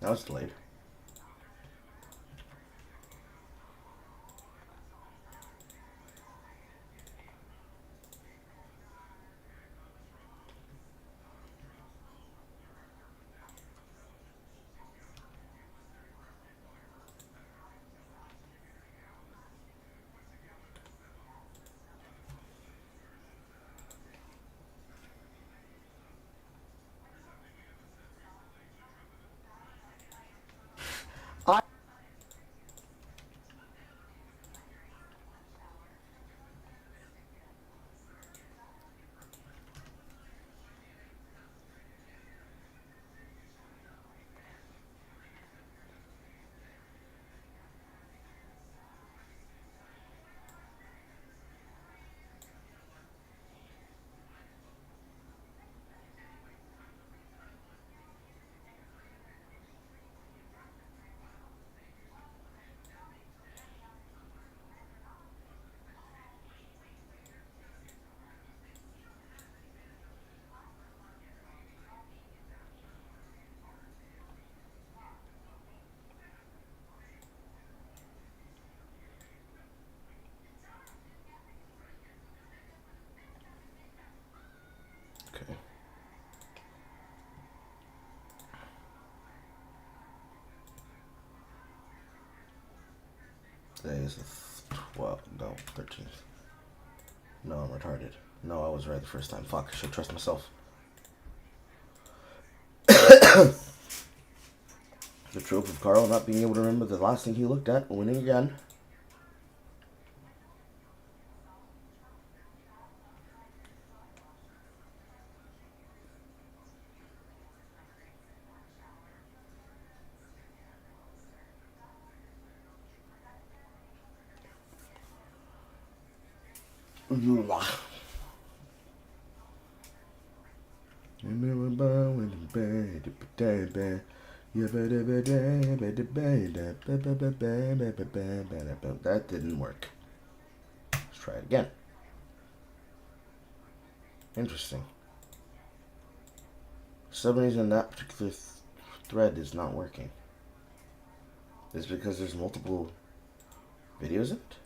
That was delayed. Okay. Today is the 12th, no, 13th. No, I'm retarded. No, I was right the first time. Fuck, I should trust myself. The trope of Carl not being able to remember the last thing he looked at, winning again. That didn't work. Let's try it again. Interesting. For some reason that particular thread is not working. Is it because there's multiple videos in it?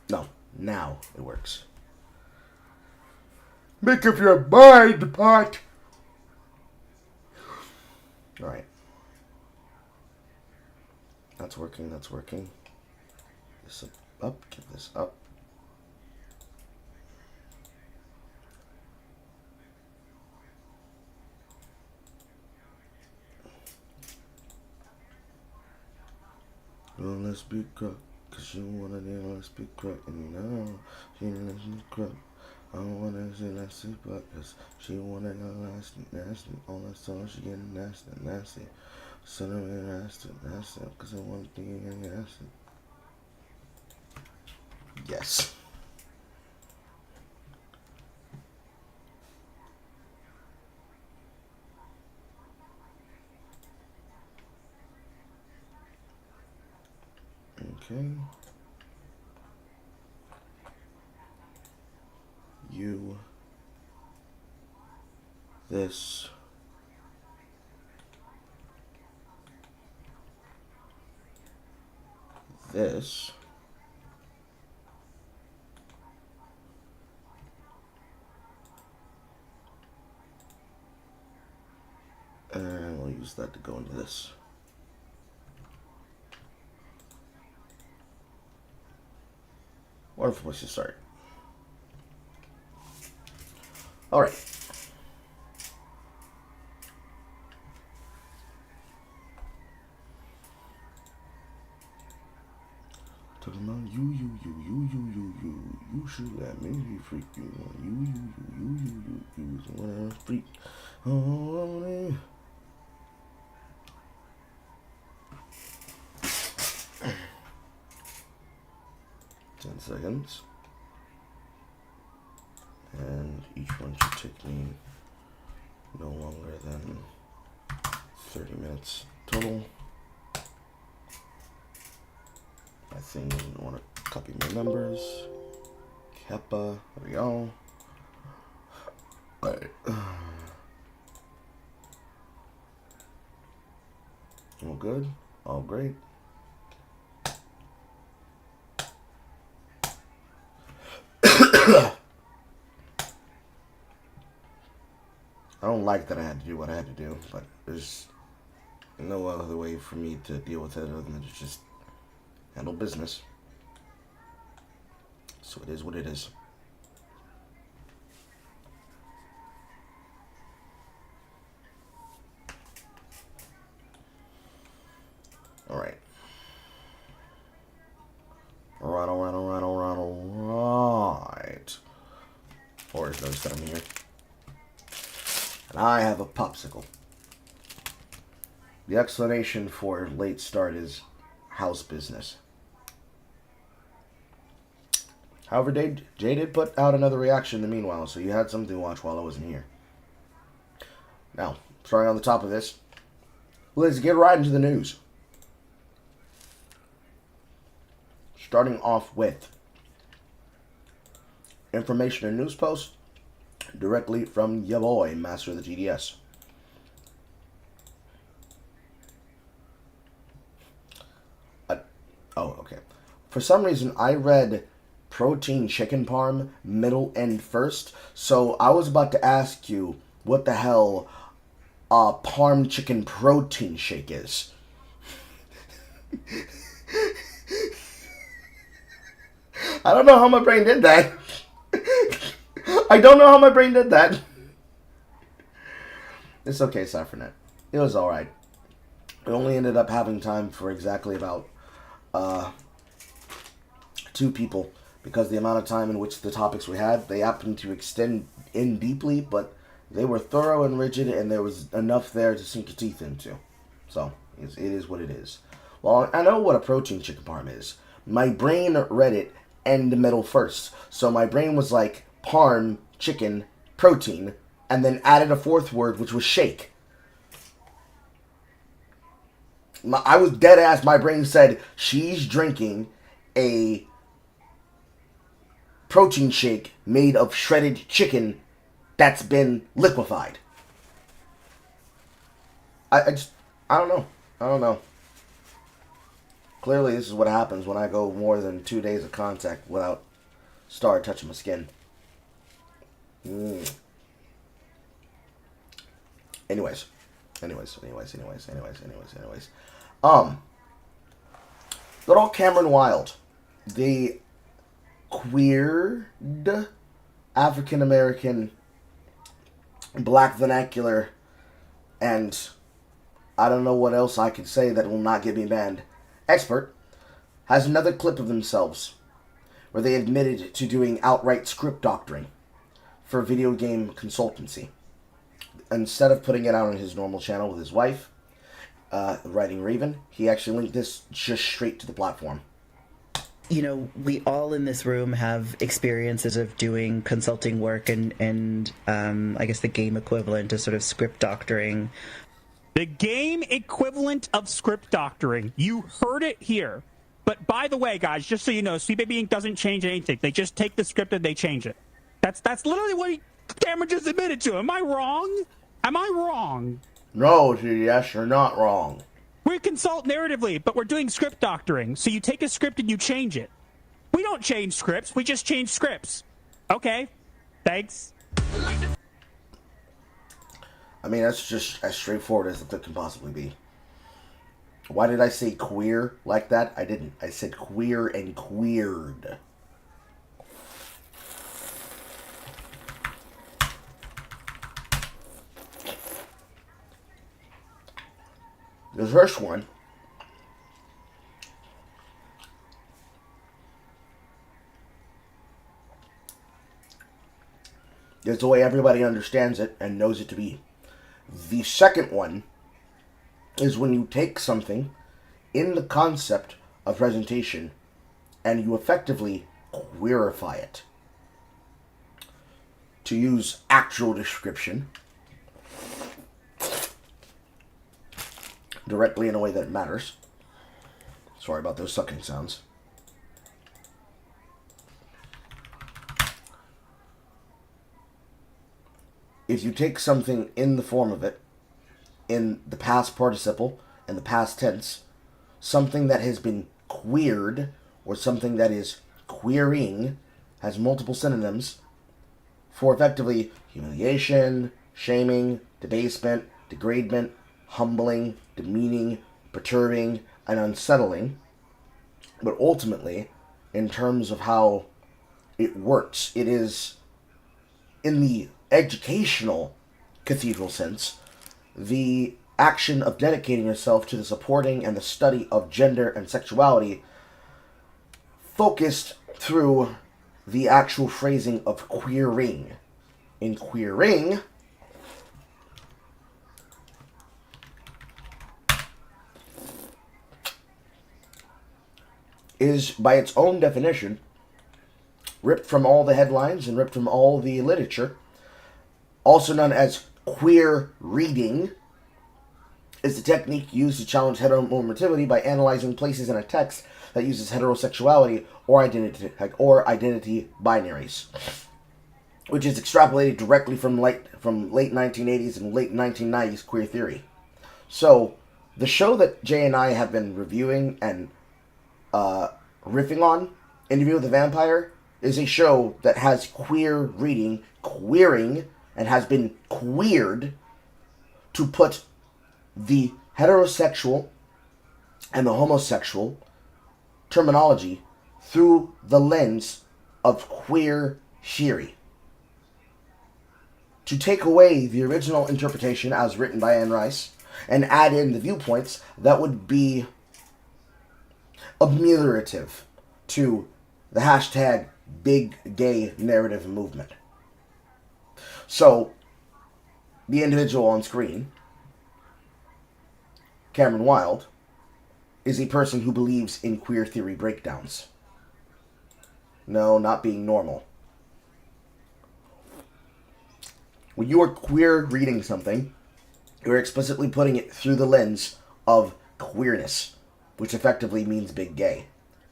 No, now it works. Make up your mind, pot! Alright. That's working, that's working. This up, give this up. Well, let's be crap, cause you wanna name let's be crap, and you know, she lets me crap. I don't wanna say nasty, but cause she wanna go nasty, nasty. All that song, she getting nasty, nasty. Son of a nasty, nasty, cause I wanna think you getting nasty. Yes. Okay. You. This. This. And we'll use that to go into this. Wonderful place to start. Alright. Talking about you should let me be freak you. You wanna freak. Oh, 10 seconds. And each one should take me no longer than 30 minutes total. I think I want to copy my numbers. Kappa, there we go. Alright. All good. All great. I don't like that I had to do what I had to do, but there's no other way for me to deal with it other than to just handle business. So it is what it is. Alright. Alright. Forrest knows that I'm here. And I have a popsicle. The explanation for late start is house business. However, Jay did put out another reaction in the meanwhile, so you had something to watch while I wasn't here. Now, starting on the top of this, let's get right into the news. Starting off with information and news post directly from ya boy, Master of the GDS. Okay. For some reason, I read protein chicken parm middle and first, so I was about to ask you what the hell a parm chicken protein shake is. I don't know how my brain did that. I don't know how my brain did that. It's okay, Cyphernet. It was alright. We only ended up having time for exactly about 2 people, because the amount of time in which the topics we had, they happened to extend in deeply, but they were thorough and rigid, and there was enough there to sink your teeth into. So, it is what it is. Well, I know what a protein chicken parm is. My brain read it end middle first. So my brain was like, parm, chicken, protein, and then added a 4th word, which was shake. I was dead ass. My brain said, she's drinking a protein shake made of shredded chicken that's been liquefied. I don't know. Clearly, this is what happens when I go more than 2 days of contact without Star touching my skin. Anyways. Good old Cameron Wild, the queered African American black vernacular, and I don't know what else I could say that will not get me banned, expert, has another clip of themselves where they admitted to doing outright script doctoring for video game consultancy. Instead of putting it out on his normal channel with his wife, Writing Raven, he actually linked this just straight to the platform. You know, we all in this room have experiences of doing consulting work and I guess the game equivalent of sort of script doctoring. The game equivalent of script doctoring. You heard it here. But by the way, guys, just so you know, Sweet Baby Inc. doesn't change anything. They just take the script and they change it. That's literally what Cameron just admitted to. Am I wrong? Am I wrong? No, GDS, you're not wrong. We consult narratively, but we're doing script doctoring. So you take a script and you change it. We don't change scripts. We just change scripts. Okay. Thanks. I mean, that's just as straightforward as it can possibly be. Why did I say queer like that? I didn't. I said queer and queered. The first one is the way everybody understands it and knows it to be. The second one is when you take something in the concept of presentation and you effectively queerify it. To use actual description directly in a way that matters. Sorry about those sucking sounds. If you take something in the form of it, in the past participle, in the past tense, something that has been queered or something that is queering has multiple synonyms for effectively humiliation, shaming, debasement, degradement, humbling, demeaning, perturbing, and unsettling. But ultimately, in terms of how it works, it is, in the educational cathedral sense, the action of dedicating yourself to the supporting and the study of gender and sexuality focused through the actual phrasing of queering. In queering, is, by its own definition, ripped from all the headlines and ripped from all the literature, also known as queer reading, is the technique used to challenge heteronormativity by analyzing places in a text that uses heterosexuality or identity binaries, which is extrapolated directly from late 1980s and late 1990s queer theory. So, the show that Jay and I have been reviewing and riffing on, Interview with the Vampire, is a show that has queer reading, queering, and has been queered to put the heterosexual and the homosexual terminology through the lens of queer theory. To take away the original interpretation as written by Anne Rice and add in the viewpoints that would be ameliorative to the hashtag big gay narrative movement. So, the individual on screen, Cameron Wilde, is a person who believes in queer theory breakdowns. No, not being normal. When you are queer reading something, you're explicitly putting it through the lens of queerness, which effectively means big gay,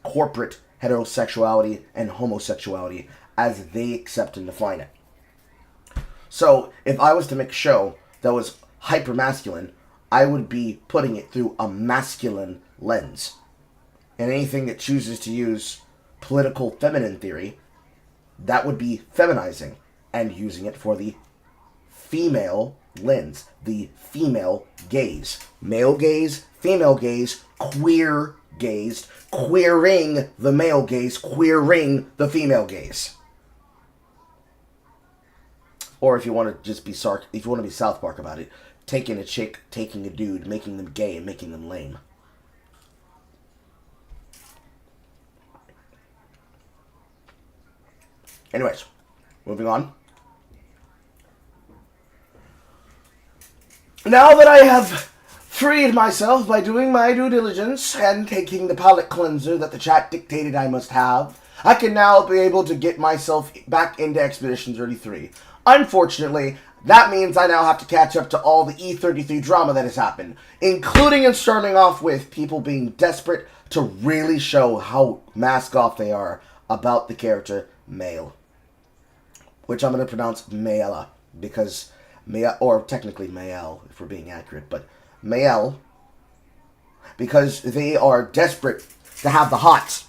corporate heterosexuality and homosexuality as they accept and define it. So, if I was to make a show that was hyper-masculine, I would be putting it through a masculine lens. And anything that chooses to use political feminine theory, that would be feminizing and using it for the female lens, the female gaze. Male gaze, female gaze, queer gazed, queering the male gaze, queering the female gaze. Or if you want to just be if you want to be South Park about it, taking a chick, taking a dude, making them gay and making them lame. Anyways, moving on. Now that I have freed myself by doing my due diligence and taking the palate cleanser that the chat dictated I must have, I can now be able to get myself back into Expedition 33. Unfortunately, that means I now have to catch up to all the E33 drama that has happened, including and starting off with people being desperate to really show how mask off they are about the character Male, which I'm going to pronounce Mayella, because or technically Mayel, if we're being accurate, but Mayel, because they are desperate to have the hots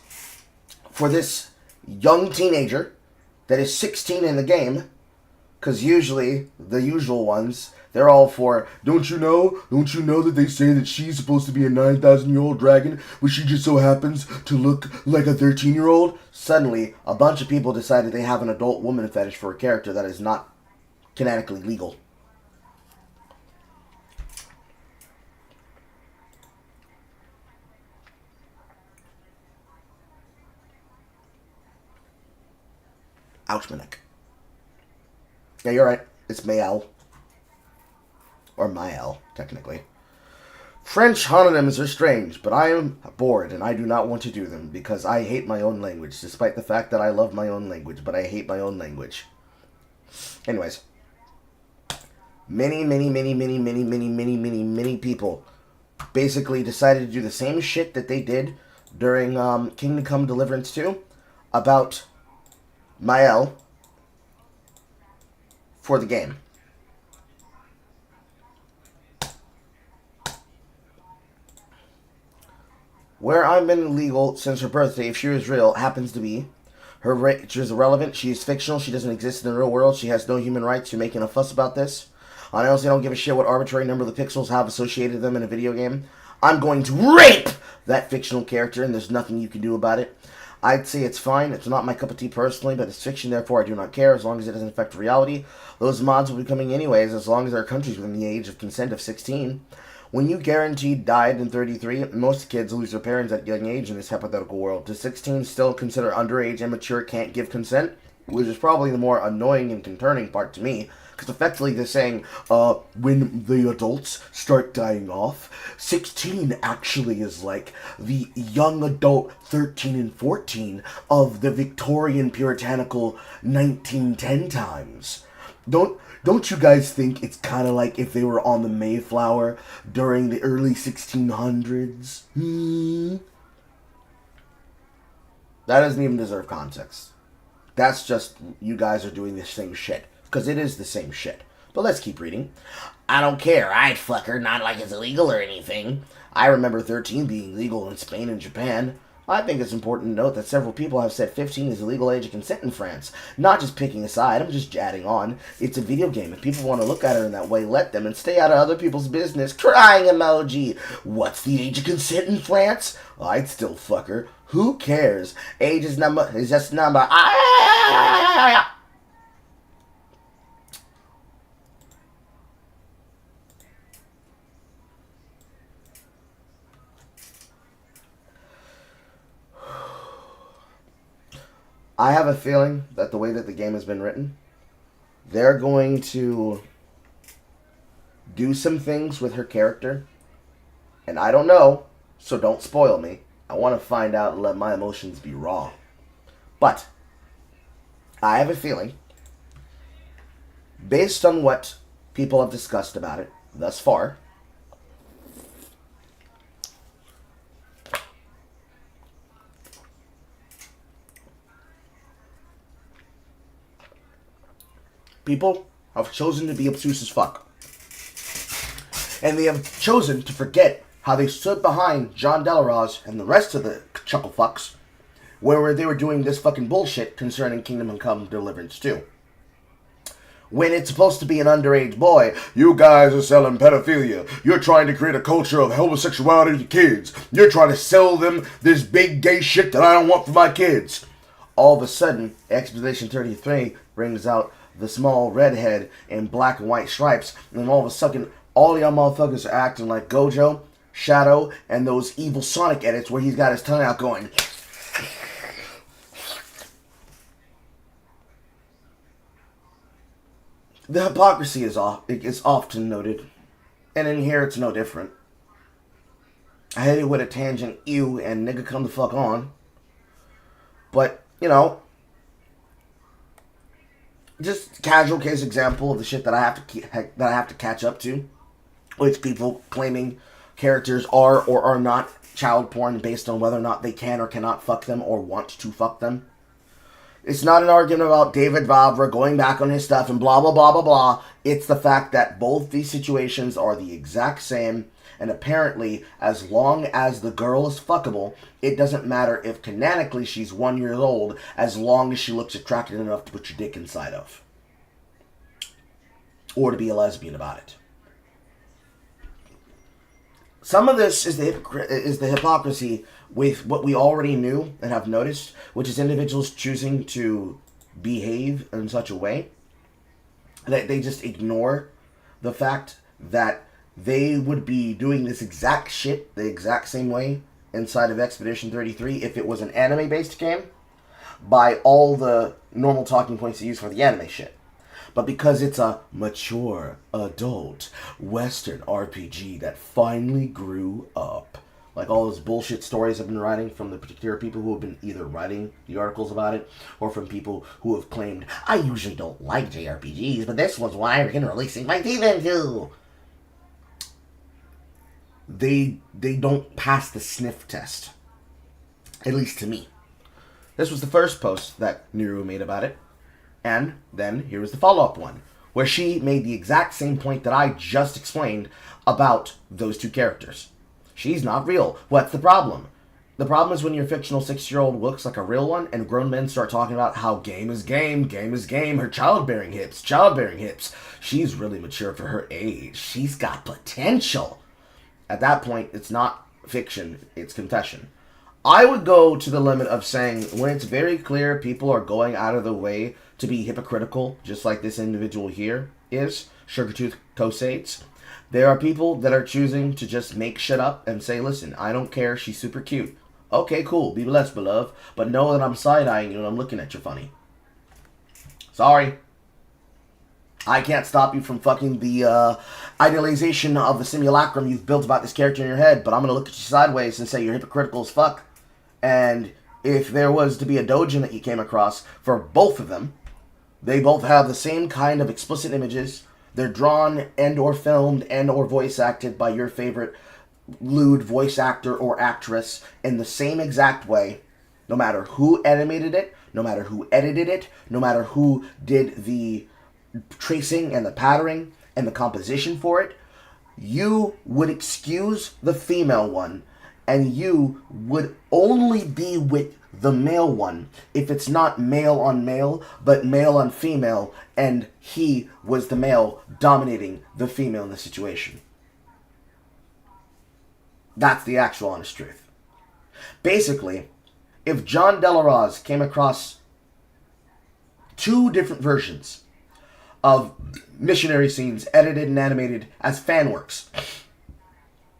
for this young teenager that is 16 in the game, because usually, the usual ones, they're all for, don't you know that they say that she's supposed to be a 9,000-year-old dragon, but she just so happens to look like a 13-year-old? Suddenly, a bunch of people decided they have an adult woman fetish for a character that is not canonically legal. Ouch, my neck. Yeah, you're right. It's Mayel. Or Mael, technically. French homonyms are strange, but I am bored and I do not want to do them because I hate my own language, despite the fact that I love my own language, but I hate my own language. Anyways. Many people basically decided to do the same shit that they did during Kingdom Come Deliverance 2 about Mael for the game. Where I've been illegal since her birthday, if she was real, happens to be her age is irrelevant. She is fictional. She doesn't exist in the real world. She has no human rights. You're making a fuss about this. I honestly don't give a shit what arbitrary number of the pixels have associated them in a video game. I'm going to rape that fictional character, and there's nothing you can do about it. I'd say it's fine. It's not my cup of tea personally, but it's fiction, therefore I do not care as long as it doesn't affect reality. Those mods will be coming anyways, as long as there are countries within the age of consent of 16. When you guaranteed died in 33, most kids lose their parents at young age in this hypothetical world. Does 16 still consider underage, immature, can't give consent? Which is probably the more annoying and concerning part to me. Because effectively they're saying, when the adults start dying off, 16 actually is like the young adult 13 and 14 of the Victorian puritanical 1910 times. Don't you guys think it's kind of like if they were on the Mayflower during the early 1600s? That doesn't even deserve context. That's just you guys are doing the same shit. Because it is the same shit. But let's keep reading. I don't care. I'd fuck her. Not like it's illegal or anything. I remember 13 being legal in Spain and Japan. I think it's important to note that several people have said 15 is the legal age of consent in France. Not just picking a side, I'm just adding on. It's a video game. If people want to look at it in that way, let them and stay out of other people's business. Crying emoji. What's the age of consent in France? I'd still fuck her. Who cares? Age is just a number. I have a feeling that the way that the game has been written, they're going to do some things with her character. And I don't know, so don't spoil me. I want to find out and let my emotions be raw. But I have a feeling, based on what people have discussed about it thus far, people have chosen to be obtuse as fuck. And they have chosen to forget how they stood behind John Delaroz and the rest of the chuckle fucks where they were doing this fucking bullshit concerning Kingdom Come Deliverance 2. When it's supposed to be an underage boy, you guys are selling pedophilia. You're trying to create a culture of homosexuality to kids. You're trying to sell them this big gay shit that I don't want for my kids. All of a sudden, Expedition 33 brings out the small redhead in black and white stripes, and all of a sudden, all y'all motherfuckers are acting like Gojo, Shadow, and those evil Sonic edits where he's got his tongue out going. The hypocrisy is often noted, and in here it's no different. I hate it with a tangent, ew, and nigga come the fuck on. But, you know, just casual case example of the shit that I have to catch up to, which people claiming characters are or are not child porn based on whether or not they can or cannot fuck them or want to fuck them. It's not an argument about David Vavra going back on his stuff and blah, blah, blah, blah, blah. It's the fact that both these situations are the exact same, and apparently, as long as the girl is fuckable, it doesn't matter if canonically she's 1 year old, as long as she looks attractive enough to put your dick inside of. Or to be a lesbian about it. Some of this is the hypocrisy with what we already knew and have noticed, which is individuals choosing to behave in such a way that they just ignore the fact that they would be doing this exact shit the exact same way inside of Expedition 33 if it was an anime-based game, by all the normal talking points they use for the anime shit. But because it's a mature, adult, Western RPG that finally grew up, like all those bullshit stories I've been writing from the particular people who have been either writing the articles about it, or from people who have claimed, I usually don't like JRPGs, but this one's why we're going to releasing my teeth into. They don't pass the sniff test. At least to me. This was the first post that Niru made about it. And then here was the follow-up one, where she made the exact same point that I just explained about those two characters. She's not real. What's the problem? The problem is when your fictional 6-year-old looks like a real one and grown men start talking about how game is game, game is game, her childbearing hips, childbearing hips. She's really mature for her age. She's got potential. At that point, it's not fiction, it's confession. I would go to the limit of saying when it's very clear people are going out of the way to be hypocritical, just like this individual here is, Sugartooth Kosades. There are people that are choosing to just make shit up and say, listen, I don't care, she's super cute. Okay, cool, be blessed, beloved, but know that I'm side-eyeing you and I'm looking at you funny. Sorry. I can't stop you from fucking the idealization of the simulacrum you've built about this character in your head, but I'm going to look at you sideways and say you're hypocritical as fuck. And if there was to be a doujin that you came across for both of them, they both have the same kind of explicit images. They're drawn and or filmed and or voice acted by your favorite lewd voice actor or actress in the same exact way, no matter who animated it, no matter who edited it, no matter who did the tracing and the patterning and the composition for it, you would excuse the female one and you would only be with the male one if it's not male on male, but male on female, and he was the male dominating the female in the situation. That's the actual honest truth. Basically, if John Delaroz came across 2 different versions of missionary scenes edited and animated as fan works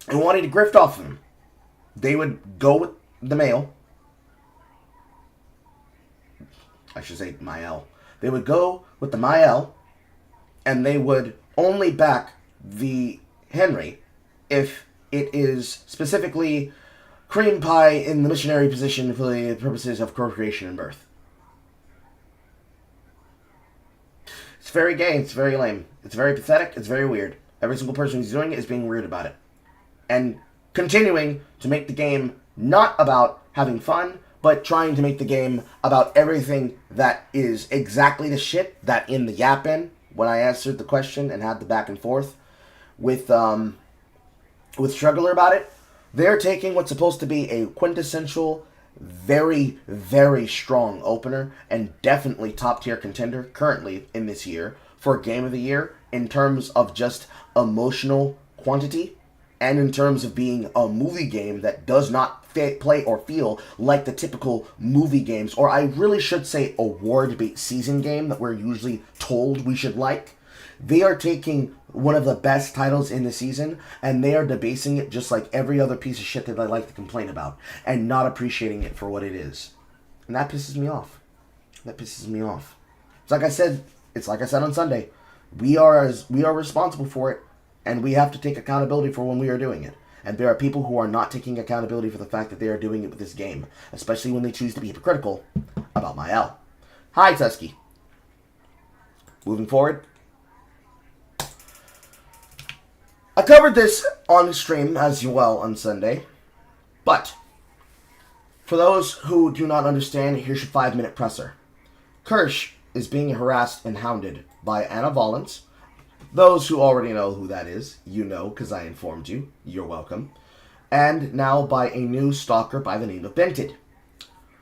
and wanted to grift off of them, they would go with the male. I should say Mael. They would go with the Mael, and they would only back the Henry if it is specifically cream pie in the missionary position for the purposes of procreation and birth. It's very gay, it's very lame, it's very pathetic, it's very weird. Every single person who's doing it is being weird about it. And continuing to make the game not about having fun, but trying to make the game about everything that is exactly the shit that in the yappin, when I answered the question and had the back and forth with Struggler about it, they're taking what's supposed to be a quintessential, very, very strong opener and definitely top tier contender currently in this year for Game of the Year in terms of just emotional quantity and in terms of being a movie game that does not play or feel like the typical movie games, or I really should say award-based season game that we're usually told we should like. They are taking one of the best titles in the season and they are debasing it just like every other piece of shit that I like to complain about and not appreciating it for what it is. And that pisses me off. That pisses me off. It's like I said on Sunday. We are responsible for it and we have to take accountability for when we are doing it. And there are people who are not taking accountability for the fact that they are doing it with this game, especially when they choose to be hypocritical about my L. Hi, Tusky. Moving forward. I covered this on stream as well on Sunday, but for those who do not understand, here's your 5-minute presser. Kirsch is being harassed and hounded by Anna Volans. Those who already know who that is, you know because I informed you. You're welcome. And now by a new stalker by the name of Bented,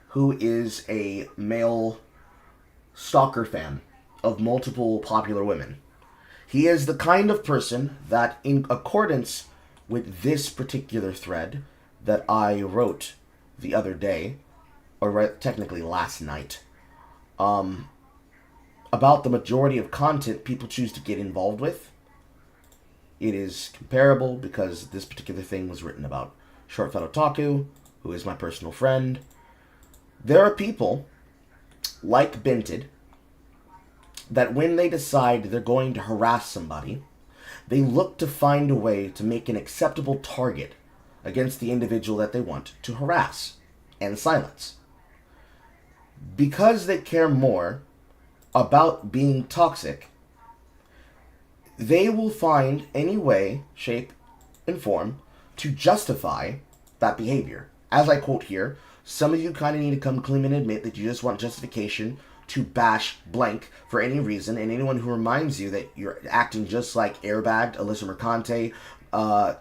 who is a male stalker fan of multiple popular women. He is the kind of person that, in accordance with this particular thread that I wrote the other day, or technically last night, about the majority of content people choose to get involved with, it is comparable because this particular thing was written about Short Fat Otaku, who is my personal friend. There are people like Bented that when they decide they're going to harass somebody, they look to find a way to make an acceptable target against the individual that they want to harass and silence. Because they care more about being toxic, they will find any way, shape, and form to justify that behavior. As I quote here, some of you kind of need to come clean and admit that you just want justification to bash blank for any reason, and anyone who reminds you that you're acting just like Airbagged, Alyssa Mercante,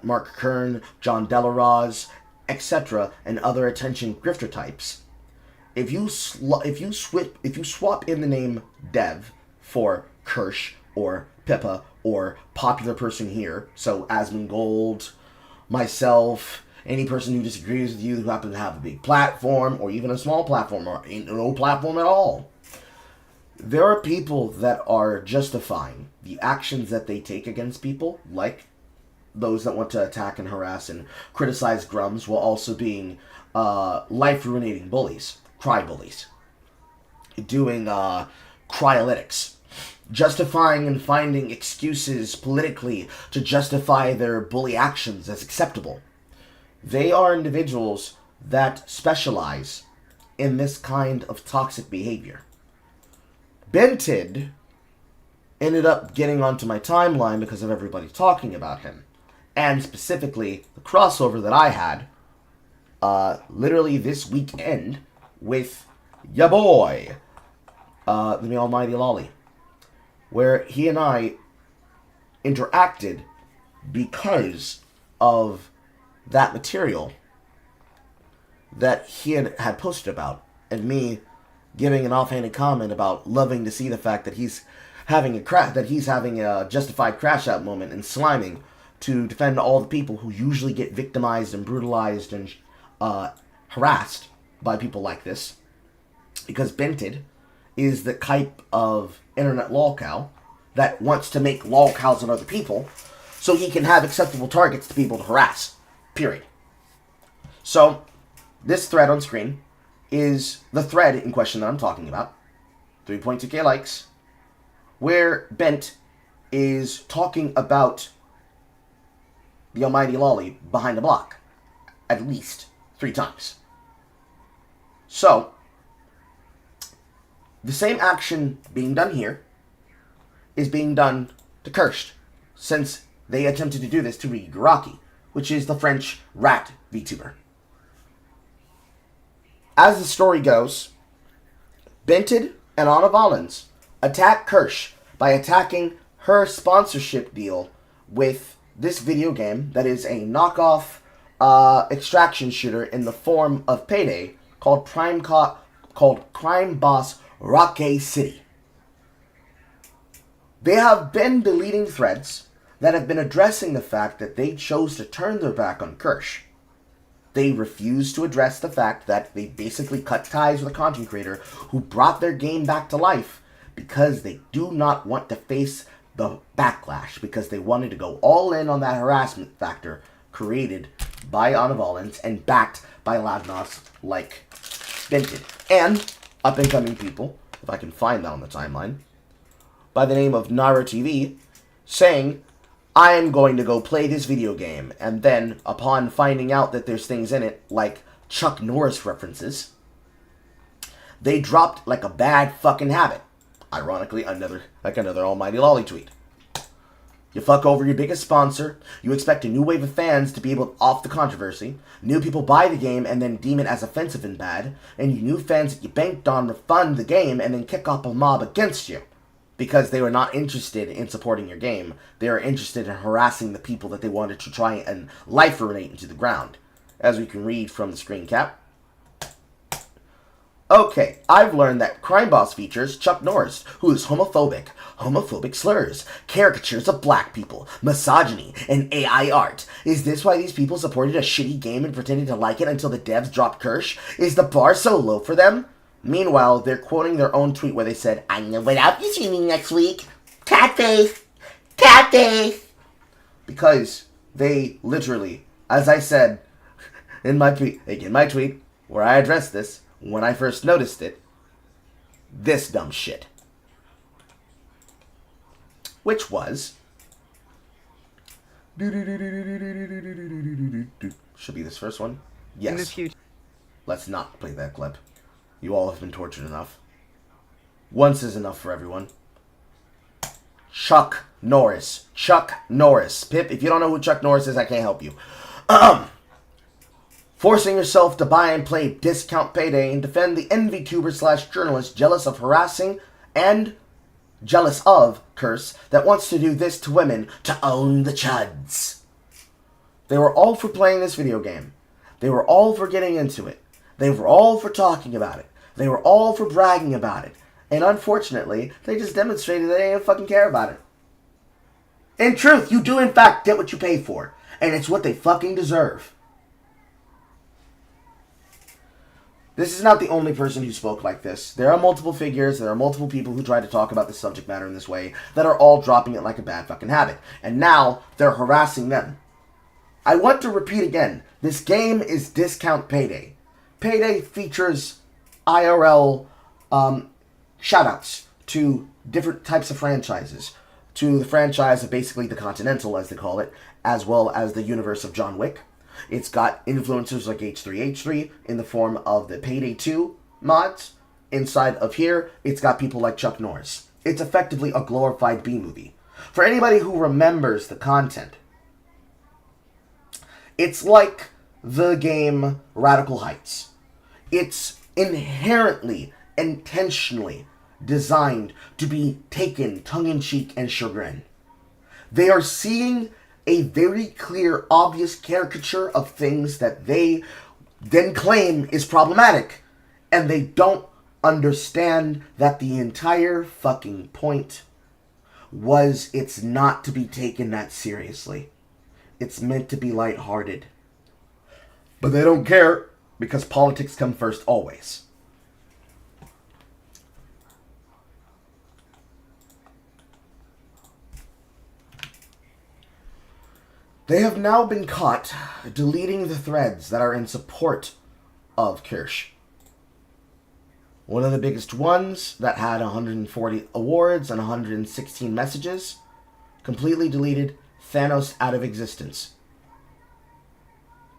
Mark Kern, John Delaroz, etc., and other attention grifter types. If you swap in the name Dev for Kirsch or Pippa or popular person here, so Asmongold, myself, any person who disagrees with you who happens to have a big platform or even a small platform or no platform at all, there are people that are justifying the actions that they take against people, like those that want to attack and harass and criticize Grums, while also being life-ruinating bullies, cry bullies, doing cryolytics, justifying and finding excuses politically to justify their bully actions as acceptable. They are individuals that specialize in this kind of toxic behavior. Bented ended up getting onto my timeline because of everybody talking about him. And specifically, the crossover that I had, literally this weekend, with ya boy, the almighty Lolly, where he and I interacted because of that material that he had posted about, and me giving an offhanded comment about loving to see the fact that he's having a justified crash out moment and sliming to defend all the people who usually get victimized and brutalized and harassed by people like this. Because Bented is the type of internet lolcow that wants to make lolcows on other people so he can have acceptable targets to people to harass. Period. So, this thread on screen is the thread in question that I'm talking about. 3.2k likes. Where Bent is talking about the almighty Lolly behind a block. At least 3 times. So, the same action being done here is being done to Kirst, since they attempted to do this to Rigi Garaki, which is the French rat VTuber. As the story goes, Bented and Anna Valens attack Kirsch by attacking her sponsorship deal with this video game that is a knockoff extraction shooter in the form of Payday called Crime Boss Rocket City. They have been deleting threads that have been addressing the fact that they chose to turn their back on Kirsch. They refuse to address the fact that they basically cut ties with a content creator who brought their game back to life because they do not want to face the backlash, because they wanted to go all in on that harassment factor created by Anna Valens and backed by Ladnos like Bented. And up-and-coming people, if I can find that on the timeline, by the name of Nara TV, saying, I am going to go play this video game, and then, upon finding out that there's things in it, like Chuck Norris references, they dropped like a bad fucking habit. Ironically, another almighty Lolly tweet. You fuck over your biggest sponsor, you expect a new wave of fans to be able off the controversy, new people buy the game and then deem it as offensive and bad, and you new fans that you banked on refund the game and then kick off a mob against you. Because they were not interested in supporting your game. They were interested in harassing the people that they wanted to try and life ruinate into the ground. As we can read from the screen cap. Okay, I've learned that Crime Boss features Chuck Norris, who is homophobic slurs, caricatures of black people, misogyny, and AI art. Is this why these people supported a shitty game and pretended to like it until the devs dropped Kirsch? Is the bar so low for them? Meanwhile, they're quoting their own tweet where they said, I know what I'll be streaming next week. Catface! Catface! Because they literally, as I said in my tweet, where I addressed this, when I first noticed it, this dumb shit. Which was... Should be this first one? Yes. In the future. Let's not play that clip. You all have been tortured enough. Once is enough for everyone. Chuck Norris. Pip, if you don't know who Chuck Norris is, I can't help you. Forcing yourself to buy and play Discount Payday and defend the NVTuber/journalist jealous of harassing and jealous of Curse that wants to do this to women to own the chuds. They were all for playing this video game. They were all for getting into it. They were all for talking about it. They were all for bragging about it. And unfortunately, they just demonstrated they didn't fucking care about it. In truth, you do in fact get what you pay for. And it's what they fucking deserve. This is not the only person who spoke like this. There are multiple figures, there are multiple people who try to talk about this subject matter in this way that are all dropping it like a bad fucking habit. And now, they're harassing them. I want to repeat again, this game is Discount Payday. Payday features IRL shoutouts to different types of franchises. To the franchise of basically the Continental, as they call it, as well as the universe of John Wick. It's got influencers like H3H3 in the form of the Payday 2 mods. Inside of here, it's got people like Chuck Norris. It's effectively a glorified B-movie. For anybody who remembers the content, it's like the game Radical Heights. It's inherently, intentionally designed to be taken tongue-in-cheek and chagrin. They are seeing a very clear, obvious caricature of things that they then claim is problematic. And they don't understand that the entire fucking point was it's not to be taken that seriously. It's meant to be lighthearted. But they don't care because politics come first always. They have now been caught deleting the threads that are in support of Kirsch. One of the biggest ones that had 140 awards and 116 messages completely deleted Thanos out of existence.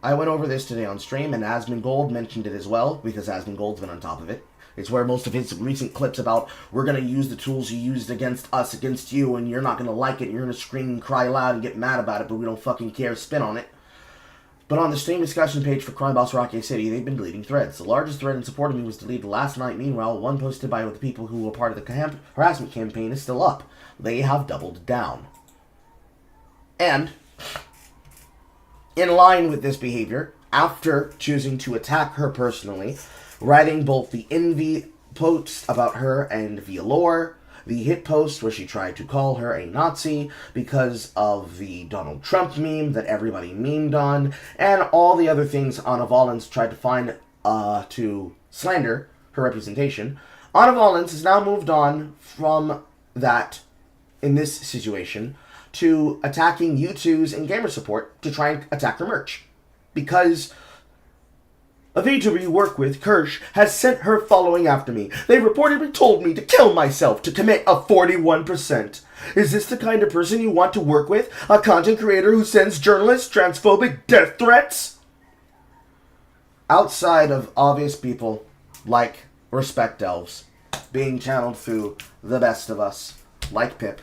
I went over this today on stream, and Asmongold mentioned it as well, because Asmongold's been on top of it. It's where most of his recent clips about, we're going to use the tools you used against us, against you, and you're not going to like it, and you're going to scream and cry loud and get mad about it, but we don't fucking care, spin on it. But on the stream discussion page for Crime Boss Rocky City, they've been deleting threads. The largest thread in support of me was deleted last night. Meanwhile, one posted by the people who were part of the harassment campaign is still up. They have doubled down. And, in line with this behavior, after choosing to attack her personally, writing both the envy post about her and Vialore, the hit post where she tried to call her a Nazi because of the Donald Trump meme that everybody memed on, and all the other things Anna Valens tried to find to slander her representation. Anna Valens has now moved on from that, in this situation, to attacking U2s and gamer support to try and attack their merch. Because a VTuber you work with, Kirsch, has sent her following after me. They reportedly told me to kill myself to commit a 41%. Is this the kind of person you want to work with? A content creator who sends journalists transphobic death threats? Outside of obvious people like Respect Elves being channeled through the best of us, like Pip,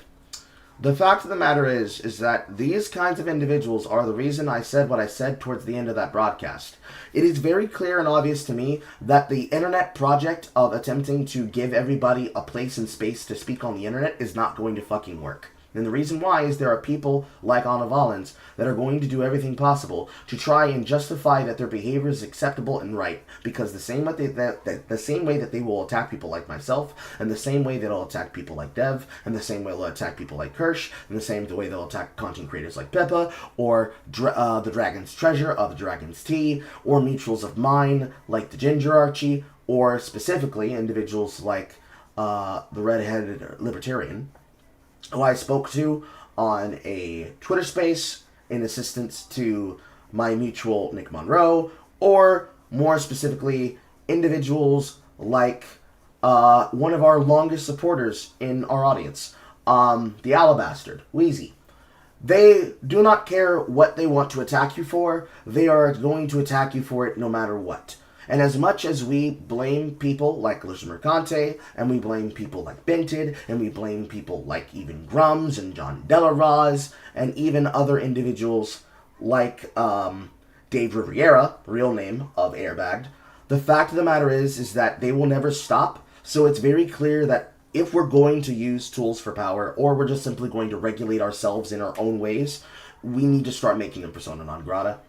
the fact of the matter is that these kinds of individuals are the reason I said what I said towards the end of that broadcast. It is very clear and obvious to me that the internet project of attempting to give everybody a place and space to speak on the internet is not going to fucking work. And the reason why is there are people like Anna Valens that are going to do everything possible to try and justify that their behavior is acceptable and right. Because the same way that they will attack people like myself, and the same way they'll attack people like Dev, and the same way they'll attack people like Kirsch, and the same way they'll attack content creators like Peppa, or the Dragon's Treasure of the Dragon's Tea, or mutuals of mine like the Ginger Archie, or specifically individuals like the Redheaded Libertarian, who I spoke to on a Twitter space in assistance to my mutual Nick Monroe, or more specifically, individuals like one of our longest supporters in our audience, the Alabastard, Wheezy. They do not care what they want to attack you for. They are going to attack you for it no matter what. And as much as we blame people like Lucia Mercante, and we blame people like Bented, and we blame people like even Grums and John Delaraz, and even other individuals like Dave Riviera, real name of Airbagged, the fact of the matter is that they will never stop. So it's very clear that if we're going to use tools for power, or we're just simply going to regulate ourselves in our own ways, we need to start making them persona non grata.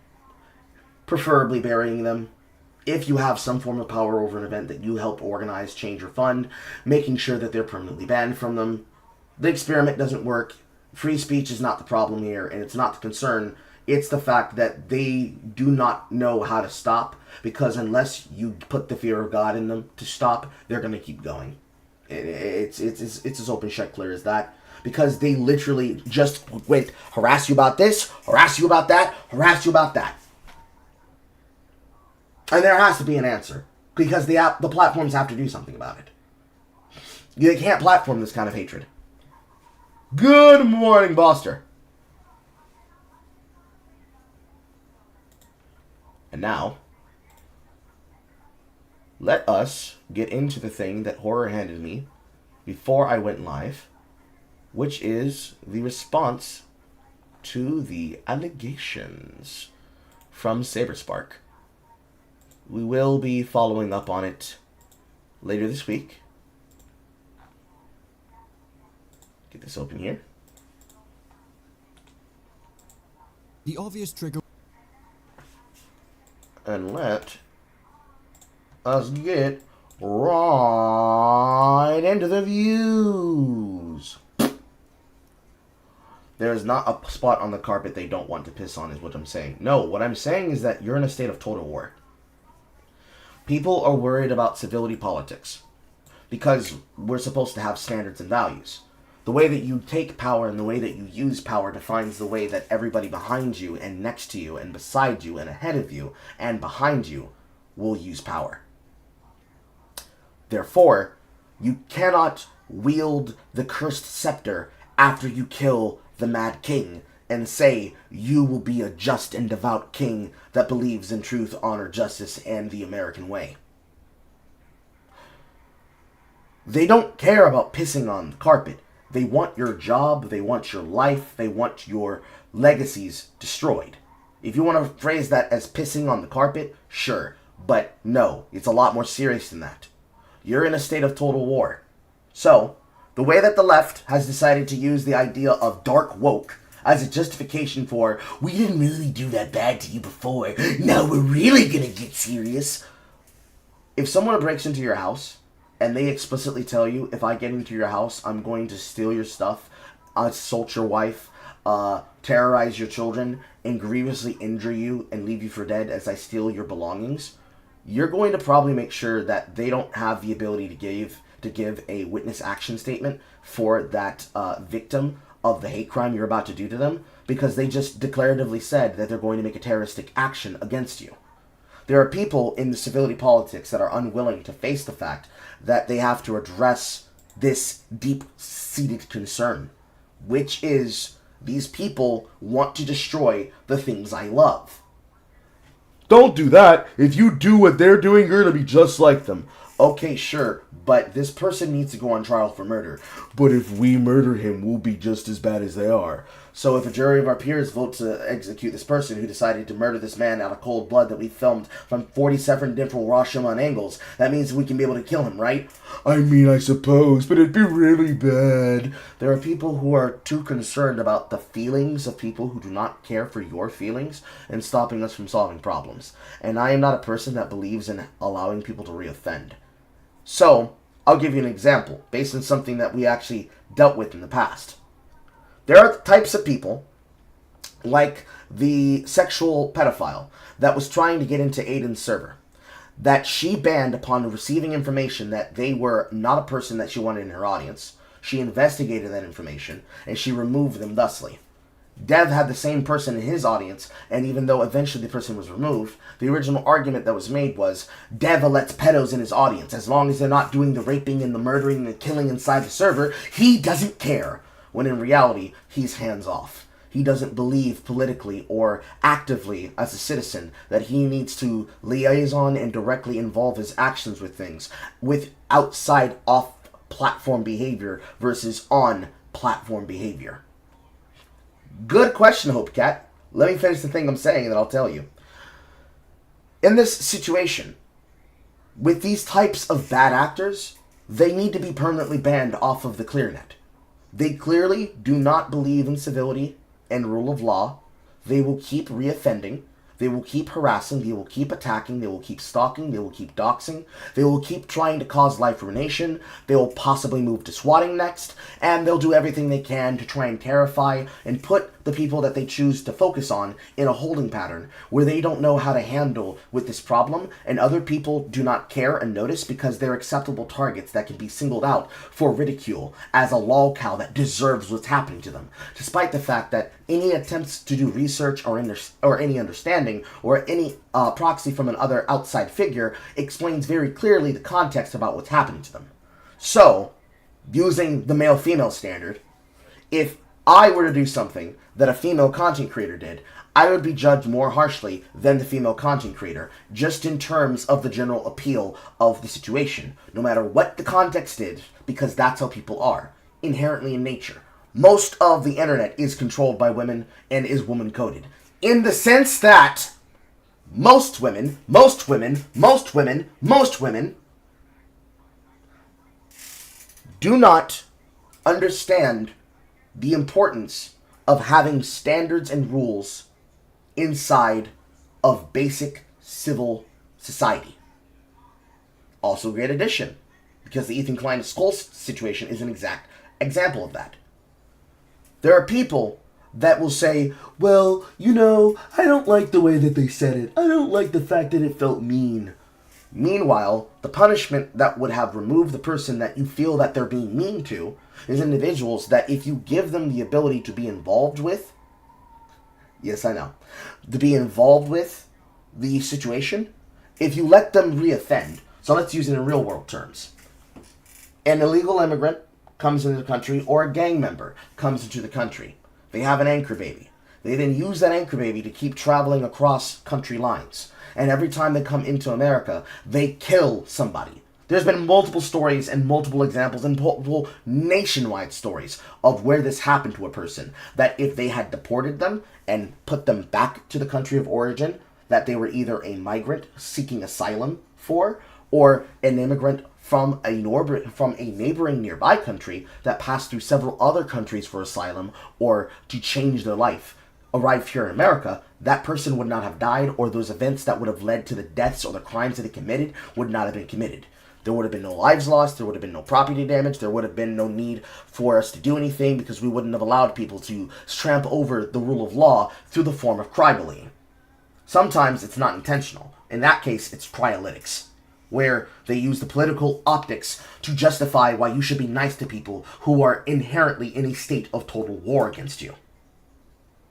preferably burying them. If you have some form of power over an event that you help organize, change, or fund, making sure that they're permanently banned from them. The experiment doesn't work. Free speech is not the problem here, and it's not the concern. It's the fact that they do not know how to stop, because unless you put the fear of God in them to stop, they're going to keep going. It's as open shut clear as that. Because they literally just went, harass you about this, harass you about that, harass you about that. And there has to be an answer. Because the platforms have to do something about it. They can't platform this kind of hatred. Good morning, Boster. And now, let us get into the thing that Horror handed me before I went live, which is the response to the allegations from Saberspark. We will be following up on it later this week. Get this open here. The obvious trigger. And let us get right into the views. There's not a spot on the carpet they don't want to piss on, is what I'm saying. No, what I'm saying is that you're in a state of total war. People are worried about civility politics because we're supposed to have standards and values. The way that you take power and the way that you use power defines the way that everybody behind you and next to you and beside you and ahead of you and behind you will use power. Therefore, you cannot wield the cursed scepter after you kill the Mad King and say you will be a just and devout king that believes in truth, honor, justice, and the American way. They don't care about pissing on the carpet. They want your job, they want your life, they want your legacies destroyed. If you want to phrase that as pissing on the carpet, sure. But no, it's a lot more serious than that. You're in a state of total war. So, the way that the left has decided to use the idea of dark woke as a justification for, we didn't really do that bad to you before, now we're really gonna get serious. If someone breaks into your house, and they explicitly tell you, if I get into your house, I'm going to steal your stuff, assault your wife, terrorize your children, and grievously injure you and leave you for dead as I steal your belongings, you're going to probably make sure that they don't have the ability to give a witness action statement for that victim of the hate crime you're about to do to them, because they just declaratively said that they're going to make a terroristic action against you. There are people in the civility politics that are unwilling to face the fact that they have to address this deep-seated concern, which is these people want to destroy the things I love. Don't do that. If you do what they're doing, you're going to be just like them. Okay, sure, but this person needs to go on trial for murder. But if we murder him, we'll be just as bad as they are. So if a jury of our peers vote to execute this person who decided to murder this man out of cold blood that we filmed from 47 different Rashomon angles, that means we can be able to kill him, right? I mean, I suppose, but it'd be really bad. There are people who are too concerned about the feelings of people who do not care for your feelings and stopping us from solving problems. And I am not a person that believes in allowing people to reoffend. So, I'll give you an example, based on something that we actually dealt with in the past. There are types of people, like the sexual pedophile that was trying to get into Aiden's server, that she banned upon receiving information that they were not a person that she wanted in her audience. She investigated that information, and she removed them thusly. Dev had the same person in his audience, and even though eventually the person was removed, the original argument that was made was, Dev lets pedos in his audience. As long as they're not doing the raping and the murdering and the killing inside the server, he doesn't care. When in reality, he's hands off. He doesn't believe politically or actively as a citizen that he needs to liaison and directly involve his actions with things with outside off-platform behavior versus on-platform behavior. Good question, Hope Cat. Let me finish the thing I'm saying and then I'll tell you. In this situation, with these types of bad actors, they need to be permanently banned off of the ClearNet. They clearly do not believe in civility and rule of law. They will keep reoffending. They will keep harassing, they will keep attacking, they will keep stalking, they will keep doxing, they will keep trying to cause life ruination, they will possibly move to swatting next, and they'll do everything they can to try and terrify and put the people that they choose to focus on in a holding pattern where they don't know how to handle with this problem, and other people do not care and notice because they're acceptable targets that can be singled out for ridicule as a lolcow that deserves what's happening to them, despite the fact that any attempts to do research or any understanding or any proxy from another outside figure explains very clearly the context about what's happening to them. So, using the male-female standard, if I were to do something that a female content creator did, I would be judged more harshly than the female content creator, just in terms of the general appeal of the situation, no matter what the context is, because that's how people are, inherently in nature. Most of the internet is controlled by women and is woman-coded, in the sense that most women do not understand the importance of having standards and rules inside of basic civil society. Also a great addition, because the Ethan Klein Skull situation is an exact example of that. There are people that will say, well, I don't like the way that they said it. I don't like the fact that it felt mean. Meanwhile, the punishment that would have removed the person that you feel that they're being mean to is individuals that if you give them the ability to be involved with, yes, I know, to be involved with the situation, if you let them reoffend, so let's use it in real world terms. An illegal immigrant comes into the country, or a gang member comes into the country. They have an anchor baby. They then use that anchor baby to keep traveling across country lines. And every time they come into America, they kill somebody. There's been multiple stories and multiple examples and multiple nationwide stories of where this happened to a person. That if they had deported them and put them back to the country of origin, that they were either a migrant seeking asylum for, or an immigrant from a neighboring nearby country that passed through several other countries for asylum or to change their life, arrived here in America, that person would not have died, or those events that would have led to the deaths or the crimes that they committed would not have been committed. There would have been no lives lost, there would have been no property damage, there would have been no need for us to do anything because we wouldn't have allowed people to tramp over the rule of law through the form of crybullying. Sometimes it's not intentional. In that case, it's cryolytics, where they use the political optics to justify why you should be nice to people who are inherently in a state of total war against you.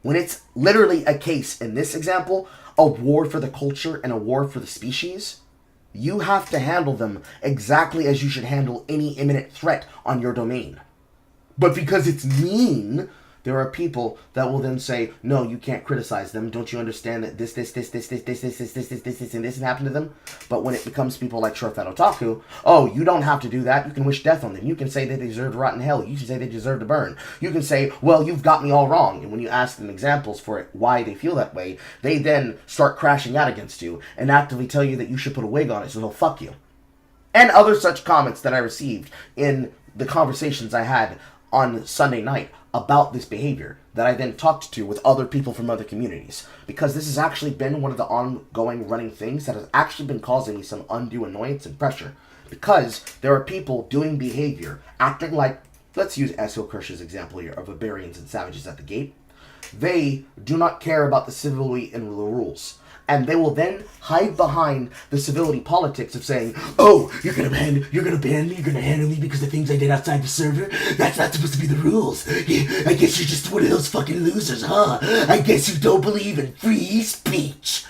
When it's literally a case, in this example, a war for the culture and a war for the species, you have to handle them exactly as you should handle any imminent threat on your domain. But because it's mean, there are people that will then say, no, you can't criticize them. Don't you understand that this, and this happened to them? But when it becomes people like Shorefat Otaku, oh, you don't have to do that. You can wish death on them. You can say they deserve to rot in hell. You can say they deserve to burn. You can say, well, you've got me all wrong. And when you ask them examples for it, why they feel that way, they then start crashing out against you and actively tell you that you should put a wig on it so they'll fuck you. And other such comments that I received in the conversations I had on Sunday night about this behavior that I then talked to with other people from other communities. Because this has actually been one of the ongoing running things that has actually been causing me some undue annoyance and pressure. Because there are people doing behavior, acting like, let's use Esco Kirsch's example here of barbarians and savages at the gate. They do not care about the civility and the rules. And they will then hide behind the civility politics of saying, oh, you're gonna ban me, you're gonna handle me because of things I did outside the server? That's not supposed to be the rules. I guess you're just one of those fucking losers, huh? I guess you don't believe in free speech.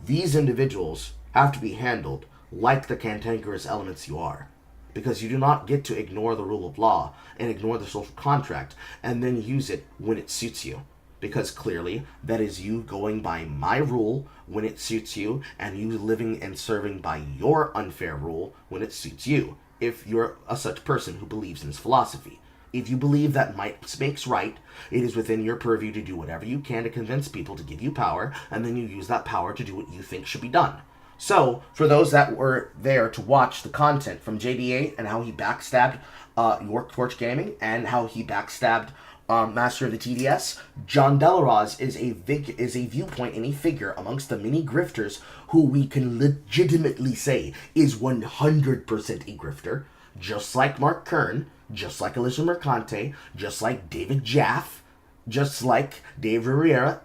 These individuals have to be handled like the cantankerous elements you are. Because you do not get to ignore the rule of law and ignore the social contract and then use it when it suits you. Because clearly, that is you going by my rule when it suits you, and you living and serving by your unfair rule when it suits you, if you're a such person who believes in this philosophy. If you believe that might makes right, it is within your purview to do whatever you can to convince people to give you power, and then you use that power to do what you think should be done. So, for those that were there to watch the content from JDA and how he backstabbed York Torch Gaming, and how he backstabbed master of the TDS, John Delaroz is a viewpoint and a figure amongst the many grifters who we can legitimately say is 100% a grifter, just like Mark Kern, just like Alicia Mercante, just like David Jaff, just like Dave Riviera,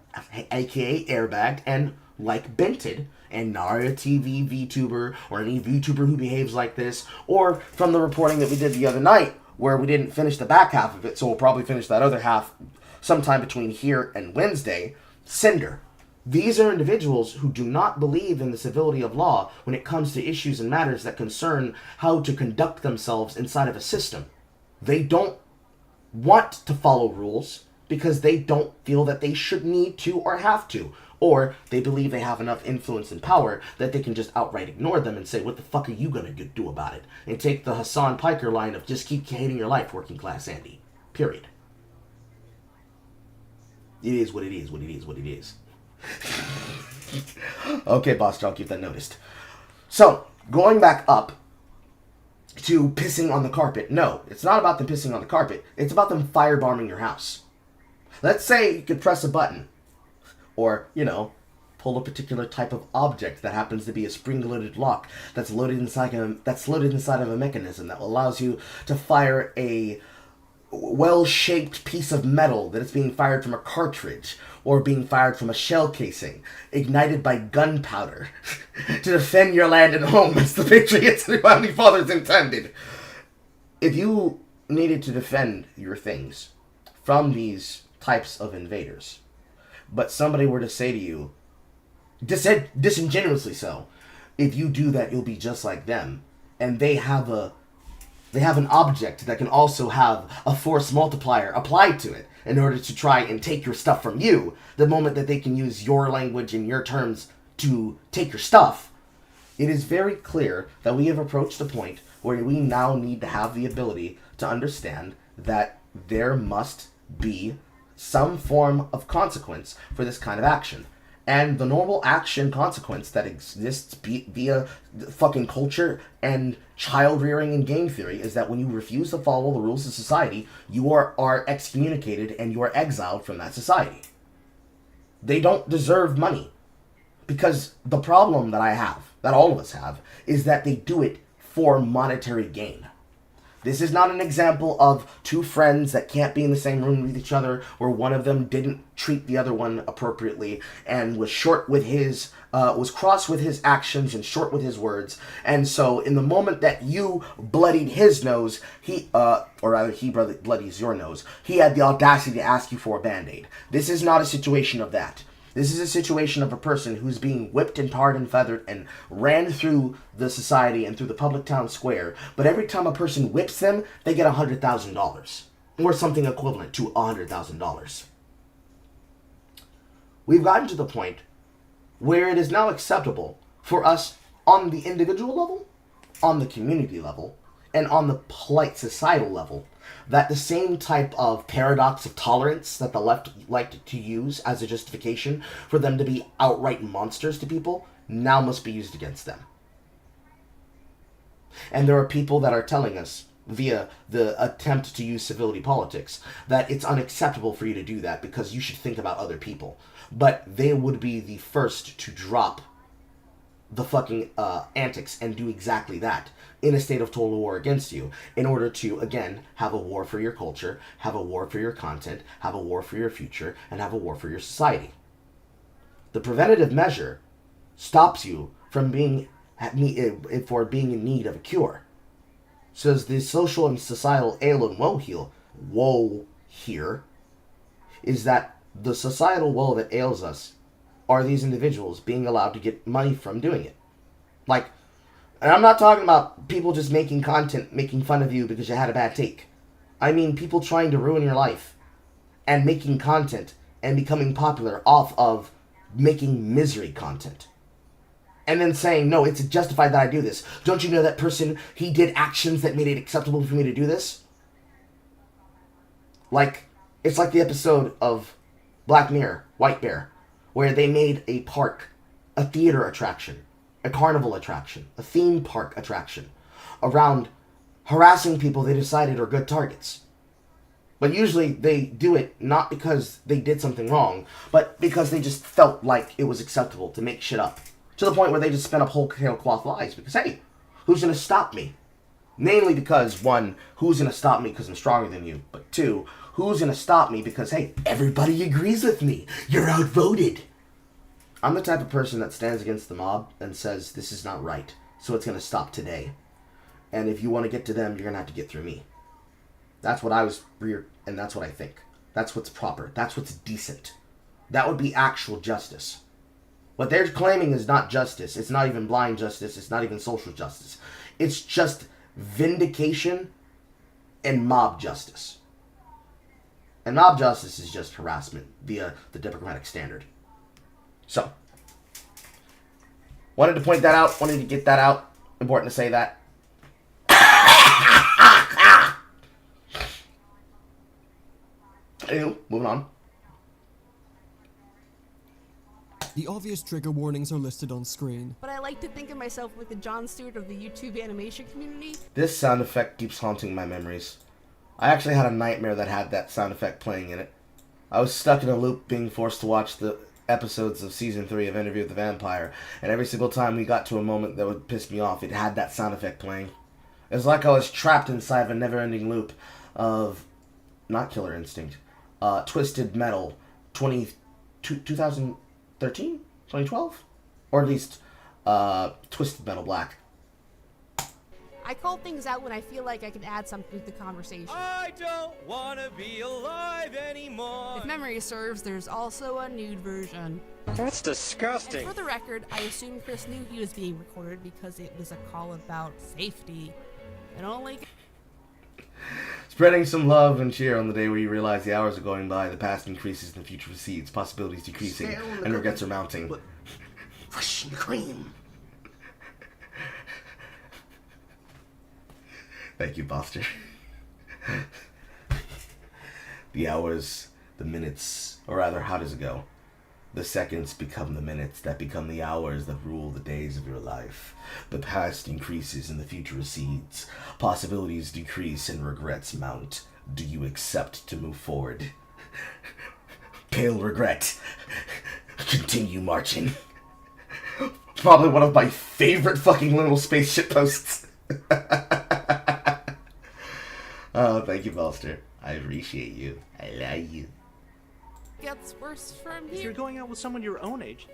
aka Airbag, and like Bented, and Naria TV VTuber, or any VTuber who behaves like this, or from the reporting that we did the other night, where we didn't finish the back half of it, so we'll probably finish that other half sometime between here and Wednesday, Cinder. These are individuals who do not believe in the civility of law when it comes to issues and matters that concern how to conduct themselves inside of a system. They don't want to follow rules because they don't feel that they should need to or have to. Or they believe they have enough influence and power that they can just outright ignore them and say, what the fuck are you going to do about it? And take the Hassan Piker line of just keep hating your life, working class Andy. Period. It is what it is, what it is, what it is. Okay, boss, I'll keep that noticed. So, going back up to pissing on the carpet. No, it's not about them pissing on the carpet. It's about them firebombing your house. Let's say you could press a button. Or, pull a particular type of object that happens to be a spring-loaded lock that's loaded inside of a mechanism that allows you to fire a well-shaped piece of metal that is being fired from a cartridge or being fired from a shell casing, ignited by gunpowder, to defend your land and home as the Patriots and Founding Fathers intended. If you needed to defend your things from these types of invaders, but somebody were to say to you, disingenuously so, if you do that, you'll be just like them, and they have an object that can also have a force multiplier applied to it in order to try and take your stuff from you, the moment that they can use your language and your terms to take your stuff, it is very clear that we have approached a point where we now need to have the ability to understand that there must be some form of consequence for this kind of action. And the normal action consequence that exists via fucking culture and child rearing and game theory is that when you refuse to follow the rules of society, you are excommunicated and you are exiled from that society. They don't deserve money. Because the problem that I have, that all of us have, is that they do it for monetary gain. This is not an example of two friends that can't be in the same room with each other, where one of them didn't treat the other one appropriately and was cross with his actions and short with his words. And so, in the moment that you bloodied his nose, he bloodies your nose, he had the audacity to ask you for a Band-Aid. This is not a situation of that. This is a situation of a person who's being whipped and tarred and feathered and ran through the society and through the public town square. But every time a person whips them, they get $100,000. Or something equivalent to $100,000. We've gotten to the point where it is now acceptable for us on the individual level, on the community level, and on the polite societal level, that the same type of paradox of tolerance that the left liked to use as a justification for them to be outright monsters to people now must be used against them. And there are people that are telling us, via the attempt to use civility politics, that it's unacceptable for you to do that because you should think about other people. But they would be the first to drop the fucking antics and do exactly that in a state of total war against you, in order to, again, have a war for your culture, have a war for your content, have a war for your future, and have a war for your society. The preventative measure stops you from being in need of a cure. So the social and societal ail and woe here is that the societal woe that ails us are these individuals being allowed to get money from doing it. And I'm not talking about people just making content, making fun of you because you had a bad take. I mean people trying to ruin your life and making content and becoming popular off of making misery content. And then saying, no, it's justified that I do this. Don't you know that person, he did actions that made it acceptable for me to do this? It's like the episode of Black Mirror, White Bear, where they made a park, a theater attraction, a carnival attraction, a theme park attraction, around harassing people they decided are good targets. But usually they do it not because they did something wrong, but because they just felt like it was acceptable to make shit up. To the point where they just spin up whole tablecloth lies. Because, hey, who's going to stop me? Namely because, one, who's going to stop me because I'm stronger than you? But two, who's going to stop me because, hey, everybody agrees with me. You're outvoted. I'm the type of person that stands against the mob and says, this is not right, so it's going to stop today. And if you want to get to them, you're going to have to get through me. That's what I was reared, and that's what I think. That's what's proper. That's what's decent. That would be actual justice. What they're claiming is not justice. It's not even blind justice. It's not even social justice. It's just vindication and mob justice. And mob justice is just harassment via the Democratic standard. So, wanted to point that out. Wanted to get that out. Important to say that. Anywho, moving on. The obvious trigger warnings are listed on screen. But I like to think of myself like the Jon Stewart of the YouTube animation community. This sound effect keeps haunting my memories. I actually had a nightmare that had that sound effect playing in it. I was stuck in a loop being forced to watch the episodes of Season 3 of Interview with the Vampire, and every single time we got to a moment that would piss me off, it had that sound effect playing. It was like I was trapped inside of a never-ending loop of, not Killer Instinct, Twisted Metal 2013? 2012? Or at least Twisted Metal Black. I call things out when I feel like I can add something to the conversation. I don't want to be alive anymore. If memory serves, there's also a nude version. That's disgusting. And for the record, I assume Chris knew he was being recorded because it was a call about safety. And only... Spreading some love and cheer on the day where you realize the hours are going by, the past increases and the future recedes, possibilities decreasing, and regrets are mounting. Fresh and cream. Thank you, Buster. The hours, the minutes, or rather, how does it go? The seconds become the minutes that become the hours that rule the days of your life. The past increases and the future recedes. Possibilities decrease and regrets mount. Do you accept to move forward? Pale regret. Continue marching. Probably one of my favorite fucking little spaceship posts. Oh, thank you, Buster. I appreciate you. I love you. Gets worse from If you're here. going out with someone your own age,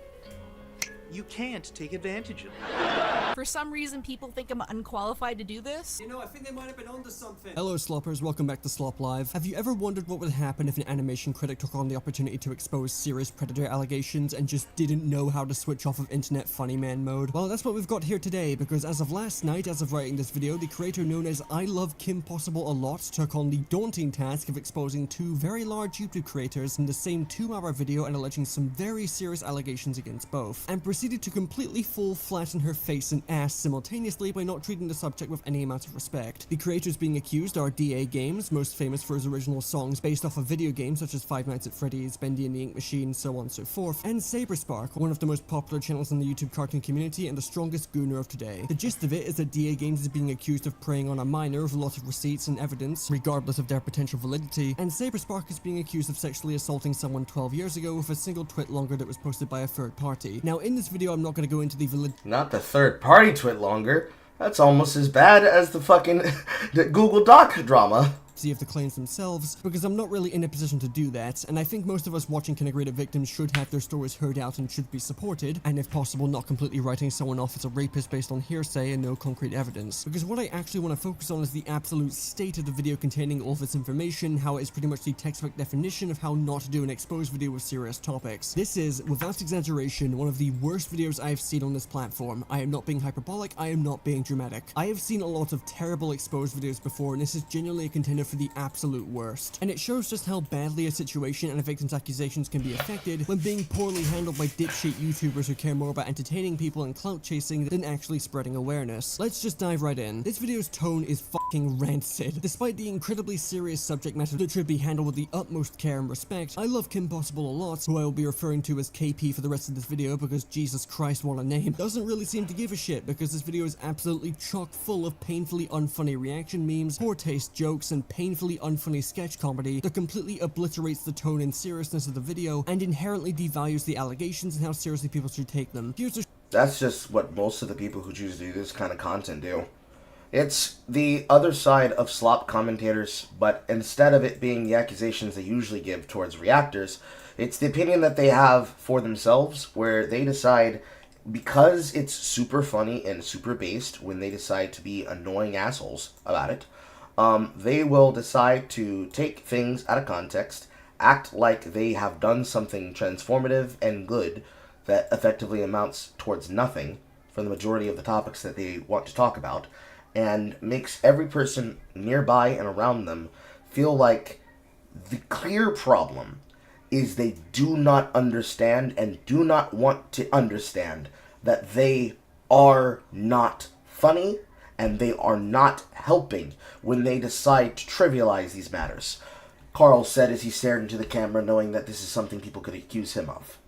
you can't take advantage of it. For some reason, people think I'm unqualified to do this. You know, I think they might have been onto something. Hello Sloppers, welcome back to Slop Live. Have you ever wondered what would happen if an animation critic took on the opportunity to expose serious predator allegations and just didn't know how to switch off of internet funny man mode? Well, that's what we've got here today, because as of last night, as of writing this video, the creator known as I Love Kim Possible a Lot took on the daunting task of exposing two very large YouTube creators in the same 2-hour video and alleging some very serious allegations against both, and proceeded to completely fall flat on her face and ass simultaneously by not treating the subject with any amount of respect. The creators being accused are DA Games, most famous for his original songs based off of video games such as Five Nights at Freddy's, Bendy and the Ink Machine, so on and so forth, and Saberspark, one of the most popular channels in the YouTube cartoon community and the strongest gooner of today. The gist of it is that DA Games is being accused of preying on a minor with a lot of receipts and evidence, regardless of their potential validity, and Saberspark is being accused of sexually assaulting someone 12 years ago with a single twit longer that was posted by a third party. Now in this video I'm not going to go into the validity. Not the third party twit longer. That's almost as bad as the fucking the Google Doc drama. Of the claims themselves, because I'm not really in a position to do that, and I think most of us watching can agree that victims should have their stories heard out and should be supported, and if possible not completely writing someone off as a rapist based on hearsay and no concrete evidence. Because what I actually want to focus on is the absolute state of the video containing all this information, how it is pretty much the textbook definition of how not to do an exposed video with serious topics. This is, without exaggeration, one of the worst videos I've seen on this platform. I am not being hyperbolic, I am not being dramatic. I have seen a lot of terrible exposed videos before, and this is genuinely a contender for the absolute worst. And it shows just how badly a situation and a victim's accusations can be affected when being poorly handled by dipshit YouTubers who care more about entertaining people and clout chasing than actually spreading awareness. Let's just dive right in. This video's tone is rancid. Despite the incredibly serious subject matter that should be handled with the utmost care and respect, I love Kim Possible a lot, who I will be referring to as KP for the rest of this video because Jesus Christ, what a name, doesn't really seem to give a shit because this video is absolutely chock full of painfully unfunny reaction memes, poor taste jokes, and painfully unfunny sketch comedy that completely obliterates the tone and seriousness of the video and inherently devalues the allegations and how seriously people should take them. That's just what most of the people who choose to do this kind of content do. It's the other side of slop commentators, but instead of it being the accusations they usually give towards reactors, it's the opinion that they have for themselves, where they decide, because it's super funny and super based, when they decide to be annoying assholes about it, they will decide to take things out of context, act like they have done something transformative and good that effectively amounts towards nothing for the majority of the topics that they want to talk about, and makes every person nearby and around them feel like the clear problem is they do not understand and do not want to understand that they are not funny and they are not helping when they decide to trivialize these matters. Carl said as he stared into the camera, knowing that this is something people could accuse him of.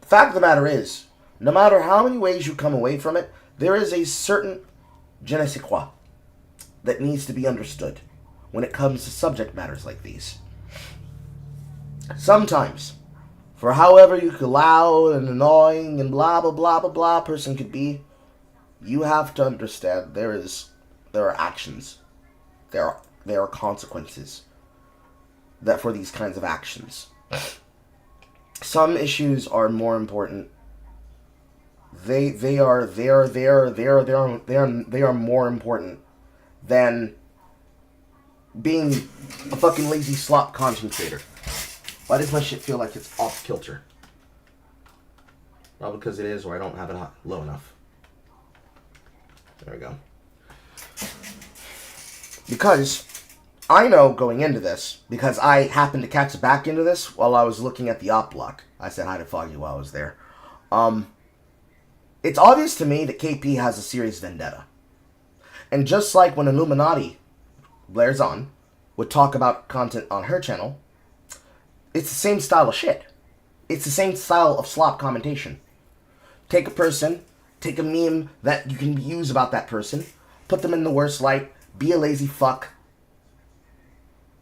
The fact of the matter is, no matter how many ways you come away from it, there is a certain je ne sais quoi that needs to be understood when it comes to subject matters like these. Sometimes, for however you loud and annoying and blah blah blah blah blah person could be, you have to understand there are actions, there are consequences that for these kinds of actions. Some issues are more important. They are more important than being a fucking lazy slop content creator. Why does my shit feel like it's off kilter? Probably because it is, or I don't have it low enough. There we go. Because I know going into this, because I happened to catch back into this while I was looking at the op block. I said hi to Foggy while I was there. It's obvious to me that KP has a serious vendetta. And just like when Illuminati, Blair's on, would talk about content on her channel, it's the same style of shit. It's the same style of slop commentation. Take a person, take a meme that you can use about that person, put them in the worst light, be a lazy fuck,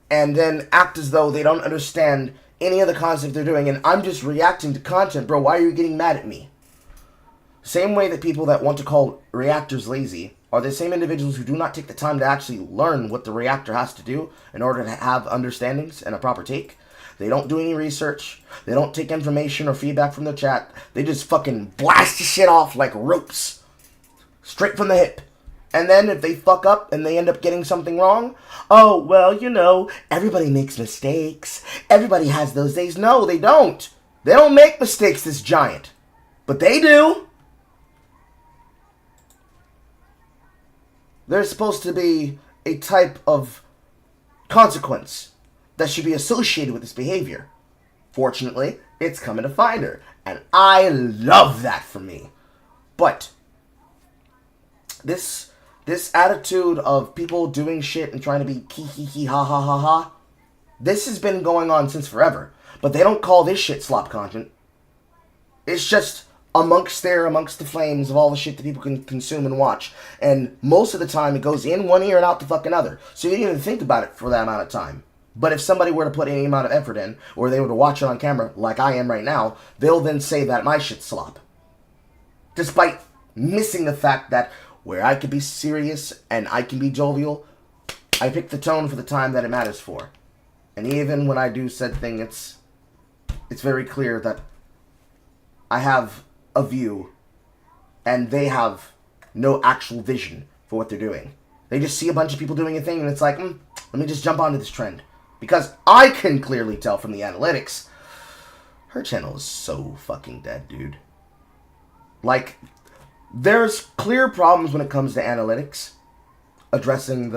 and then act as though they don't understand any of the concept they're doing, and I'm just reacting to content, bro, why are you getting mad at me? Same way that people that want to call reactors lazy are the same individuals who do not take the time to actually learn what the reactor has to do in order to have understandings and a proper take. They don't do any research. They don't take information or feedback from the chat. They just fucking blast the shit off like ropes. Straight from the hip. And then if they fuck up and they end up getting something wrong, oh, well, you know, everybody makes mistakes. Everybody has those days. No, they don't. They don't make mistakes, this giant. But they do. There's supposed to be a type of consequence that should be associated with this behavior. Fortunately, it's coming to find her. And I love that for me. But this attitude of people doing shit and trying to be hee ha ha ha ha, this has been going on since forever. But they don't call this shit slop content. It's just amongst the flames of all the shit that people can consume and watch. And most of the time it goes in one ear and out the fucking other. So you didn't even think about it for that amount of time. But if somebody were to put any amount of effort in, or they were to watch it on camera, like I am right now, they'll then say that my shit's slop. Despite missing the fact that where I can be serious and I can be jovial, I pick the tone for the time that it matters for. And even when I do said thing, it's very clear that I have a view and they have no actual vision for what they're doing. They just see a bunch of people doing a thing and it's like, let me just jump onto this trend. Because I can clearly tell from the analytics, her channel is so fucking dead, dude. Like, there's clear problems when it comes to analytics, addressing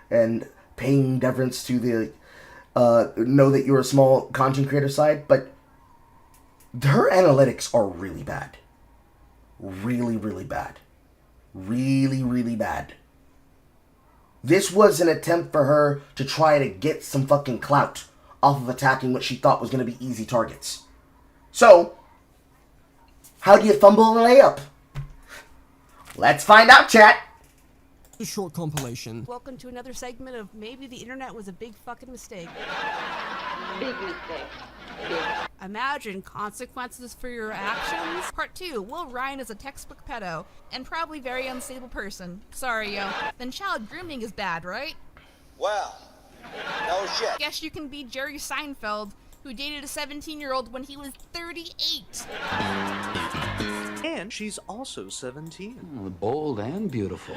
and paying deference to the know that you're a small content creator side, but her analytics are really bad. Really, really bad. Really, really bad. This was an attempt for her to try to get some fucking clout off of attacking what she thought was going to be easy targets. So, how do you fumble a layup? Let's find out, chat. A short compilation. Welcome to another segment of Maybe the Internet Was a Big Fucking Mistake. Big mistake. Imagine consequences for your actions. Part 2. Will Ryan is a textbook pedo and probably very unstable person. Sorry, yo. Then child grooming is bad, right? Well, no shit. Guess you can be Jerry Seinfeld, who dated a 17-year-old when he was 38. And she's also 17. Bold and beautiful.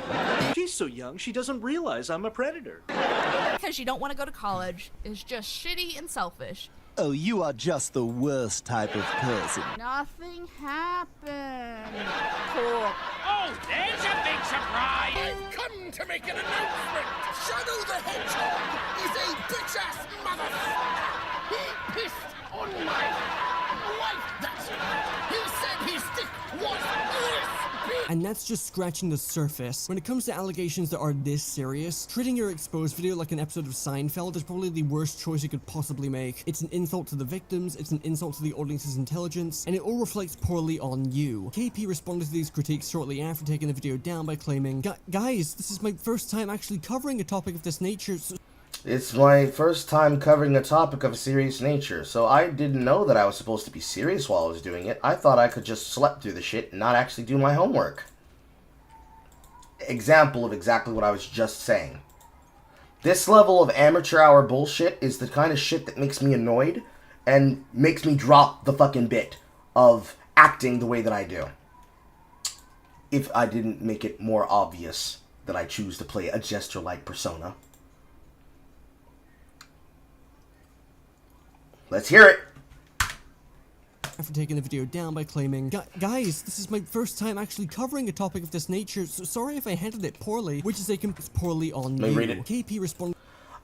She's so young, she doesn't realize I'm a predator. Because you don't want to go to college. It's just shitty and selfish. Oh, you are just the worst type of person. Nothing happened. Cool. Oh, there's a big surprise! I've come to make an announcement! Shadow the Hedgehog is a bitch-ass motherfucker! He pissed on my wife, that's right! He said his dick was this big! And that's just scratching the surface. When it comes to allegations that are this serious, treating your exposed video like an episode of Seinfeld is probably the worst choice you could possibly make. It's an insult to the victims, it's an insult to the audience's intelligence, and it all reflects poorly on you. KP responded to these critiques shortly after taking the video down by claiming, Guys, this is my first time actually covering a topic of this nature, so It's my first time covering a topic of a serious nature, so I didn't know that I was supposed to be serious while I was doing it. I thought I could just slep through the shit and not actually do my homework. Example of exactly what I was just saying. This level of amateur hour bullshit is the kind of shit that makes me annoyed and makes me drop the fucking bit of acting the way that I do. If I didn't make it more obvious that I choose to play a jester-like persona. Let's hear it! after taking the video down by claiming, Guys, this is my first time actually covering a topic of this nature, so sorry if I handled it poorly, which is poorly on Let me you. read it. KP responded,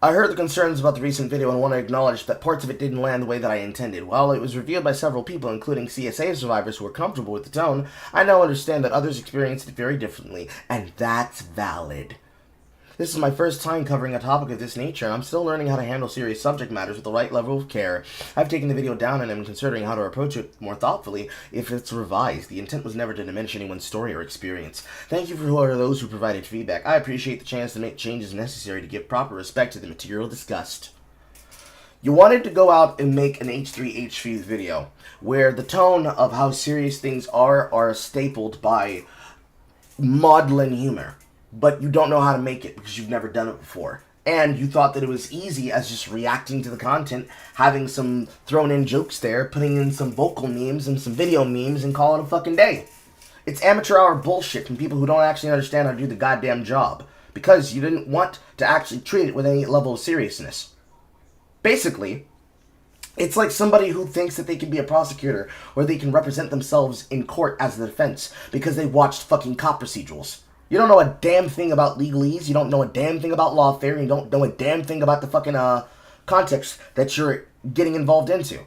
I heard the concerns about the recent video and want to acknowledge that parts of it didn't land the way that I intended. While it was reviewed by several people, including CSA survivors who were comfortable with the tone, I now understand that others experienced it very differently, and that's valid. This is my first time covering a topic of this nature, and I'm still learning how to handle serious subject matters with the right level of care. I've taken the video down and am considering how to approach it more thoughtfully if it's revised. The intent was never to diminish anyone's story or experience. Thank you for those who provided feedback. I appreciate the chance to make changes necessary to give proper respect to the material discussed. You wanted to go out and make an H3H3 video, where the tone of how serious things are stapled by maudlin humor. But you don't know how to make it because you've never done it before. And you thought that it was easy as just reacting to the content, having some thrown in jokes there, putting in some vocal memes and some video memes and call it a fucking day. It's amateur hour bullshit from people who don't actually understand how to do the goddamn job. Because you didn't want to actually treat it with any level of seriousness. Basically, it's like somebody who thinks that they can be a prosecutor or they can represent themselves in court as the defense because they watched fucking cop procedurals. You don't know a damn thing about legalese, you don't know a damn thing about lawfare, you don't know a damn thing about the fucking context that you're getting involved into.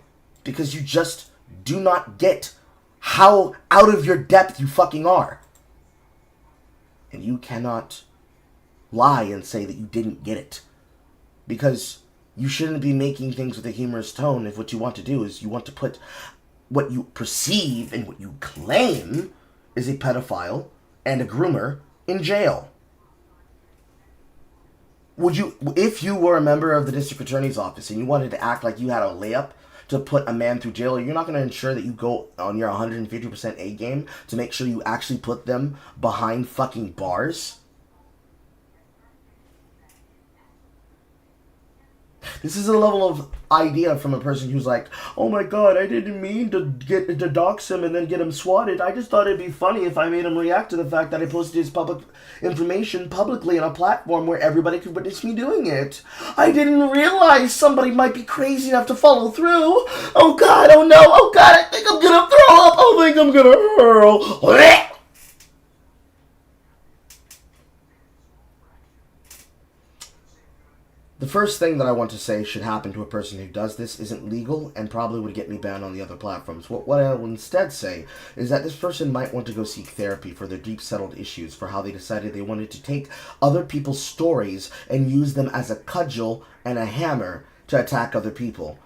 Because you just do not get how out of your depth you fucking are. And you cannot lie and say that you didn't get it. Because you shouldn't be making things with a humorous tone if what you want to do is you want to put what you perceive and what you claim is a pedophile and a groomer in jail. Would you, if you were a member of the district attorney's office and you wanted to act like you had a layup to put a man through jail, you're not going to ensure that you go on your 150% A game to make sure you actually put them behind fucking bars? This is a level of idea from a person who's like, oh my god, I didn't mean to dox him and then get him swatted. I just thought it'd be funny if I made him react to the fact that I posted his public information publicly on a platform where everybody could witness me doing it. I didn't realize somebody might be crazy enough to follow through. Oh god, oh no, oh god, I think I'm gonna throw up. I think I'm gonna hurl. The first thing that I want to say should happen to a person who does this isn't legal and probably would get me banned on the other platforms. What I will instead say is that this person might want to go seek therapy for their deep-settled issues, for how they decided they wanted to take other people's stories and use them as a cudgel and a hammer to attack other people.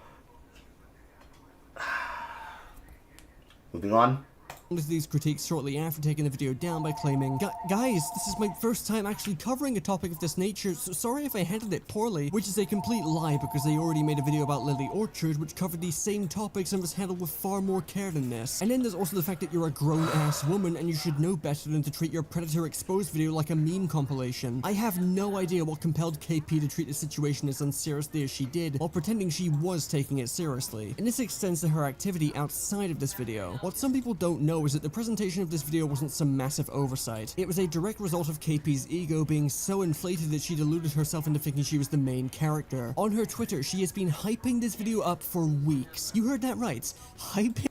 Moving on. These critiques shortly after taking the video down by claiming, Guys, this is my first time actually covering a topic of this nature, so sorry if I handled it poorly, which is a complete lie because they already made a video about Lily Orchard which covered these same topics and was handled with far more care than this. And then there's also the fact that you're a grown-ass woman and you should know better than to treat your Predator exposed video like a meme compilation. I have no idea what compelled KP to treat the situation as unseriously as she did, while pretending she was taking it seriously. And this extends to her activity outside of this video. What some people don't know is that the presentation of this video wasn't some massive oversight. It was a direct result of KP's ego being so inflated that she deluded herself into thinking she was the main character. On her Twitter, she has been hyping this video up for weeks. You heard that right. Hyping.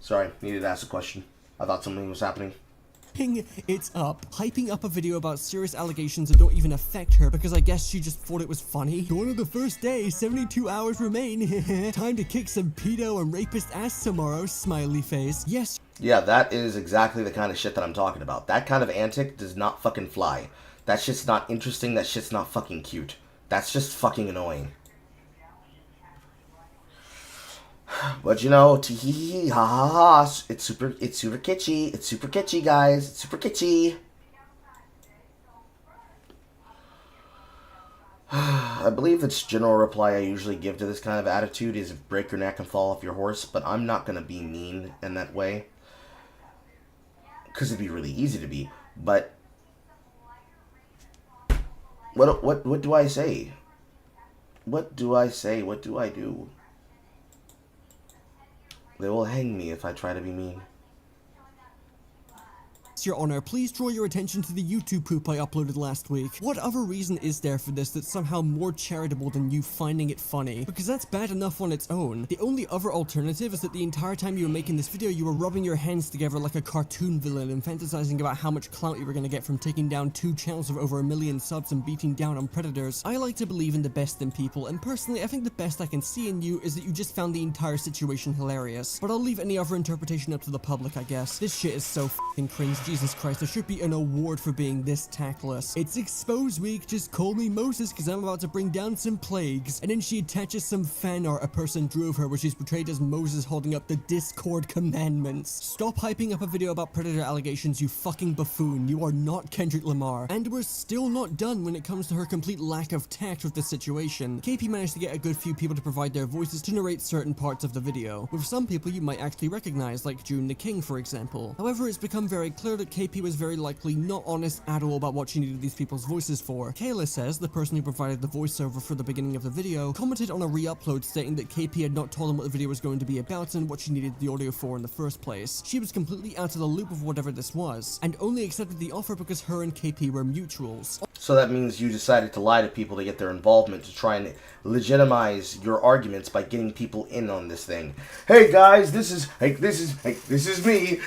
Sorry, needed to ask a question. I thought something was happening. It's up. Hyping up a video about serious allegations that don't even affect her because I guess she just thought it was funny. Going on the first day, 72 hours remain. Time to kick some pedo and rapist ass tomorrow, smiley face. Yes. Yeah, that is exactly the kind of shit that I'm talking about. That kind of antic does not fucking fly. That shit's not interesting, that shit's not fucking cute. That's just fucking annoying. But you know, tee ha ha ha, it's super kitschy. It's super kitschy, guys. It's super kitschy. I believe the general reply I usually give to this kind of attitude is break your neck and fall off your horse, but I'm not gonna be mean in that way. Because it'd be really easy to be. But what do I say? What do I say? What do I do? They will hang me if I try to be mean. Your Honor, please draw your attention to the YouTube poop I uploaded last week. What other reason is there for this that's somehow more charitable than you finding it funny? Because that's bad enough on its own. The only other alternative is that the entire time you were making this video, you were rubbing your hands together like a cartoon villain and fantasizing about how much clout you were gonna get from taking down 2 channels of over 1 million subs and beating down on predators. I like to believe in the best in people, and personally, I think the best I can see in you is that you just found the entire situation hilarious. But I'll leave any other interpretation up to the public, I guess. This shit is so f***ing cringe. Jesus Christ, there should be an award for being this tactless. It's Expose Week, just call me Moses because I'm about to bring down some plagues. And then she attaches some fan art a person drew of her where she's portrayed as Moses holding up the Discord commandments. Stop hyping up a video about predator allegations, you fucking buffoon. You are not Kendrick Lamar. And we're still not done when it comes to her complete lack of tact with the situation. KP managed to get a good few people to provide their voices to narrate certain parts of the video, with some people you might actually recognize, like June the King, for example. However, it's become very clear that KP was very likely not honest at all about what she needed these people's voices for. Kayla says, the person who provided the voiceover for the beginning of the video, commented on a re-upload stating that KP had not told him what the video was going to be about and what she needed the audio for in the first place. She was completely out of the loop of whatever this was, and only accepted the offer because her and KP were mutuals. So that means you decided to lie to people to get their involvement, to try and legitimize your arguments by getting people in on this thing. Hey guys, this is me.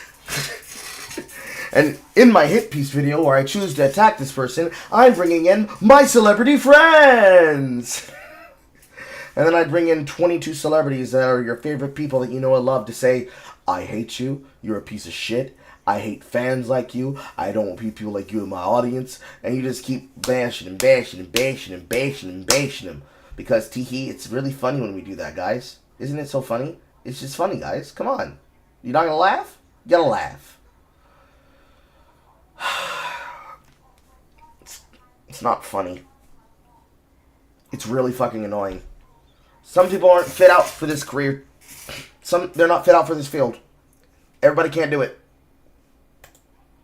And in my hit piece video where I choose to attack this person, I'm bringing in my celebrity friends. And then I bring in 22 celebrities that are your favorite people that you know and love to say, I hate you, you're a piece of shit, I hate fans like you, I don't want people like you in my audience, and you just keep bashing and bashing and bashing and bashing and bashing them. Because teehee, it's really funny when we do that, guys. Isn't it so funny? It's just funny, guys. Come on. You're not gonna laugh? You gotta laugh. It's not funny. It's really fucking annoying. Some people aren't fit out for this career. They're not fit out for this field. Everybody can't do it.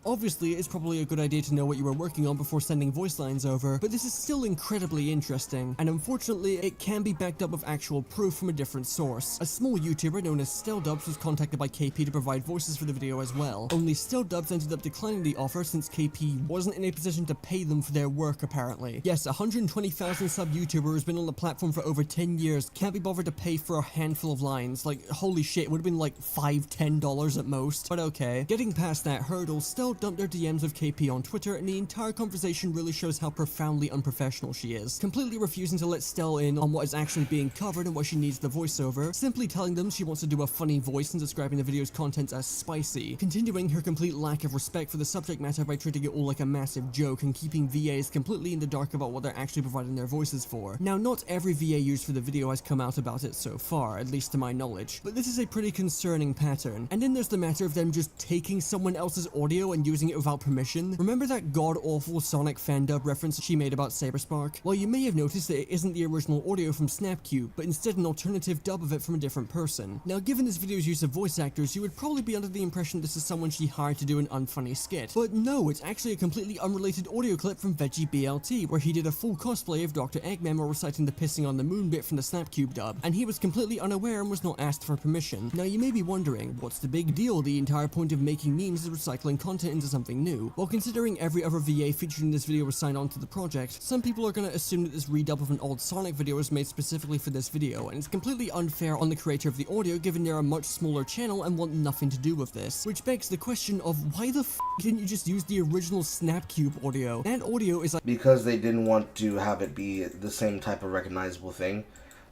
Obviously, it's probably a good idea to know what you were working on before sending voice lines over, but this is still incredibly interesting, and unfortunately, it can be backed up with actual proof from a different source. A small YouTuber known as StillDubs was contacted by KP to provide voices for the video as well, only StillDubs ended up declining the offer since KP wasn't in a position to pay them for their work apparently. Yes, a 120,000 sub YouTuber who's been on the platform for over 10 years can't be bothered to pay for a handful of lines. Like, holy shit, it would have been like $5-10 at most, but okay. Getting past that hurdle, Still dumped their DMs of KP on Twitter, and the entire conversation really shows how profoundly unprofessional she is, completely refusing to let Stell in on what is actually being covered and what she needs the voiceover, simply telling them she wants to do a funny voice and describing the video's content as spicy, continuing her complete lack of respect for the subject matter by treating it all like a massive joke and keeping VAs completely in the dark about what they're actually providing their voices for. Now, not every VA used for the video has come out about it so far, at least to my knowledge, but this is a pretty concerning pattern. And then there's the matter of them just taking someone else's audio and using it without permission. Remember that god-awful Sonic fan dub reference she made about Cyberspark? Well, you may have noticed that it isn't the original audio from Snapcube, but instead an alternative dub of it from a different person. Now, given this video's use of voice actors, you would probably be under the impression this is someone she hired to do an unfunny skit. But no, it's actually a completely unrelated audio clip from Veggie BLT, where he did a full cosplay of Dr. Eggman while reciting the pissing on the moon bit from the Snapcube dub, and he was completely unaware and was not asked for permission. Now, you may be wondering, what's the big deal? The entire point of making memes is recycling content into something new. Well, considering every other VA featured in this video was signed on to the project, some people are going to assume that this redub of an old Sonic video was made specifically for this video, and it's completely unfair on the creator of the audio given they're a much smaller channel and want nothing to do with this. Which begs the question of why the f didn't you just use the original Snapcube audio? That audio is like— Because they didn't want to have it be the same type of recognizable thing,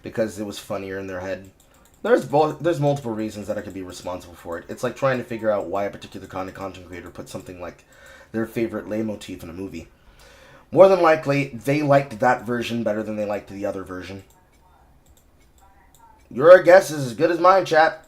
because it was funnier in their head. There's multiple reasons that I could be responsible for it. It's like trying to figure out why a particular content creator put something like their favorite leitmotif in a movie. More than likely, they liked that version better than they liked the other version. Your guess is as good as mine, chat.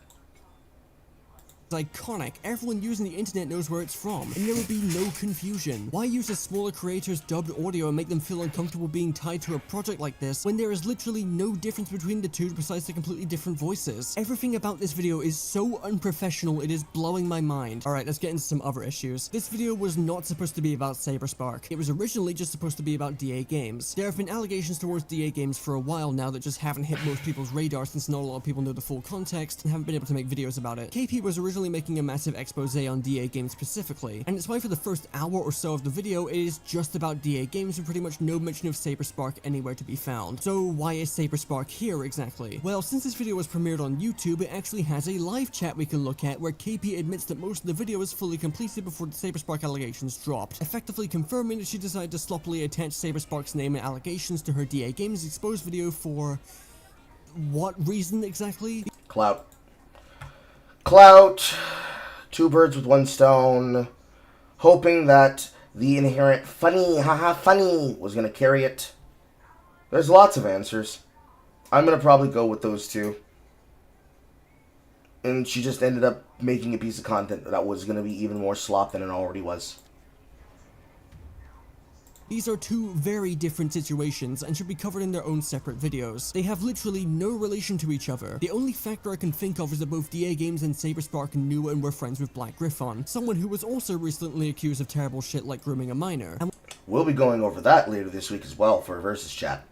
iconic. Everyone using the internet knows where it's from, and there would be no confusion. Why use a smaller creator's dubbed audio and make them feel uncomfortable being tied to a project like this when there is literally no difference between the two besides the completely different voices? Everything about this video is so unprofessional, it is blowing my mind. Alright, let's get into some other issues. This video was not supposed to be about Cyberspark. It was originally just supposed to be about DA Games. There have been allegations towards DA Games for a while now that just haven't hit most people's radar since not a lot of people know the full context and haven't been able to make videos about it. KP was originally making a massive expose on DA Games specifically, and it's why for the first hour or so of the video it is just about DA Games with pretty much no mention of Cyberspark anywhere to be found. So why is Cyberspark here exactly? Well, since this video was premiered on YouTube, it actually has a live chat we can look at where KP admits that most of the video is fully completed before the Cyberspark allegations dropped, effectively confirming that she decided to sloppily attach Cyberspark's name and allegations to her DA Games exposed video for what reason exactly? Clout. Clout. Two birds with one stone. Hoping that the inherent funny, haha funny, was going to carry it. There's lots of answers. I'm going to probably go with those two. And she just ended up making a piece of content that was going to be even more slop than it already was. These are two very different situations and should be covered in their own separate videos. They have literally no relation to each other. The only factor I can think of is that both DA Games and Cyberspark knew and were friends with Black Griffon, someone who was also recently accused of terrible shit like grooming a minor. And we'll be going over that later this week as well for a versus chat.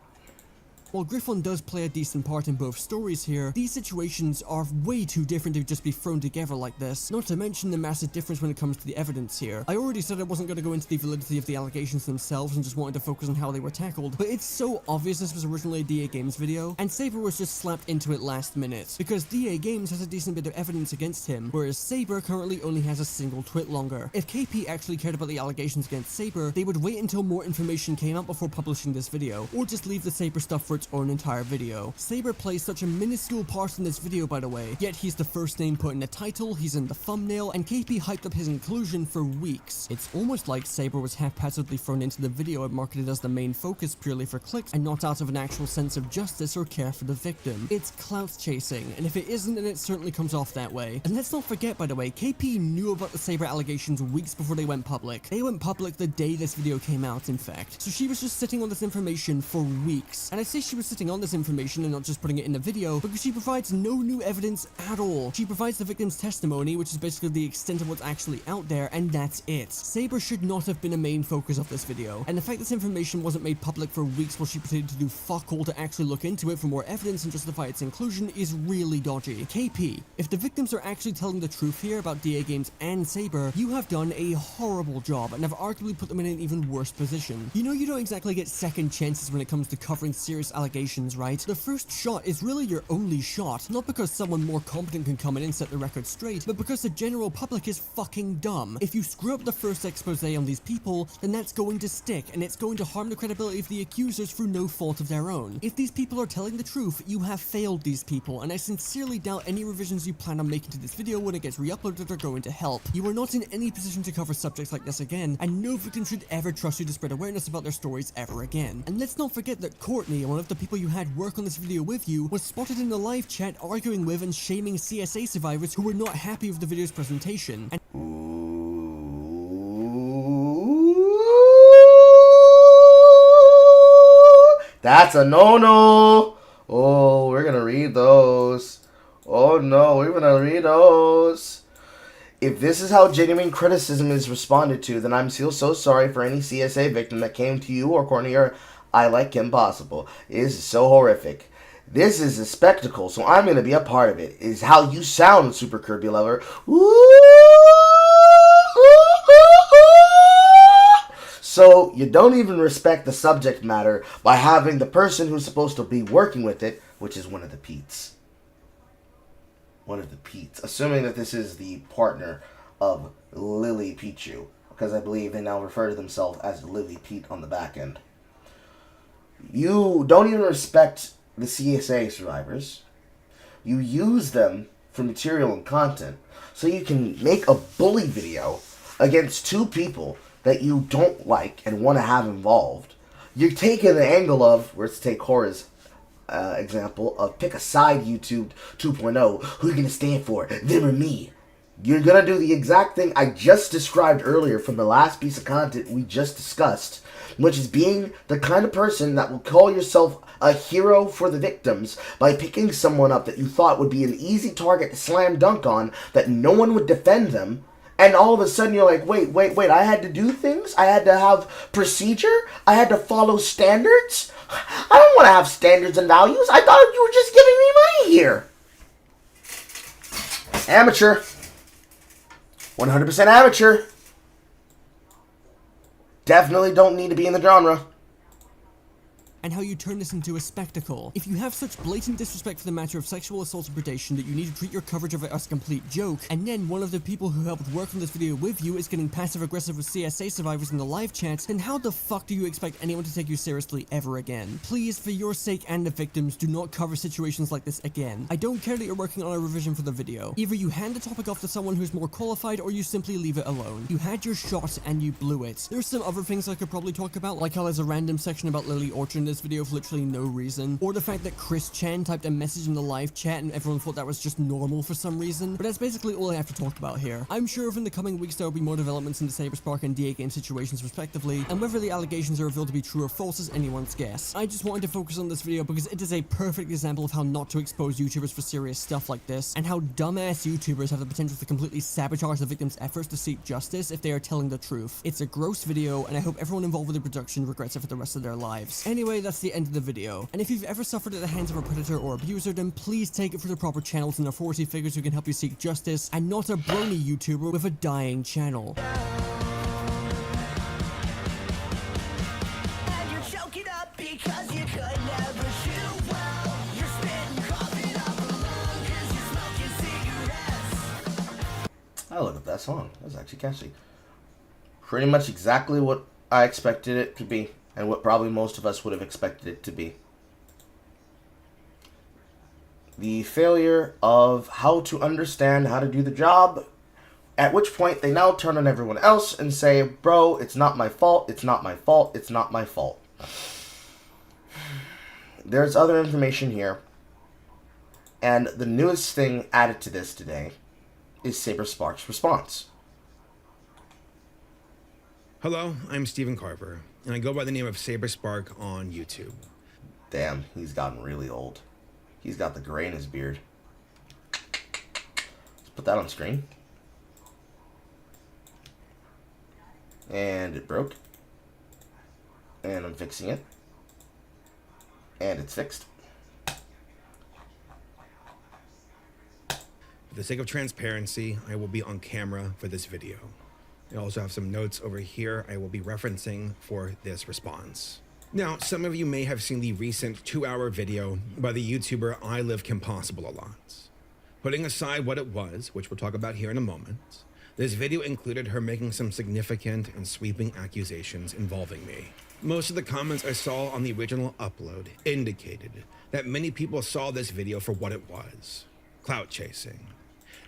while Griffon does play a decent part in both stories here, these situations are way too different to just be thrown together like this, not to mention the massive difference when it comes to the evidence here. I already said I wasn't going to go into the validity of the allegations themselves and just wanted to focus on how they were tackled, but it's so obvious this was originally a DA Games video, and Saber was just slapped into it last minute, because DA Games has a decent bit of evidence against him, whereas Saber currently only has a single twit longer. If KP actually cared about the allegations against Saber, they would wait until more information came out before publishing this video, or just leave the Saber stuff for its own entire video. Saber plays such a minuscule part in this video, by the way, yet he's the first name put in the title, he's in the thumbnail, and KP hyped up his inclusion for weeks. It's almost like Saber was haphazardly thrown into the video and marketed as the main focus purely for clicks and not out of an actual sense of justice or care for the victim. It's clout chasing, and if it isn't, then it certainly comes off that way. And let's not forget, by the way, KP knew about the Saber allegations weeks before they went public. They went public the day this video came out, in fact. So she was just sitting on this information for weeks. And I say she was sitting on this information and not just putting it in a video because she provides no new evidence at all. She provides the victim's testimony, which is basically the extent of what's actually out there, and that's it. Saber should not have been a main focus of this video, and the fact this information wasn't made public for weeks while she proceeded to do fuck all to actually look into it for more evidence and justify its inclusion is really dodgy. KP, if the victims are actually telling the truth here about DA Games and Saber, you have done a horrible job and have arguably put them in an even worse position. You know you don't exactly get second chances when it comes to covering serious allegations, right? The first shot is really your only shot, not because someone more competent can come in and set the record straight, but because the general public is fucking dumb. If you screw up the first expose on these people, then that's going to stick, and it's going to harm the credibility of the accusers through no fault of their own. If these people are telling the truth, you have failed these people, and I sincerely doubt any revisions you plan on making to this video when it gets re-uploaded are going to help. You are not in any position to cover subjects like this again, and no victim should ever trust you to spread awareness about their stories ever again. And let's not forget that Courtney, one of the people you had work on this video with you, was spotted in the live chat arguing with and shaming CSA survivors who were not happy with the video's presentation. And that's a no-no. Oh, we're gonna read those. Oh no, we're gonna read those. If this is how genuine criticism is responded to, then I'm still so sorry for any CSA victim that came to you or Courtney or I like Kim Possible. This is so horrific. This is a spectacle, so I'm gonna be a part of it. Is how you sound, Super Kirby Lover. So you don't even respect the subject matter by having the person who's supposed to be working with it, which is one of the Pete's. One of the Pete's. Assuming that this is the partner of Lily Pichu, because I believe they now refer to themselves as Lily Pete on the back end. You don't even respect the CSA survivors. You use them for material and content, so you can make a bully video against two people that you don't like and want to have involved. You're taking the angle of, let's take Hora's example of pick a side YouTube 2.0. Who are you going to stand for? Them or me? You're going to do the exact thing I just described earlier from the last piece of content we just discussed, which is being the kind of person that will call yourself a hero for the victims by picking someone up that you thought would be an easy target to slam dunk on, that no one would defend them. And all of a sudden you're like, wait, I had to do things? I had to have procedure? I had to follow standards? I don't want to have standards and values. I thought you were just giving me money here. Amateur. 100% amateur. Definitely don't need to be in the genre. and how you turn this into a spectacle. If you have such blatant disrespect for the matter of sexual assault and predation that you need to treat your coverage of it as a complete joke, and then one of the people who helped work on this video with you is getting passive-aggressive with CSA survivors in the live chat, then how the fuck do you expect anyone to take you seriously ever again? Please, for your sake and the victims, do not cover situations like this again. I don't care that you're working on a revision for the video. Either you hand the topic off to someone who's more qualified, or you simply leave it alone. You had your shot and you blew it. There's some other things I could probably talk about, like how there's a random section about Lily Orchard in this video for literally no reason, or the fact that Chris Chen typed a message in the live chat and everyone thought that was just normal for some reason, but that's basically all I have to talk about here. I'm sure in the coming weeks there will be more developments in the Saberspark and DA game situations respectively, and whether the allegations are revealed to be true or false is anyone's guess. I just wanted to focus on this video because it is a perfect example of how not to expose YouTubers for serious stuff like this, and how dumbass YouTubers have the potential to completely sabotage the victims' efforts to seek justice if they are telling the truth. It's a gross video, and I hope everyone involved with the production regrets it for the rest of their lives. Anyway, that's the end of the video, and if you've ever suffered at the hands of a predator or abuser, then please take it for the proper channels and authority figures who can help you seek justice, and not a brony YouTuber with a dying channel. I look at that song. That was actually catchy. Pretty much exactly what I expected it to be, and what probably most of us would have expected it to be. The failure of how to understand how to do the job, at which point they now turn on everyone else and say, bro, it's not my fault, it's not my fault, it's not my fault. There's other information here, and the newest thing added to this today is Saberspark's response. Hello, I'm Stephen Carver, and I go by the name of Saberspark on YouTube. Damn, he's gotten really old. He's got the gray in his beard. Let's put that on screen. And it broke. And I'm fixing it. And it's fixed. For the sake of transparency, I will be on camera for this video. I also have some notes over here I will be referencing for this response. Now, some of you may have seen the recent 2-hour video by the YouTuber I Live Impossible a lot. Putting aside what it was, which we'll talk about here in a moment, this video included her making some significant and sweeping accusations involving me. Most of the comments I saw on the original upload indicated that many people saw this video for what it was, clout chasing,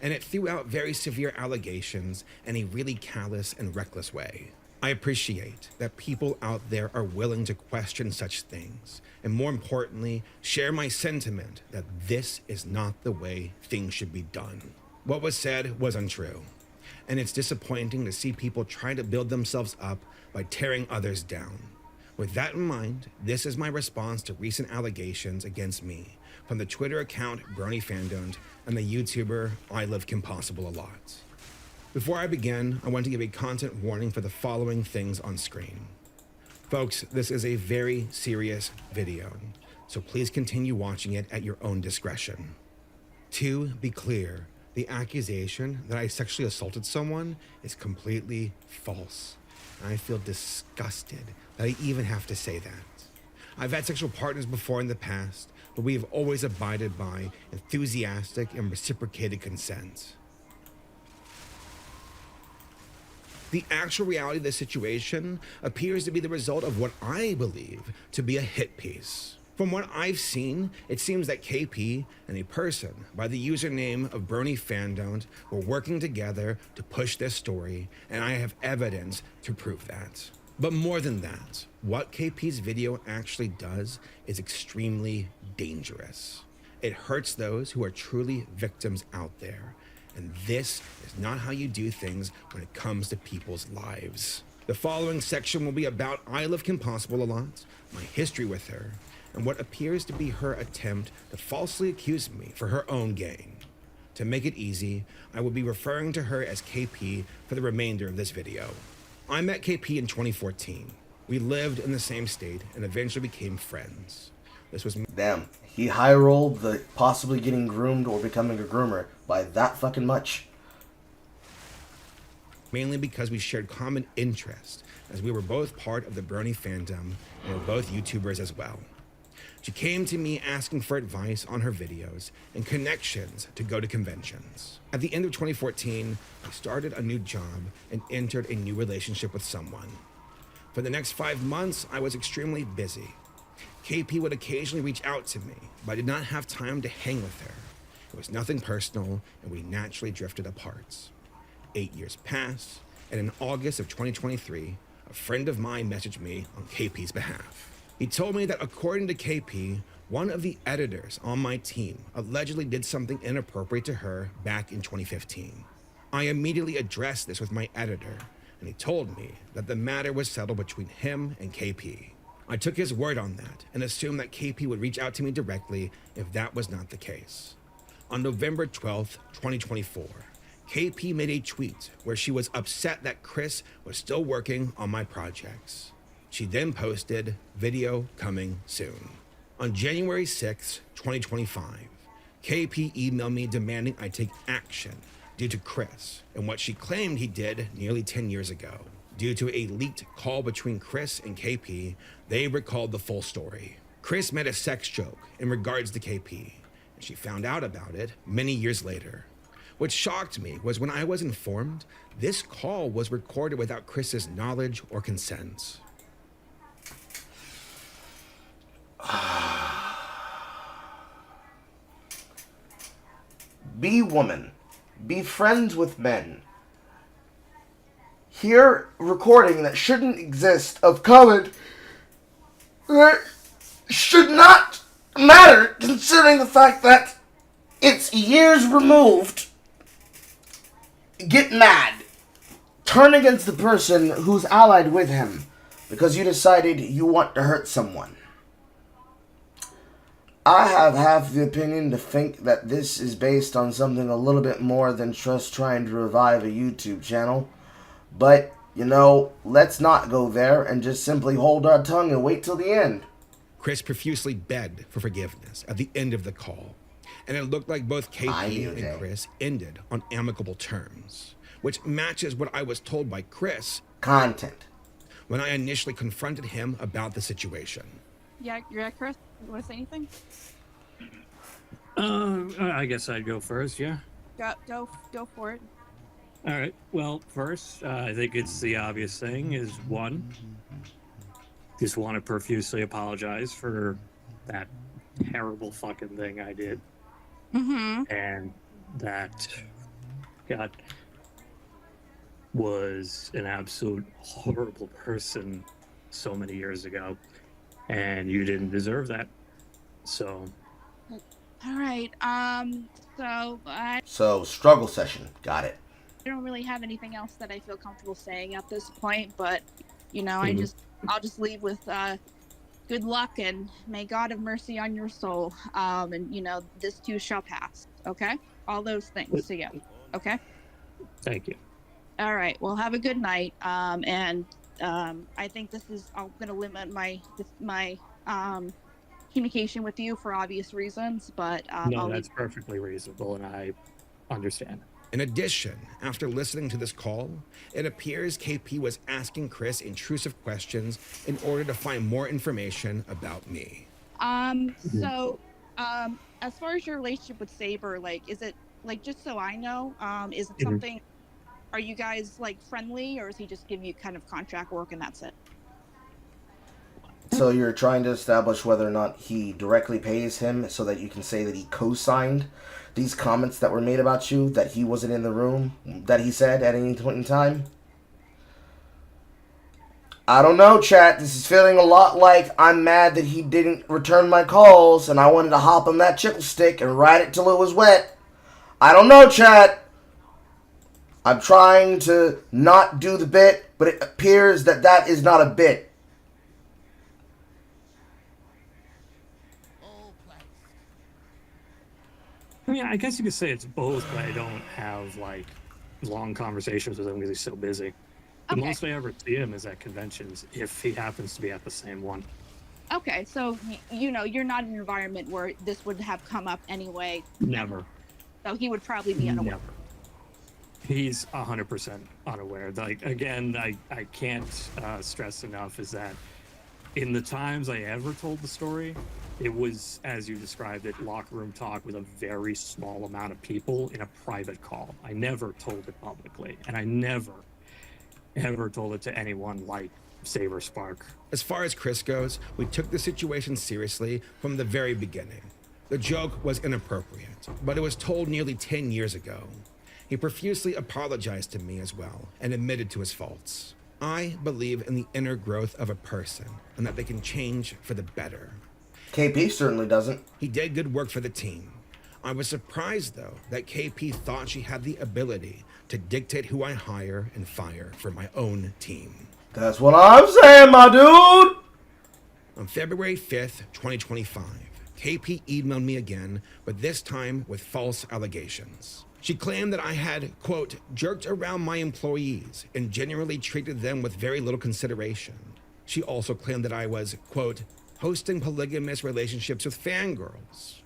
and it threw out very severe allegations in a really callous and reckless way. I appreciate that people out there are willing to question such things, and more importantly, share my sentiment that this is not the way things should be done. What was said was untrue, and it's disappointing to see people try to build themselves up by tearing others down. With that in mind, this is my response to recent allegations against me from the Twitter account Brony Fandom and the YouTuber I Live Impossible a lot. Before I begin, I want to give a content warning for the following things on screen. Folks, this is a very serious video, so please continue watching it at your own discretion. To be clear, the accusation that I sexually assaulted someone is completely false. And I feel disgusted that I even have to say that. I've had sexual partners before in the past, but we have always abided by enthusiastic and reciprocated consent. The actual reality of the situation appears to be the result of what I believe to be a hit piece. From what I've seen, it seems that KP and a person by the username of Brony Fandom were working together to push this story, and I have evidence to prove that. But more than that, what KP's video actually does is extremely dangerous. It hurts those who are truly victims out there. And this is not how you do things when it comes to people's lives. The following section will be about I Live Impossible a lot, my history with her, and what appears to be her attempt to falsely accuse me for her own gain. To make it easy, I will be referring to her as KP for the remainder of this video. I met KP in 2014. We lived in the same state and eventually became friends. This was... Damn, he high-rolled the possibly getting groomed or becoming a groomer by that fucking much. Mainly because we shared common interest, as we were both part of the Brony Fandom and were both YouTubers as well. She came to me asking for advice on her videos and connections to go to conventions. At the end of 2014, I started a new job and entered a new relationship with someone. For the next 5 months, I was extremely busy. KP would occasionally reach out to me, but I did not have time to hang with her. It was nothing personal, and we naturally drifted apart. 8 years passed, and in August of 2023, a friend of mine messaged me on KP's behalf. He told me that according to KP, one of the editors on my team allegedly did something inappropriate to her back in 2015. I immediately addressed this with my editor, and he told me that the matter was settled between him and KP. I took his word on that and assumed that KP would reach out to me directly if that was not the case. On November 12th, 2024, KP made a tweet where she was upset that Chris was still working on my projects. She then posted, "Video coming soon." On January 6th, 2025, KP emailed me demanding I take action due to Chris and what she claimed he did nearly 10 years ago. Due to a leaked call between Chris and KP, they recalled the full story. Chris made a sex joke in regards to KP, and she found out about it many years later. What shocked me was when I was informed, this call was recorded without Chris's knowledge or consent. Be woman. Be friends with men. Here, recording that shouldn't exist of comment that should not matter considering the fact that it's years removed. Get mad. Turn against the person who's allied with him because you decided you want to hurt someone. I have half the opinion to think that this is based on something a little bit more than just trying to revive a YouTube channel. But, you know, let's not go there and just simply hold our tongue and wait till the end. Chris profusely begged for forgiveness at the end of the call, and it looked like both KP and Chris ended on amicable terms, which matches what I was told by Chris content when I initially confronted him about the situation. Yeah, Chris, you want to say anything? I guess I'd go first, yeah. Go for it. All right. Well, first, I think it's the obvious thing is one, just want to profusely apologize for that terrible fucking thing I did. Mm-hmm. And that, God, was an absolute horrible person so many years ago. And you didn't deserve that. So. All right. So, struggle session. Got it. I don't really have anything else that I feel comfortable saying at this point, but, you know, I'll just leave with good luck and may God have mercy on your soul. And, you know, this too shall pass. Okay? All those things to you. Okay? Thank you. All right. Well, have a good night. And I think I'm going to limit my communication with you for obvious reasons, but no, that's perfectly reasonable, and I understand. In addition, after listening to this call, it appears KP was asking Chris intrusive questions in order to find more information about me. So, as far as your relationship with Saber, like, is it, like, just so I know, is it something, are you guys, like, friendly, or is he just giving you kind of contract work and that's it? So you're trying to establish whether or not he directly pays him so that you can say that he co-signed these comments that were made about you, that he wasn't in the room, that he said at any point in time? I don't know, chat. This is feeling a lot like I'm mad that he didn't return my calls and I wanted to hop on that chickle stick and ride it till it was wet. I don't know, chat. I'm trying to not do the bit, but it appears that that is not a bit. I mean, I guess you could say it's both, but I don't have, like, long conversations with him because he's so busy. The most I ever see him is at conventions, if he happens to be at the same one. Okay, so, you know, you're not in an environment where this would have come up anyway. Never. So he would probably be unaware. Never. He's 100% unaware. Like, again, I can't stress enough is that in the times I ever told the story, it was, as you described it, locker room talk with a very small amount of people in a private call. I never told it publicly, and I never, ever told it to anyone like Saber Spark. As far as Chris goes, we took the situation seriously from the very beginning. The joke was inappropriate, but it was told nearly 10 years ago. He profusely apologized to me as well and admitted to his faults. I believe in the inner growth of a person and that they can change for the better. KP certainly doesn't. He did good work for the team. I was surprised, though, that KP thought she had the ability to dictate who I hire and fire for my own team. That's what I'm saying, my dude! On February 5th, 2025, KP emailed me again, but this time with false allegations. She claimed that I had, quote, jerked around my employees and generally treated them with very little consideration. She also claimed that I was, quote, hosting polygamous relationships with fangirls.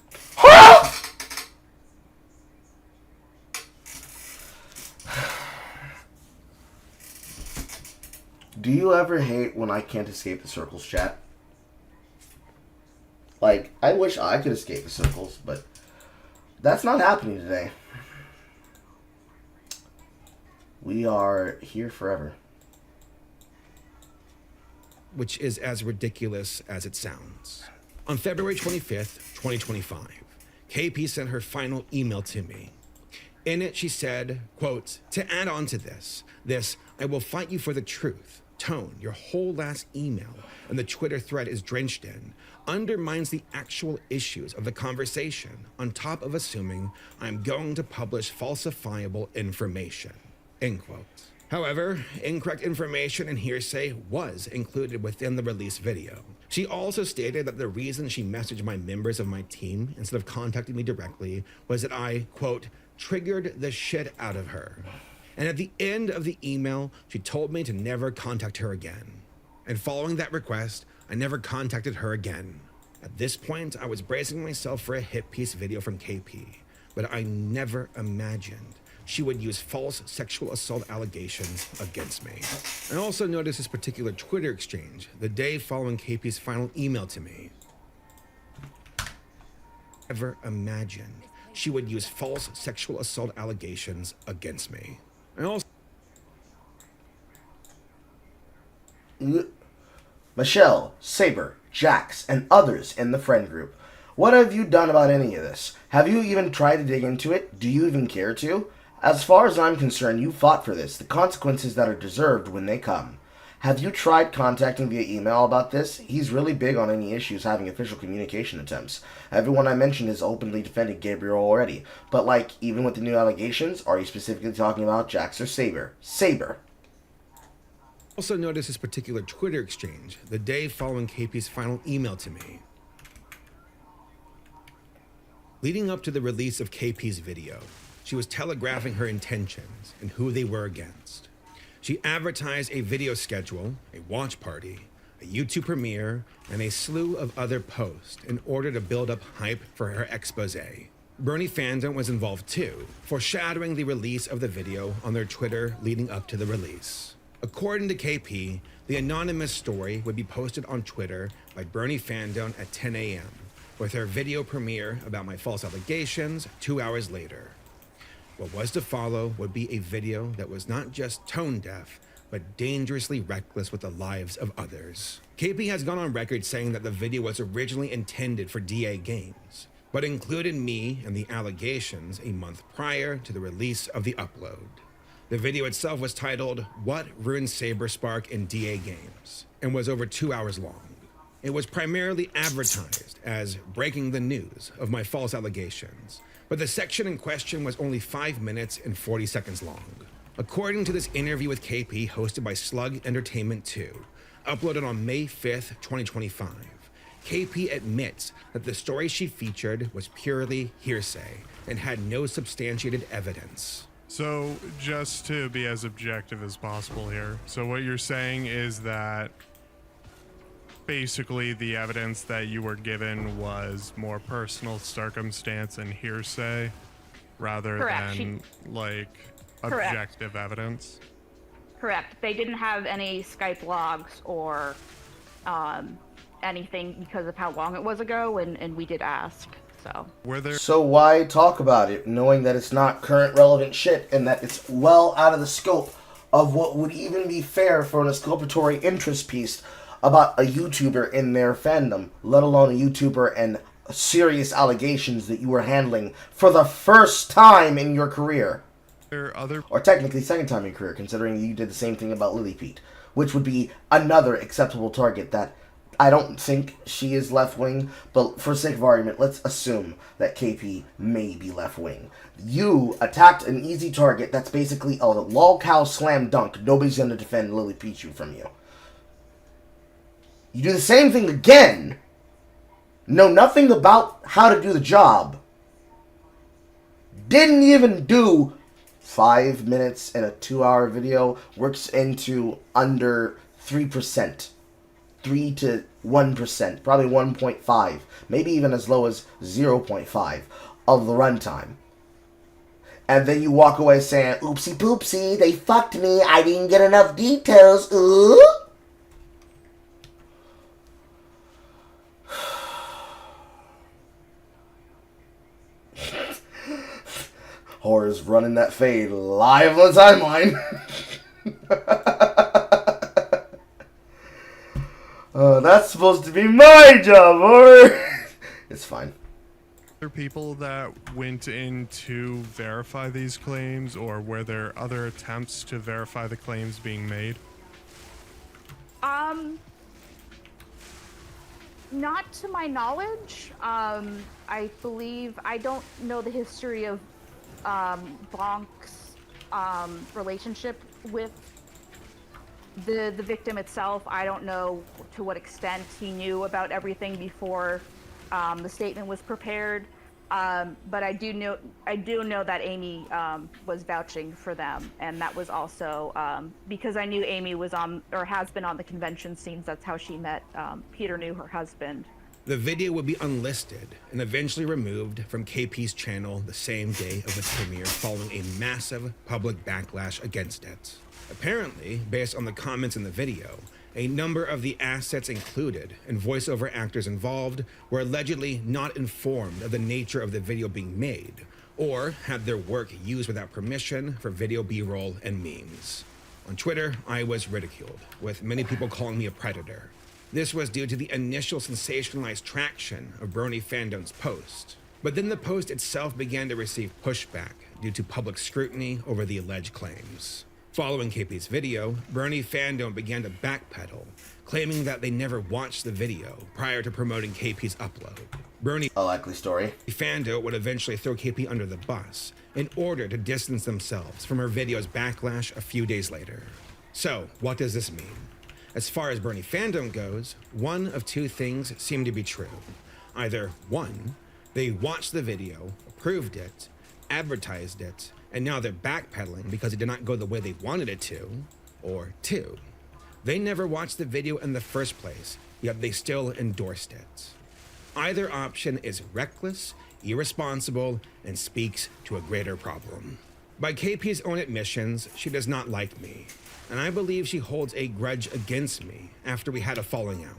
Do you ever hate when I can't escape the circles, chat? Like, I wish I could escape the circles, but that's not happening today. We are here forever. Which is as ridiculous as it sounds. On February 25th, 2025, KP sent her final email to me. In it, she said, quote, to add on to this, I will fight you for the truth. Tone, your whole last email and the Twitter thread is drenched in, undermines the actual issues of the conversation on top of assuming I'm going to publish falsifiable information. End quote. However, incorrect information and hearsay was included within the release video. She also stated that the reason she messaged my members of my team instead of contacting me directly was that I, quote, triggered the shit out of her. And at the end of the email, she told me to never contact her again. And following that request, I never contacted her again. At this point, I was bracing myself for a hit piece video from KP, but I never imagined she would use false sexual assault allegations against me. I also noticed this particular Twitter exchange the day following KP's final email to me. Never imagined she would use false sexual assault allegations against me. I also Michelle, Saber, Jax, and others in the friend group. What have you done about any of this? Have you even tried to dig into it? Do you even care to? As far as I'm concerned, you fought for this. The consequences that are deserved when they come. Have you tried contacting via email about this? He's really big on any issues having official communication attempts. Everyone I mentioned has openly defended Gabriel already. But like, even with the new allegations, are you specifically talking about Jax or Saber? Saber. also noticed this particular Twitter exchange the day following KP's final email to me. Leading up to the release of KP's video, she was telegraphing her intentions and who they were against. She advertised a video schedule, a watch party, a YouTube premiere, and a slew of other posts in order to build up hype for her expose. Bernie fandom was involved too, foreshadowing the release of the video on their Twitter leading up to the release. According to KP, the anonymous story would be posted on Twitter by Bernie fandom at 10 a.m., with her video premiere about my false allegations 2 hours later. What was to follow would be a video that was not just tone deaf, but dangerously reckless with the lives of others. KP has gone on record saying that the video was originally intended for DA Games, but included me and the allegations a month prior to the release of the upload. The video itself was titled, What Ruined Saberspark in DA Games, and was over 2 hours long. It was primarily advertised as breaking the news of my false allegations, but the section in question was only 5 minutes and 40 seconds long. According to this interview with KP hosted by Slug Entertainment 2, uploaded on May 5th, 2025, KP admits that the story she featured was purely hearsay and had no substantiated evidence. So, just to be as objective as possible here, so what you're saying is that basically the evidence that you were given was more personal circumstance and hearsay rather Correct. than like Correct. objective evidence? Correct. They didn't have any Skype logs or anything because of how long it was ago, and we did ask. So why talk about it, knowing that it's not current relevant shit and that it's well out of the scope of what would even be fair for an exculpatory interest piece about a YouTuber in their fandom, let alone a YouTuber and serious allegations that you were handling for the first time in your career. Or technically second time in your career, considering you did the same thing about Lily Pete, which would be another acceptable target that I don't think she is left-wing, but for sake of argument, let's assume that KP may be left-wing. You attacked an easy target that's basically a lol-cow slam dunk. Nobody's going to defend Lily Pichu from you. You do the same thing again, know nothing about how to do the job, didn't even do 5 minutes in a 2-hour video, works into under 3%. 3 to 1%, probably 1.5, maybe even as low as 0.5 of the runtime. And then you walk away saying, oopsie poopsie, they fucked me, I didn't get enough details, ooh. Horror's running that fade live on the timeline. That's supposed to be my job, or it's fine. Are there people that went in to verify these claims, or were there other attempts to verify the claims being made? Not to my knowledge. I believe I don't know the history of Bonk's relationship with the victim itself. I don't know to what extent he knew about everything before the statement was prepared. But I do know that Amy was vouching for them, and that was also because I knew Amy was on or has been on the convention scenes. That's how she met. Peter knew her husband. The video would be unlisted and eventually removed from KP's channel the same day of its premiere, following a massive public backlash against it. Apparently, based on the comments in the video, a number of the assets included and voiceover actors involved were allegedly not informed of the nature of the video being made, or had their work used without permission for video B-roll and memes. On Twitter, I was ridiculed, with many people calling me a predator. This was due to the initial sensationalized traction of Brony Fandom's post. But then the post itself began to receive pushback due to public scrutiny over the alleged claims. Following KP's video, Brony Fandom began to backpedal, claiming that they never watched the video prior to promoting KP's upload. Brony, a likely story, Fando would eventually throw KP under the bus in order to distance themselves from her video's backlash a few days later. So, what does this mean? As far as Brony Fandom goes, one of two things seem to be true. Either one, they watched the video, approved it, advertised it, and now they're backpedaling because it did not go the way they wanted it to. Or two, they never watched the video in the first place, yet they still endorsed it. Either option is reckless, irresponsible, and speaks to a greater problem. By KP's own admissions, she does not like me, and I believe she holds a grudge against me after we had a falling out.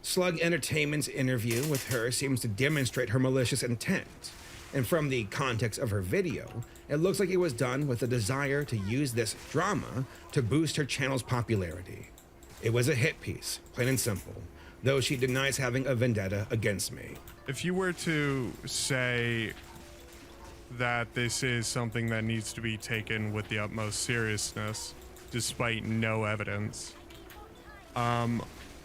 Slug Entertainment's interview with her seems to demonstrate her malicious intent, and from the context of her video, it looks like it was done with a desire to use this drama to boost her channel's popularity. It was a hit piece, plain and simple, though she denies having a vendetta against me. If you were to say that this is something that needs to be taken with the utmost seriousness, despite no evidence,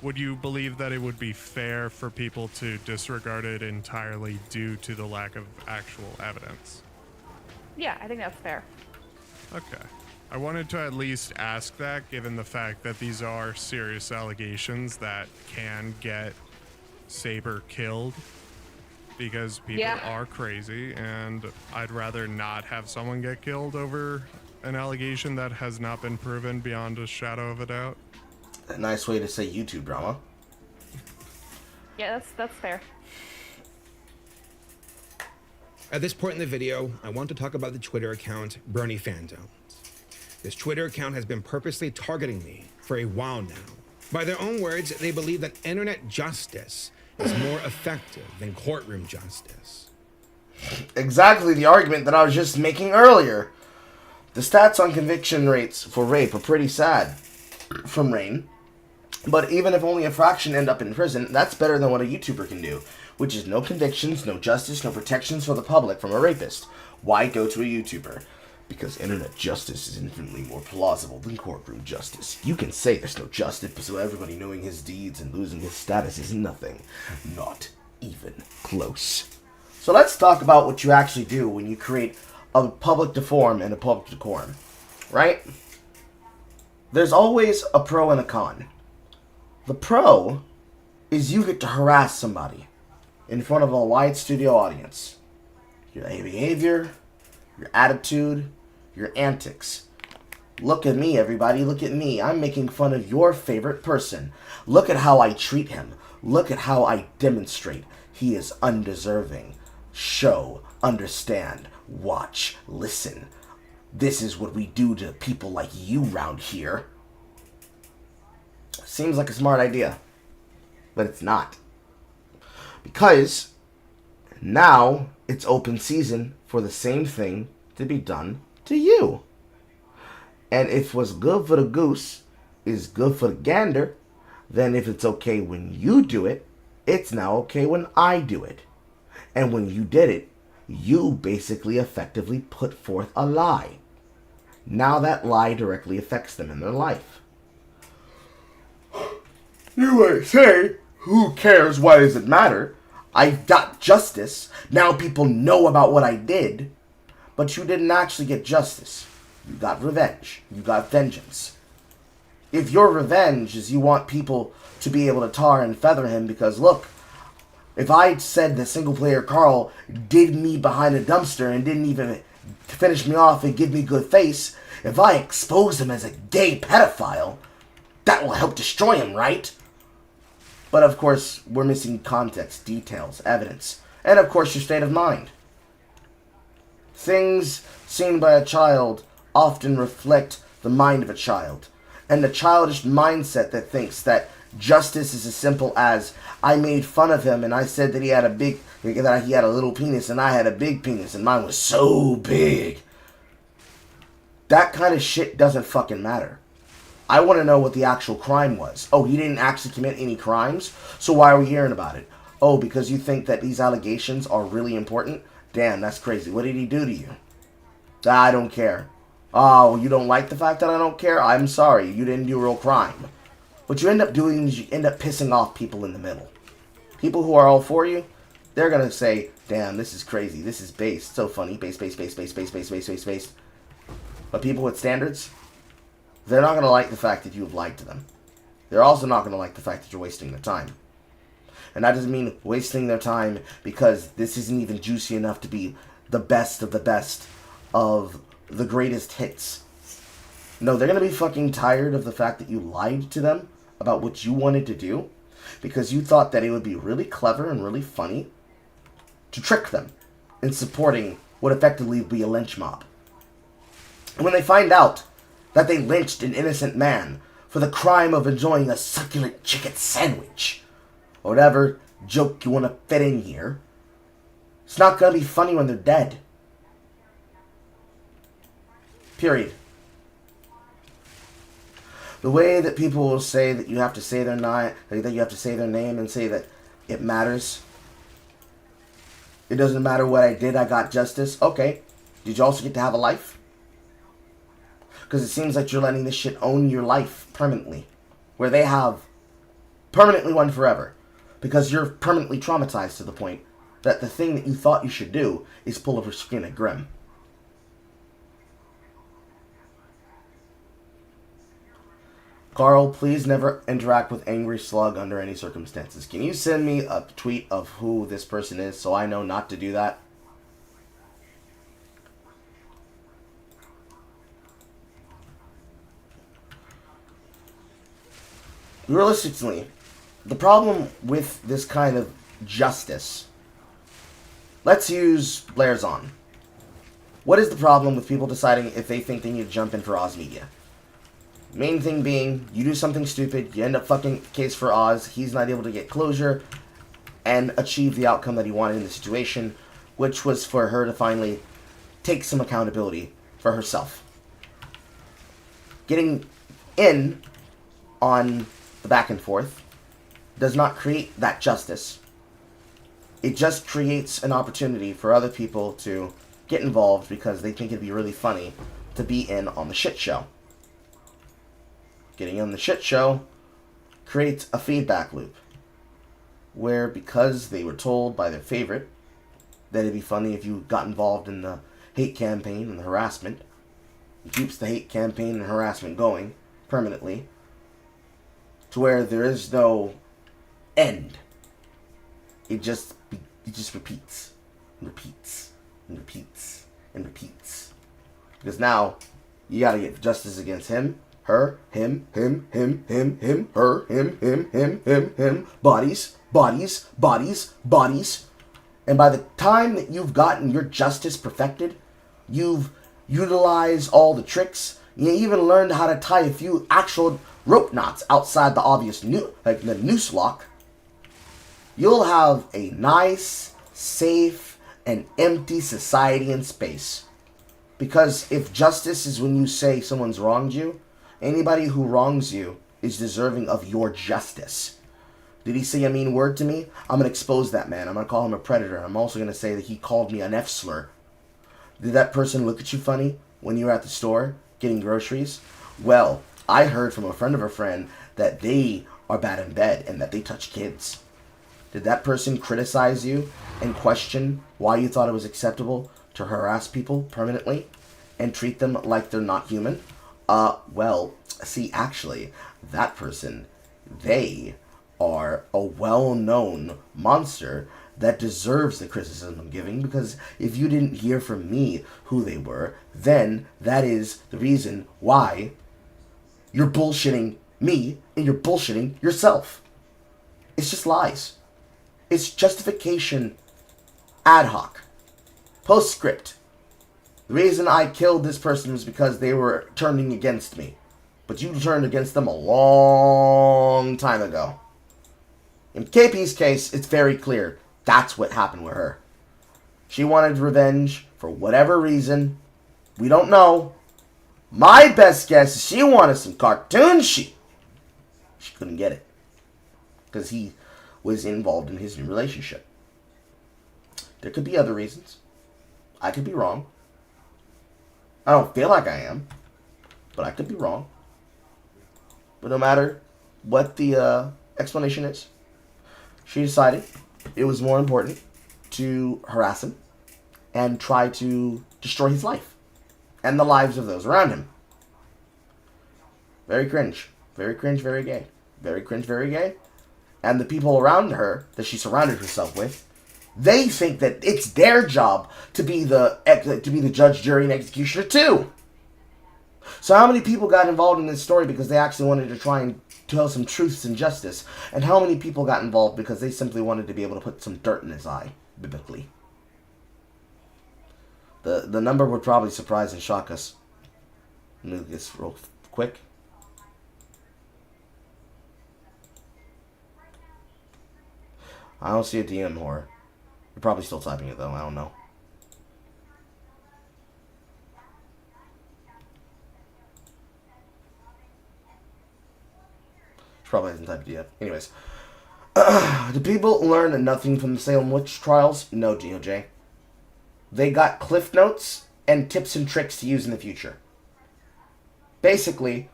would you believe that it would be fair for people to disregard it entirely due to the lack of actual evidence? Yeah, I think that's fair. Okay. I wanted to at least ask that, given the fact that these are serious allegations that can get Saber killed, because people are crazy, and I'd rather not have someone get killed over an allegation that has not been proven beyond a shadow of a doubt. A nice way to say YouTube drama. Yeah, that's fair. At this point in the video, I want to talk about the Twitter account, Brony Fandom. This Twitter account has been purposely targeting me for a while now. By their own words, they believe that internet justice is more effective than courtroom justice. Exactly the argument that I was just making earlier. The stats on conviction rates for rape are pretty sad from Rain. But even if only a fraction end up in prison, that's better than what a YouTuber can do, which is no convictions, no justice, no protections for the public from a rapist. Why go to a YouTuber? Because internet justice is infinitely more plausible than courtroom justice. You can say there's no justice, but so everybody knowing his deeds and losing his status is nothing. Not even close. So let's talk about what you actually do when you create a public decorum and a public decorum, right? There's always a pro and a con. The pro is you get to harass somebody in front of a wide studio audience. Your behavior, your attitude, your antics. Look at me, everybody. Look at me. I'm making fun of your favorite person. Look at how I treat him. Look at how I demonstrate he is undeserving. Show, understand, watch, listen. This is what we do to people like you round here. Seems like a smart idea, but it's not. Because now it's open season for the same thing to be done to you. And if what's good for the goose is good for the gander, then if it's okay when you do it, it's now okay when I do it. And when you did it, you basically effectively put forth a lie. Now that lie directly affects them in their life. You might say, who cares? Why does it matter? I got justice. Now people know about what I did. But you didn't actually get justice. You got revenge. You got vengeance. If your revenge is you want people to be able to tar and feather him because, look, if I said that single player Carl did me behind a dumpster and didn't even finish me off and give me good face, if I expose him as a gay pedophile, that will help destroy him, right? But of course, we're missing context, details, evidence, and of course your state of mind. Things seen by a child often reflect the mind of a child, and the childish mindset that thinks that justice is as simple as I made fun of him and I said that he had a little penis and I had a big penis and mine was so big. That kind of shit doesn't fucking matter. I want to know what the actual crime was. Oh, he didn't actually commit any crimes? So why are we hearing about it? Oh, because you think that these allegations are really important? Damn, that's crazy. What did he do to you? I don't care. Oh, you don't like the fact that I don't care? I'm sorry, you didn't do a real crime. What you end up doing is you end up pissing off people in the middle. People who are all for you, they're going to say, damn, this is crazy. This is base. So funny. Base. But people with standards, they're not going to like the fact that you have lied to them. They're also not going to like the fact that you're wasting their time. And that doesn't mean wasting their time because this isn't even juicy enough to be the best of the greatest hits. No, they're going to be fucking tired of the fact that you lied to them about what you wanted to do because you thought that it would be really clever and really funny to trick them in supporting what effectively would be a lynch mob. And when they find out that they lynched an innocent man for the crime of enjoying a succulent chicken sandwich, or whatever joke you want to fit in here, it's not going to be funny when they're dead. Period. The way that people will say that you have to say their name and say that it matters. It doesn't matter what I did, I got justice. Okay. Did you also get to have a life? Because it seems like you're letting this shit own your life permanently. Where they have permanently one forever. Because you're permanently traumatized to the point that the thing that you thought you should do is pull over screen at Grimm. Carl, please never interact with Angry Slug under any circumstances. Can you send me a tweet of who this person is so I know not to do that? Realistically, the problem with this kind of justice, let's use Blair's On. What is the problem with people deciding if they think they need to jump in for Oz Media? Main thing being, you do something stupid, you end up fucking case for Oz, he's not able to get closure and achieve the outcome that he wanted in the situation, which was for her to finally take some accountability for herself. Getting in on the back and forth does not create that justice. It just creates an opportunity for other people to get involved because they think it'd be really funny to be in on the shit show. Getting on the shit show creates a feedback loop where because they were told by their favorite that it'd be funny if you got involved in the hate campaign and the harassment, it keeps the hate campaign and harassment going permanently to where there is no end. It just repeats and repeats and repeats and repeats. Because now you gotta get justice against him, her, him, her, him, bodies. And by the time that you've gotten your justice perfected, you've utilized all the tricks, you even learned how to tie a few actual rope knots outside the obvious the noose lock, you'll have a nice, safe, and empty society and space. Because if justice is when you say someone's wronged you, anybody who wrongs you is deserving of your justice. Did he say a mean word to me? I'm going to expose that man. I'm going to call him a predator. I'm also going to say that he called me an F slur. Did that person look at you funny when you were at the store getting groceries? Well, I heard from a friend of a friend that they are bad in bed and that they touch kids. Did that person criticize you and question why you thought it was acceptable to harass people permanently and treat them like they're not human? Well, see, actually, that person, they are a well-known monster that deserves the criticism I'm giving, because if you didn't hear from me who they were, then that is the reason why you're bullshitting me and you're bullshitting yourself. It's just lies. It's justification ad hoc. Postscript. The reason I killed this person was because they were turning against me. But you turned against them a long time ago. In KP's case, it's very clear. That's what happened with her. She wanted revenge for whatever reason. We don't know. My best guess is she wanted some cartoon shit. She couldn't get it. Because he was involved in his new relationship. There could be other reasons. I could be wrong. I don't feel like I am. But I could be wrong. But no matter what the explanation is, she decided it was more important to harass him and try to destroy his life and the lives of those around him. Very cringe. Very cringe, very gay. Very cringe, very gay. And the people around her that she surrounded herself with, they think that it's their job to be the judge, jury, and executioner too. So how many people got involved in this story because they actually wanted to try and tell some truths and justice? And how many people got involved because they simply wanted to be able to put some dirt in his eye, biblically? The number would probably surprise and shock us. Let me do this real quick. I don't see a DM horror. You're probably still typing it though, I don't know. She probably hasn't typed it yet. Anyways. Do people learn nothing from the Salem witch trials? No, DOJ. They got cliff notes and tips and tricks to use in the future. Basically,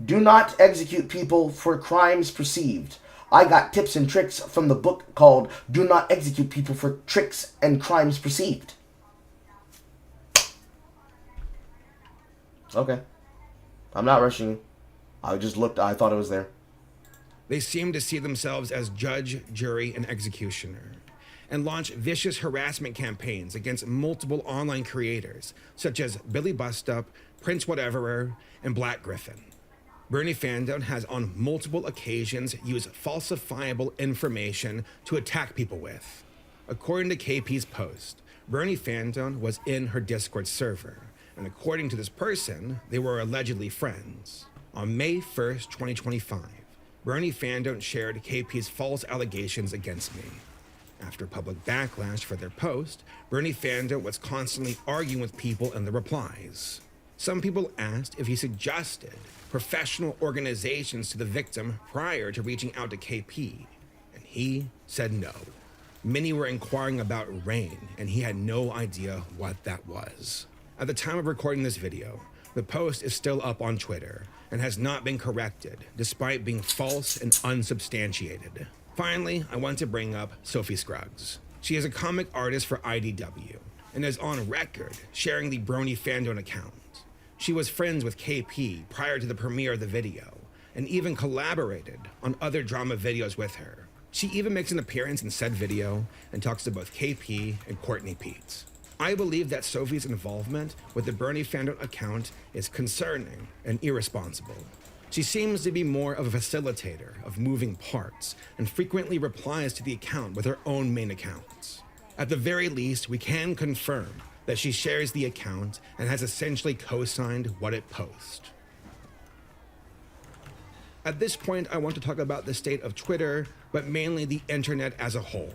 do not execute people for crimes perceived. I got tips and tricks from the book called Do Not Execute People for Tricks and Crimes Perceived. Okay. I'm not rushing you. I just looked, I thought it was there. They seem to see themselves as judge, jury, and executioner, and launch vicious harassment campaigns against multiple online creators, such as Billy Bustup, Prince Whateverer, and Black Griffin. Bernie Fandom has on multiple occasions used falsifiable information to attack people with. According to KP's post, Bernie Fandom was in her Discord server, and according to this person, they were allegedly friends. On May 1st, 2025, Bernie Fandom shared KP's false allegations against me. After public backlash for their post, Bernie Fandom was constantly arguing with people in the replies. Some people asked if he suggested professional organizations to the victim prior to reaching out to KP, and he said no. Many were inquiring about Rain, and he had no idea what that was. At the time of recording this video, the post is still up on Twitter and has not been corrected, despite being false and unsubstantiated. Finally, I want to bring up Sophie Scruggs. She is a comic artist for IDW and is on record sharing the Brony Fandom account. She was friends with KP prior to the premiere of the video and even collaborated on other drama videos with her. She even makes an appearance in said video and talks to both KP and Courtney Pete. I believe that Sophie's involvement with the Bernie Fandom account is concerning and irresponsible. She seems to be more of a facilitator of moving parts and frequently replies to the account with her own main accounts. At the very least, we can confirm that she shares the account and has essentially co-signed what it posts. At this point, I want to talk about the state of Twitter, but mainly the internet as a whole.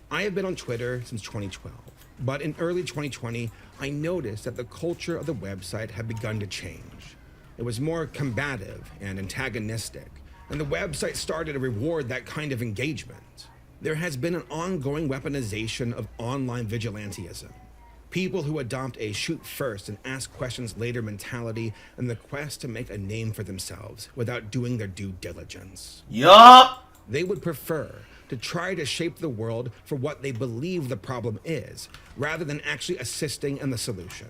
I have been on Twitter since 2012, but in early 2020, I noticed that the culture of the website had begun to change. It was more combative and antagonistic, and the website started to reward that kind of engagement. There has been an ongoing weaponization of online vigilantism. People who adopt a shoot first and ask questions later mentality in the quest to make a name for themselves without doing their due diligence. Yup! They would prefer to try to shape the world for what they believe the problem is, rather than actually assisting in the solution.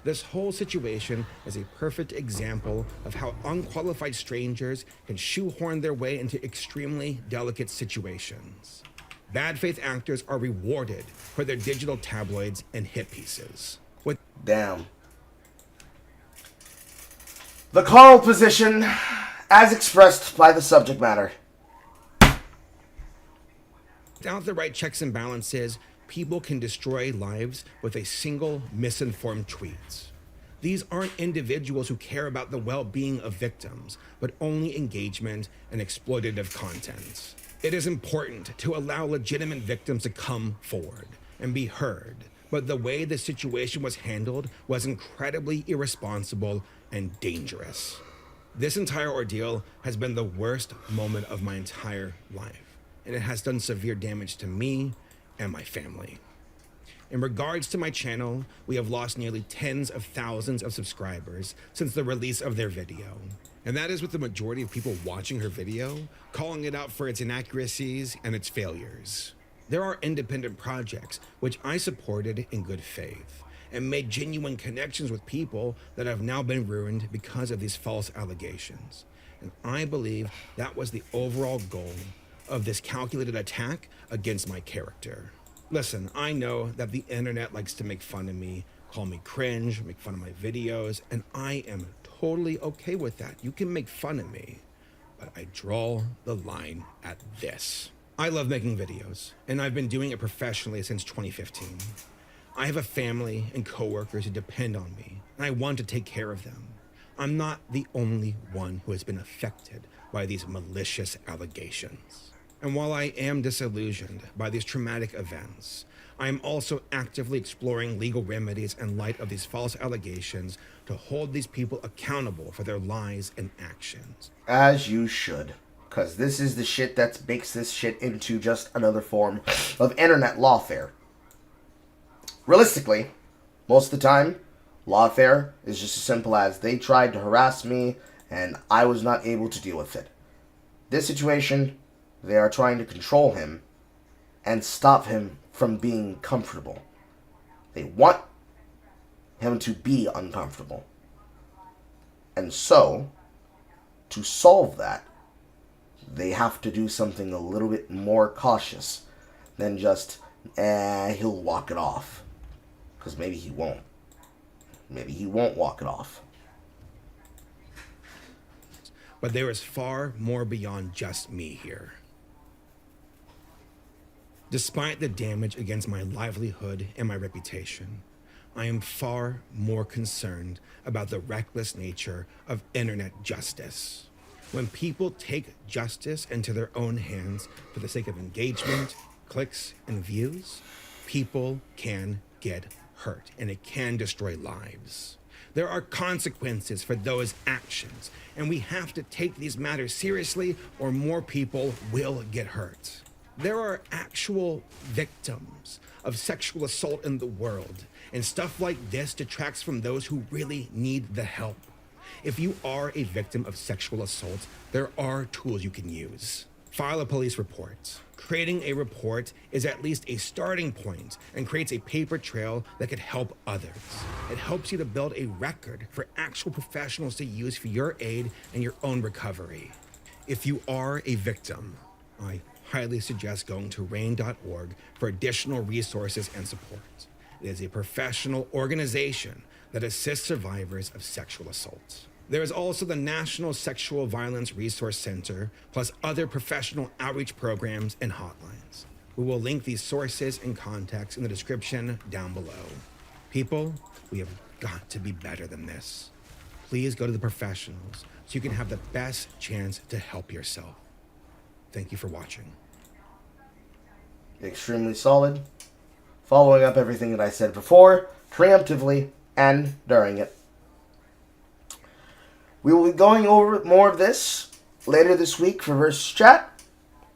This whole situation is a perfect example of how unqualified strangers can shoehorn their way into extremely delicate situations. Bad faith actors are rewarded for their digital tabloids and hit pieces. Damn. The Carl position, as expressed by the subject matter. Without the right checks and balances, people can destroy lives with a single misinformed tweet. These aren't individuals who care about the well-being of victims, but only engagement and exploitative content. It is important to allow legitimate victims to come forward and be heard, but the way the situation was handled was incredibly irresponsible and dangerous. This entire ordeal has been the worst moment of my entire life, and it has done severe damage to me and my family. In regards to my channel, we have lost nearly tens of thousands of subscribers since the release of their video. And that is with the majority of people watching her video, calling it out for its inaccuracies and its failures. There are independent projects which I supported in good faith and made genuine connections with people that have now been ruined because of these false allegations. And I believe that was the overall goal of this calculated attack against my character. Listen, I know that the internet likes to make fun of me, call me cringe, make fun of my videos, and I am totally okay with that. You can make fun of me, but I draw the line at this. I love making videos, and I've been doing it professionally since 2015. I have a family and coworkers who depend on me, and I want to take care of them. I'm not the only one who has been affected by these malicious allegations. And while I am disillusioned by these traumatic events, I am also actively exploring legal remedies in light of these false allegations to hold these people accountable for their lies and actions. As you should. Because this is the shit that makes this shit into just another form of internet lawfare. Realistically, most of the time, lawfare is just as simple as they tried to harass me and I was not able to deal with it. This situation, they are trying to control him and stop him from being comfortable. They want him to be uncomfortable. And so, to solve that, they have to do something a little bit more cautious than just, he'll walk it off. Because maybe he won't. Maybe he won't walk it off. But there is far more beyond just me here. Despite the damage against my livelihood and my reputation, I am far more concerned about the reckless nature of internet justice. When people take justice into their own hands for the sake of engagement, clicks, and views, people can get hurt and it can destroy lives. There are consequences for those actions, and we have to take these matters seriously or more people will get hurt. There are actual victims of sexual assault in the world, and stuff like this detracts from those who really need the help. If you are a victim of sexual assault, there are tools you can use. File a police report. Creating a report is at least a starting point and creates a paper trail that could help others. It helps you to build a record for actual professionals to use for your aid and your own recovery. If you are a victim, I highly suggest going to rain.org for additional resources and support. It is a professional organization that assists survivors of sexual assault. There is also the National Sexual Violence Resource Center, plus other professional outreach programs and hotlines. We will link these sources and contacts in the description down below. People, we have got to be better than this. Please go to the professionals so you can have the best chance to help yourself. Thank you for watching. Extremely solid. Following up everything that I said before, preemptively, and during it. We will be going over more of this later this week for Versus Chat,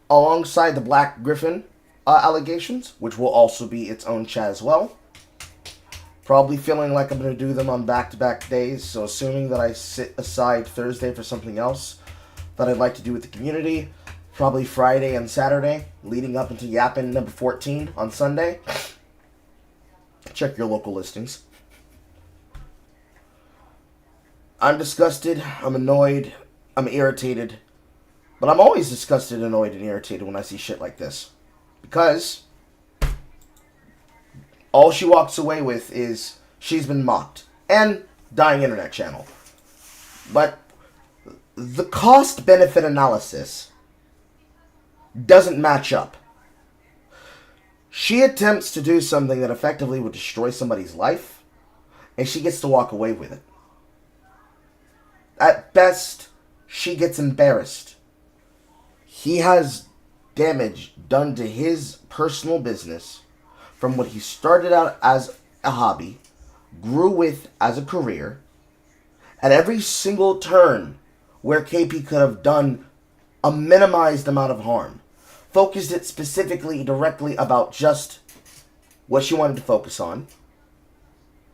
alongside the Black Griffin allegations, which will also be its own chat as well. Probably feeling like I'm going to do them on back-to-back days, so assuming that I sit aside Thursday for something else that I'd like to do with the community, probably Friday and Saturday, leading up into Yappin' number 14 on Sunday. Check your local listings. I'm disgusted, I'm annoyed, I'm irritated. But I'm always disgusted, annoyed, and irritated when I see shit like this. Because all she walks away with is she's been mocked. And dying internet channel. But the cost-benefit analysis doesn't match up. She attempts to do something that effectively would destroy somebody's life, and she gets to walk away with it. At best, she gets embarrassed. He has damage done to his personal business from what he started out as a hobby, grew with as a career. At every single turn where KP could have done a minimized amount of harm, focused it specifically, directly about just what she wanted to focus on.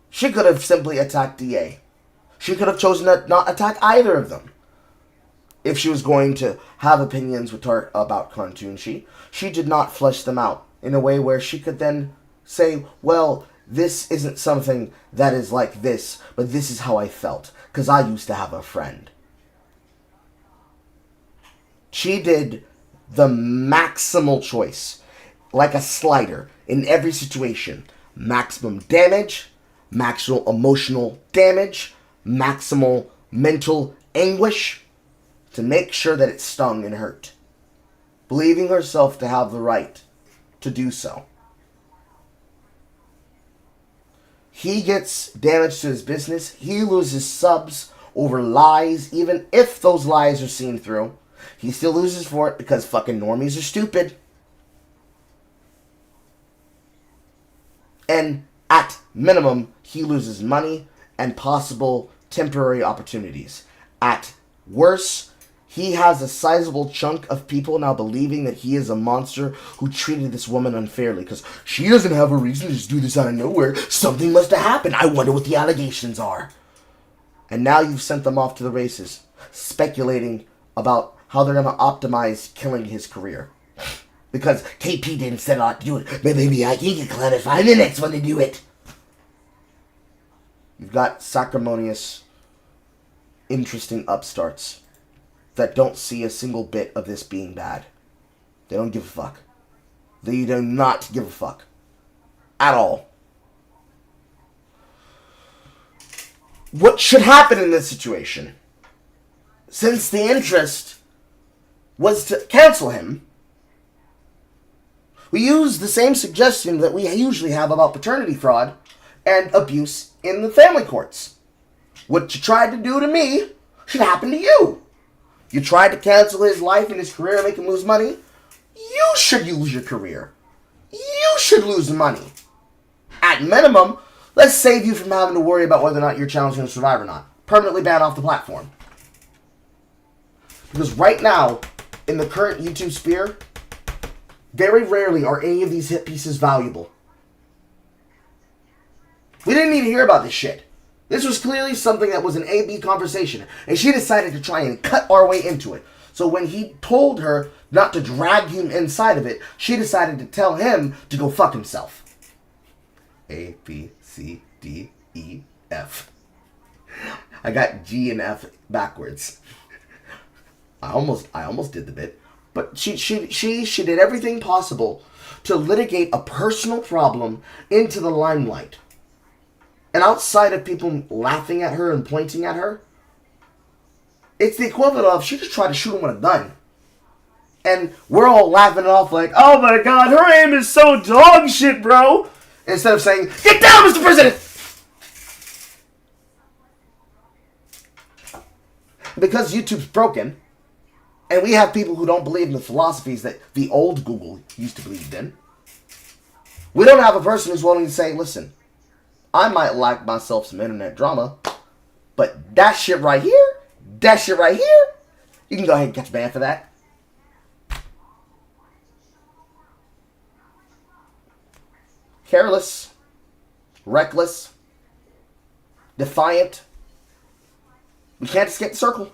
She could have simply attacked DA. She could have chosen to not attack either of them. If she was going to have opinions with her about Kantunshi, she did not flesh them out in a way where she could then say, well, this isn't something that is like this, but this is how I felt, because I used to have a friend. She did the maximal choice, like a slider, in every situation. Maximum damage, maximal emotional damage, maximal mental anguish, to make sure that it stung and hurt, believing herself to have the right to do so. He gets damage to his business. He loses subs over lies, even if those lies are seen through. He still loses for it because fucking normies are stupid. And at minimum, he loses money and possible temporary opportunities. At worst, he has a sizable chunk of people now believing that he is a monster who treated this woman unfairly because she doesn't have a reason to just do this out of nowhere. Something must have happened. I wonder what the allegations are. And now you've sent them off to the races, speculating about how they're going to optimize killing his career. Because KP didn't set out to do it. But maybe I can get clown if I'm the next one to do it. You've got sacrimonious, interesting upstarts that don't see a single bit of this being bad. They don't give a fuck. They do not give a fuck. At all. What should happen in this situation? Since the interest was to cancel him, we use the same suggestion that we usually have about paternity fraud and abuse in the family courts. What you tried to do to me should happen to you. You tried to cancel his life and his career and make him lose money. You should lose your career. You should lose money. At minimum, let's save you from having to worry about whether or not your channel is going to survive or not. Permanently ban off the platform. Because right now, in the current YouTube sphere, very rarely are any of these hit pieces valuable. We didn't need to hear about this shit. This was clearly something that was an A-B conversation, and she decided to try and cut our way into it. So when he told her not to drag him inside of it, she decided to tell him to go fuck himself. A, B, C, D, E, F. I got G and F backwards. I almost did the bit. But she did everything possible to litigate a personal problem into the limelight. And outside of people laughing at her and pointing at her, it's the equivalent of she just tried to shoot him with a gun. And we're all laughing it off like, oh my god, her aim is so dog shit, bro. Instead of saying, get down, Mr. President! Because YouTube's broken, and we have people who don't believe in the philosophies that the old Google used to believe in, we don't have a person who's willing to say, listen, I might like myself some internet drama, but that shit right here, you can go ahead and catch banned for that. Careless, reckless, defiant. We can't escape the circle.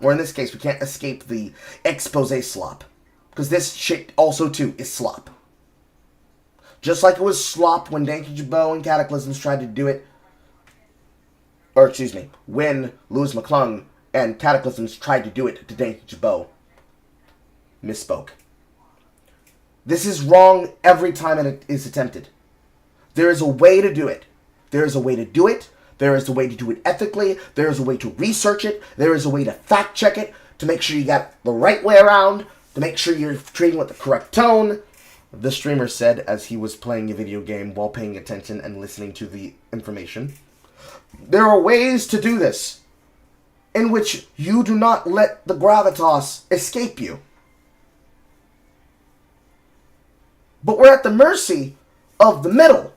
Or in this case, we can't escape the expose slop. Because this shit also, too, is slop. Just like it was slop when Danky Jabot and Cataclysms tried to do it. or excuse me, when Louis McClung and Cataclysms tried to do it to Danky Jabot. Misspoke. This is wrong every time it is attempted. There is a way to do it. There is a way to do it. There is a way to do it ethically. There is a way to research it. There is a way to fact check it, to make sure you got the right way around, to make sure you're treating with the correct tone. The streamer said as he was playing a video game while paying attention and listening to the information. There are ways to do this in which you do not let the gravitas escape you. But we're at the mercy of the middle.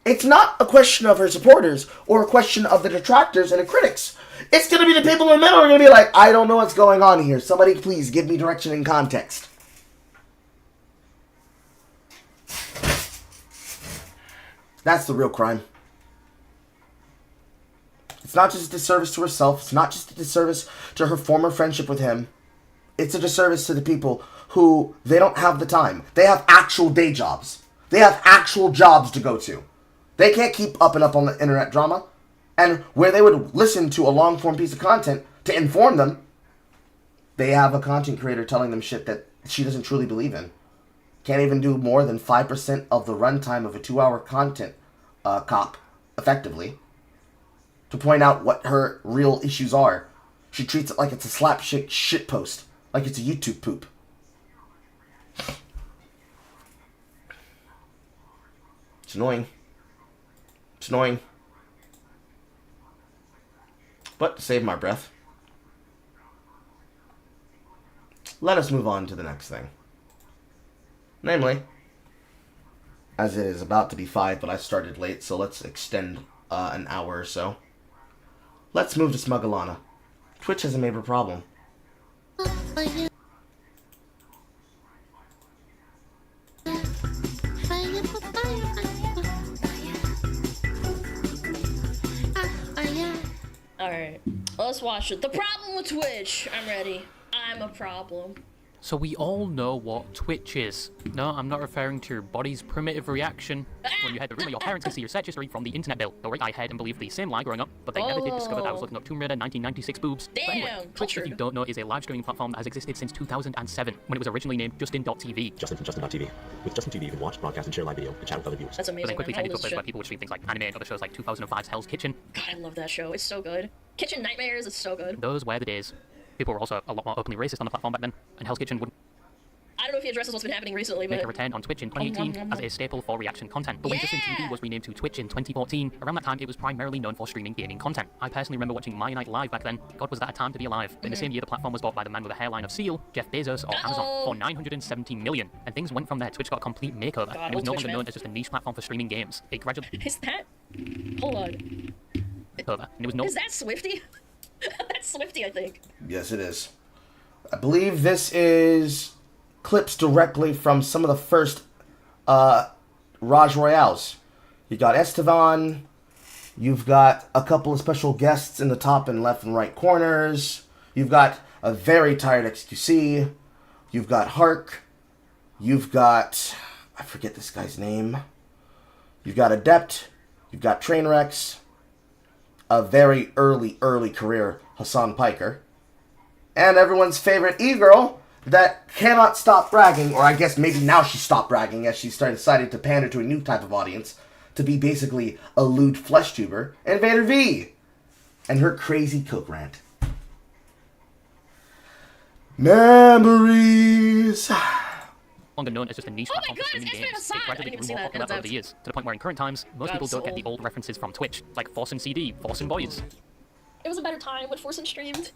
It's not a question of her supporters or a question of the detractors and the critics. It's going to be the people in the middle who are going to be like, I don't know what's going on here. Somebody please give me direction and context. That's the real crime. It's not just a disservice to herself. It's not just a disservice to her former friendship with him. It's a disservice to the people who, they don't have the time. They have actual day jobs. They have actual jobs to go to. They can't keep up and up on the internet drama. And where they would listen to a long-form piece of content to inform them, they have a content creator telling them shit that she doesn't truly believe in. Can't even do more than 5% of the runtime of a 2-hour content cop, effectively, to point out what her real issues are. She treats it like it's a slapstick shit post, like it's a YouTube poop. It's annoying. It's annoying. But to save my breath, let us move on to the next thing. Namely, as it is about to be 5, but I started late, so let's extend an hour or so. Let's move to Smugalana. Twitch has a major problem. Alright, let's watch it. The problem with Twitch. I'm ready. I'm a problem. So we all know what Twitch is. No, I'm not referring to your body's primitive reaction when you head to the room where your parents can see your search history from the internet bill. Though I had and believed the same lie growing up, but they never did discover that I was looking up Tomb Raider 1996 boobs. But anyway, Twitch, if you don't know, is a live streaming platform that has existed since 2007, when it was originally named Justin.tv. Justin from Justin.tv. With Justin TV, you can watch, broadcast, and share live video and chat with other viewers. That's amazing. But then quickly man. turned into a place where people would stream things like anime and other shows like 2005's Hell's Kitchen. God, I love that show. It's so good. Kitchen Nightmares is so good. Those were the days. People were also a lot more openly racist on the platform back then, and Hell's Kitchen would I don't know if he addresses what's been happening recently, but... make a return on Twitch in 2018 as a staple for reaction content. But when Justin TV was renamed to Twitch in 2014, around that time it was primarily known for streaming gaming content. I personally remember watching My Night Live back then. God, was that a time to be alive. But in the same year, the platform was bought by the man with a hairline of Seal, Jeff Bezos, or Amazon, for $970 million. And things went from there. Twitch got a complete makeover. God, and it was no Twitch, longer man. known as just a niche platform for streaming games. It gradually... Is that... Hold on. over. And it was no... Is that Swifty? That's Swifty, I think. Yes, it is. I believe this is clips directly from some of the first Raj Royales. You got Estevan. You've got a couple of special guests in the top and left and right corners. You've got a very tired XQC. You've got Hark. You've got... I forget this guy's name. You've got Adept. You've got Trainwrecks. A very early career, Hassan Piker. And everyone's favorite e-girl that cannot stop bragging, or I guess maybe now she stopped bragging as she decided to pander to a new type of audience, to be basically a lewd flesh tuber, Invader V, and her crazy coke rant. Memories. Longer known as just a niche platform for streaming games. It gradually grew more popular over the years, to the point where in current times, most people don't get the old references from Twitch, like Force and CD, Force and Boys. It was a better time when Forsen streamed.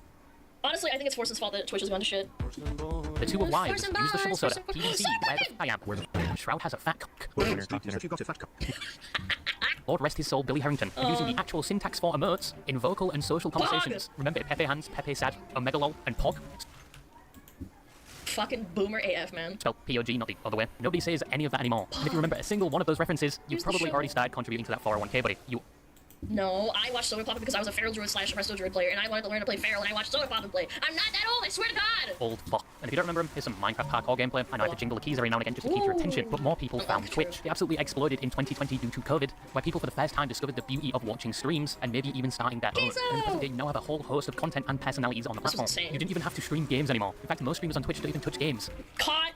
Honestly, I think it's Forsen's fault that Twitch has gone to shit. The two of wives, use the shovel soda, PDC, where the I am. Shroud has a fat cock. Lord rest his soul, Billy Harrington, using the actual syntax for emotes in vocal and social conversations. Remember Pepe Hands, Pepe Sad, Omegalol, and Pog? Fucking boomer AF, man. Spelled P-O-G, not the other way. Nobody says any of that anymore. And if you remember a single one of those references, you've probably already started contributing to that 401k, buddy. No, I watched Soda Pop because I was a Feral Druid / Resto Druid player, and I wanted to learn to play Feral, and I watched Soda Pop play. I'm not that old, I swear to God! Old fuck. And if you don't remember him, here's some Minecraft hardcore gameplay. I know I have to jingle the keys every now and again just to keep your attention, but more people found Twitch. It absolutely exploded in 2020 due to COVID, where people for the first time discovered the beauty of watching streams and maybe even starting their own. And because they now have a whole host of content and personalities on the platform. You didn't even have to stream games anymore. In fact, most streamers on Twitch don't even touch games. Cut!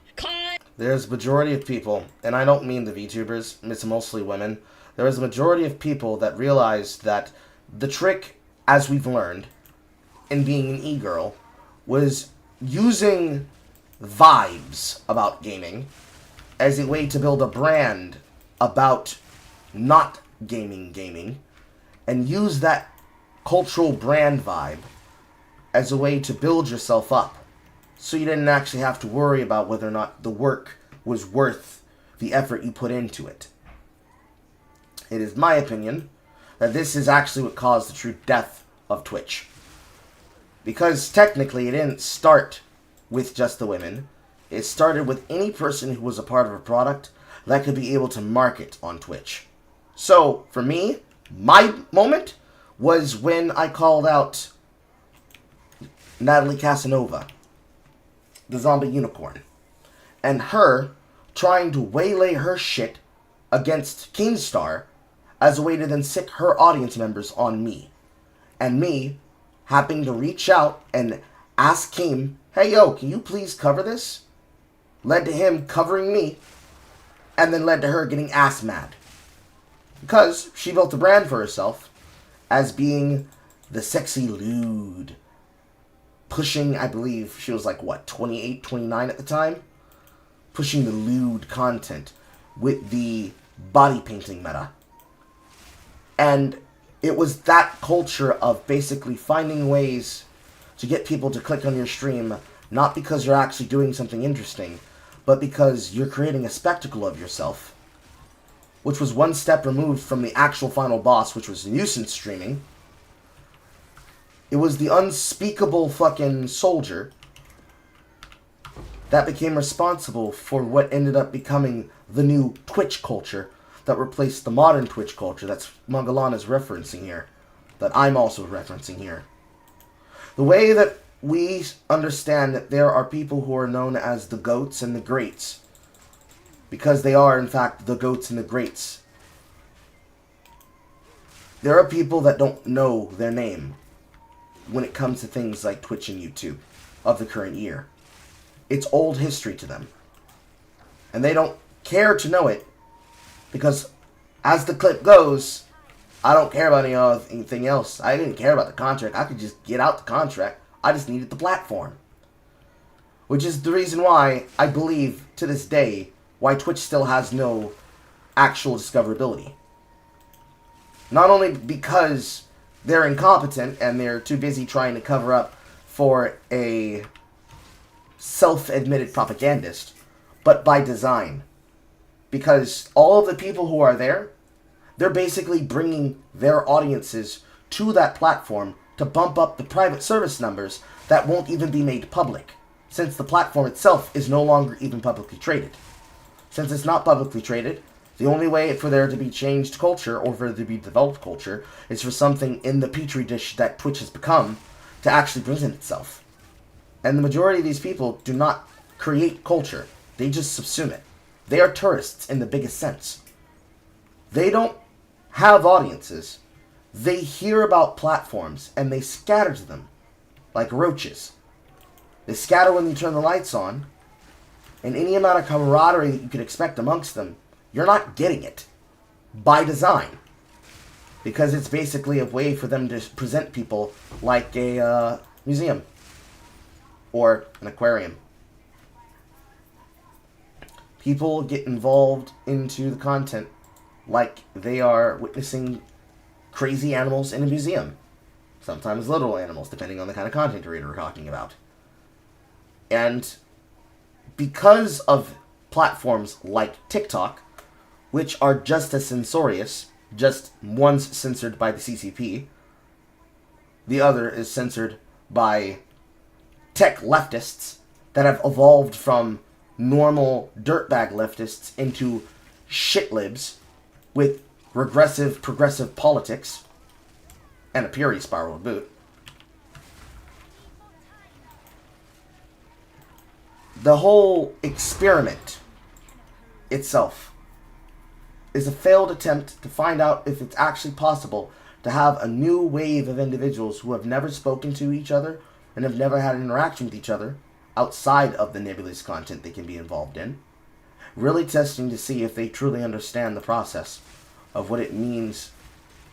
There's a majority of people, and I don't mean the VTubers, it's mostly women. There is a majority of people that realized that the trick, as we've learned, in being an e-girl, was using vibes about gaming as a way to build a brand about not gaming, and use that cultural brand vibe as a way to build yourself up. So you didn't actually have to worry about whether or not the work was worth the effort you put into it. It is my opinion that this is actually what caused the true death of Twitch. Because technically it didn't start with just the women. It started with any person who was a part of a product that could be able to market on Twitch. So, for me, my moment was when I called out Natalie Casanova, the zombie unicorn, and her trying to waylay her shit against Keemstar as a way to then sick her audience members on me. And me having to reach out and ask Keem, hey yo, can you please cover this? Led to him covering me, and then led to her getting ass mad. Because she built a brand for herself as being the sexy lewd. Pushing, I believe, she was like, what, 28, 29 at the time? Pushing the lewd content with the body painting meta. And it was that culture of basically finding ways to get people to click on your stream, not because you're actually doing something interesting, but because you're creating a spectacle of yourself, which was one step removed from the actual final boss, which was nuisance streaming. It was the unspeakable fucking soldier that became responsible for what ended up becoming the new Twitch culture that replaced the modern Twitch culture that Mangalan is referencing here, that I'm also referencing here. The way that we understand that there are people who are known as the GOATs and the Greats, because they are, in fact, the GOATs and the Greats. There are people that don't know their name when it comes to things like Twitch and YouTube of the current year. It's old history to them. And they don't care to know it because, as the clip goes, I don't care about anything else. I didn't care about the contract. I could just get out the contract. I just needed the platform. Which is the reason why I believe, to this day, why Twitch still has no actual discoverability. Not only because they're incompetent and they're too busy trying to cover up for a self-admitted propagandist, but by design. Because all of the people who are there, they're basically bringing their audiences to that platform to bump up the private service numbers that won't even be made public, since the platform itself is no longer even publicly traded. Since it's not publicly traded, the only way for there to be changed culture, or for there to be developed culture, is for something in the petri dish that Twitch has become to actually present itself. And the majority of these people do not create culture. They just subsume it. They are tourists in the biggest sense. They don't have audiences. They hear about platforms, and they scatter to them like roaches. They scatter when you turn the lights on, and any amount of camaraderie that you could expect amongst them, you're not getting it by design, because it's basically a way for them to present people like a museum or an aquarium. People get involved into the content like they are witnessing crazy animals in a museum. Sometimes little animals, depending on the kind of content creator we're talking about. And because of platforms like TikTok, which are just as censorious, just one's censored by the CCP, the other is censored by tech leftists that have evolved from normal dirtbag leftists into shitlibs with regressive, progressive politics. And a purity spiral to boot. The whole experiment itself is a failed attempt to find out if it's actually possible to have a new wave of individuals who have never spoken to each other and have never had an interaction with each other outside of the nebulous content they can be involved in, really testing to see if they truly understand the process of what it means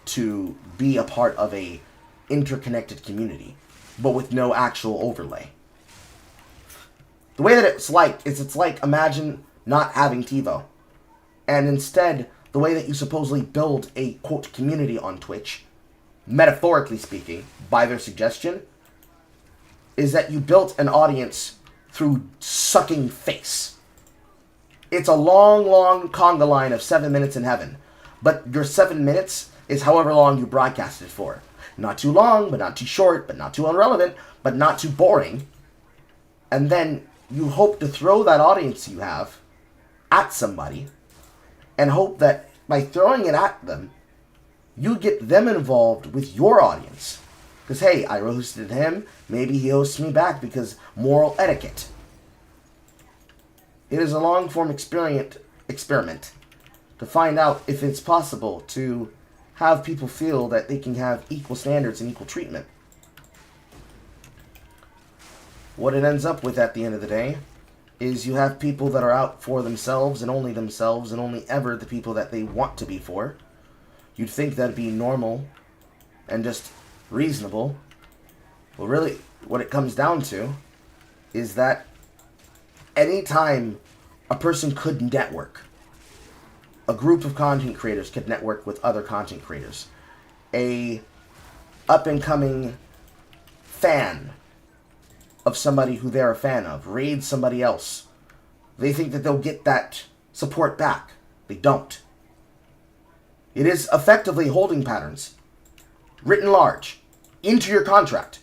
to be a part of a interconnected community, but with no actual overlay. The way that it's like imagine not having TiVo, and instead the way that you supposedly build a quote community on Twitch, metaphorically speaking, by their suggestion, is that you built an audience through sucking face. It's a long, long conga line of 7 minutes in heaven, but your 7 minutes is however long you broadcast it for. Not too long, but not too short, but not too irrelevant, but not too boring. And then you hope to throw that audience you have at somebody and hope that by throwing it at them, you get them involved with your audience. Because, hey, I roasted him, maybe he hosts me back because moral etiquette. It is a long-form experiment to find out if it's possible to have people feel that they can have equal standards and equal treatment. What it ends up with at the end of the day is you have people that are out for themselves and only ever the people that they want to be for. You'd think that'd be normal and just reasonable. Well, really, what it comes down to is that anytime a person could network, a group of content creators could network with other content creators, a up-and-coming fan of somebody who they're a fan of raid somebody else, they think that they'll get that support back. They don't. It is effectively holding patterns, written large, into your contract,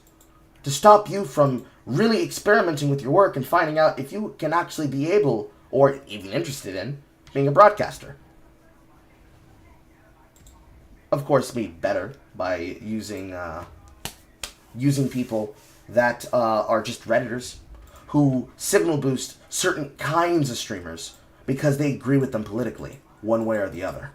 to stop you from really experimenting with your work and finding out if you can actually be able, or even interested in, being a broadcaster. Of course, made better by using people that are just Redditors who signal boost certain kinds of streamers because they agree with them politically, one way or the other.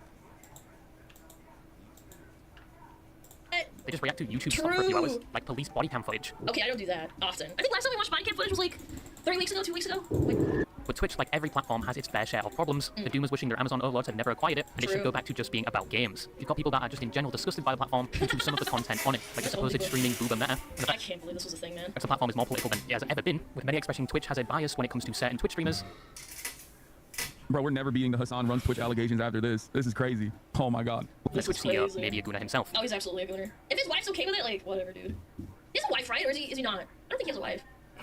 They just react to YouTube stuff for a few hours, like police body cam footage. Okay, I don't do that often. I think last time we watched body cam footage was like 3 weeks ago, 2 weeks ago. Like, with Twitch, like every platform has its fair share of problems. The Doomers wishing their Amazon overlords had never acquired it, and it should go back to just being about games. You've got people that are just in general disgusted by the platform due to some of the content on it, like the supposed streaming boober meta. I can't believe this was a thing, man. The platform is more political than it has ever been, with many expressing Twitch has a bias when it comes to certain Twitch streamers. Bro, we're never beating the Hassan Runs Twitch allegations after this. This is crazy. Oh my god. The Twitch CEO may be a gooner himself. Oh, he's absolutely a gooner. If his wife's okay with it, like, whatever, dude. He has a wife, right? Or is he not? I don't think he has a wife.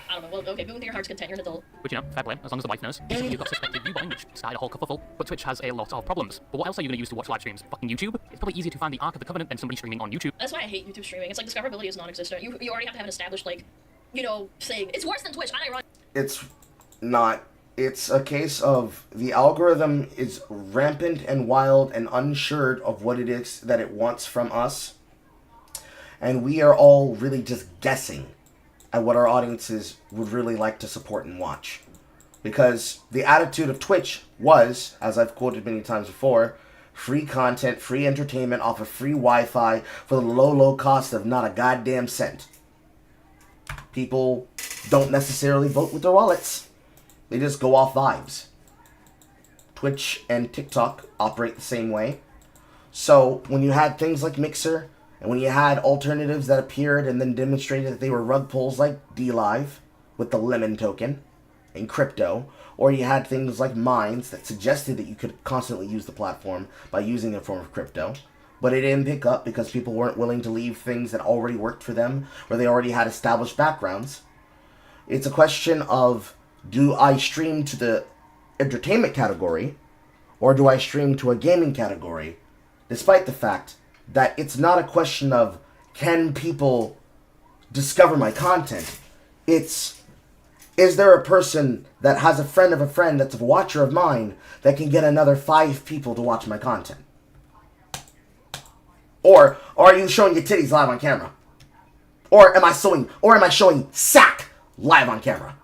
I don't know. Well, okay, boom to your heart's content. You're an adult. Which, you know, fair play, as long as the wife knows. You got suspected viewing, which started a whole kerfuffle. But Twitch has a lot of problems. But what else are you going to use to watch live streams? Fucking YouTube? It's probably easier to find the Ark of the Covenant than somebody streaming on YouTube. That's why I hate YouTube streaming. It's like discoverability is non-existent. You already have to have an established, like, you know, thing. It's worse than Twitch. It's not. It's a case of the algorithm is rampant and wild and unsure of what it is that it wants from us. And we are all really just guessing at what our audiences would really like to support and watch. Because the attitude of Twitch was, as I've quoted many times before, free content, free entertainment off of free Wi-Fi for the low, low cost of not a goddamn cent. People don't necessarily vote with their wallets. They just go off vibes. Twitch and TikTok operate the same way. So when you had things like Mixer, and when you had alternatives that appeared and then demonstrated that they were rug pulls like DLive with the lemon token and crypto, or you had things like Minds that suggested that you could constantly use the platform by using a form of crypto, but it didn't pick up because people weren't willing to leave things that already worked for them, or they already had established backgrounds. It's a question of, do I stream to the entertainment category, or do I stream to a gaming category, despite the fact that it's not a question of, can people discover my content? It's, is there a person that has a friend of a friend that's a watcher of mine that can get another 5 people to watch my content? Or are you showing your titties live on camera? Or am I showing sack live on camera?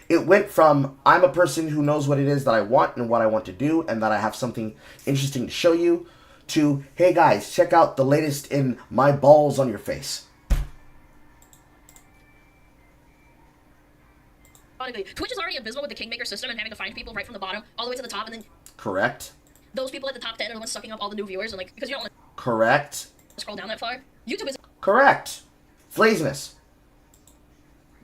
It went from, I'm a person who knows what it is that I want and what I want to do and that I have something interesting to show you, to, hey guys, check out the latest in my balls on your face. Twitch is already abysmal with the Kingmaker system and having to find people right from the bottom all the way to the top, and then Correct. those people at the top 10 are the ones sucking up all the new viewers, and like, because you don't want Correct. to scroll down that far. YouTube is Correct. It's laziness.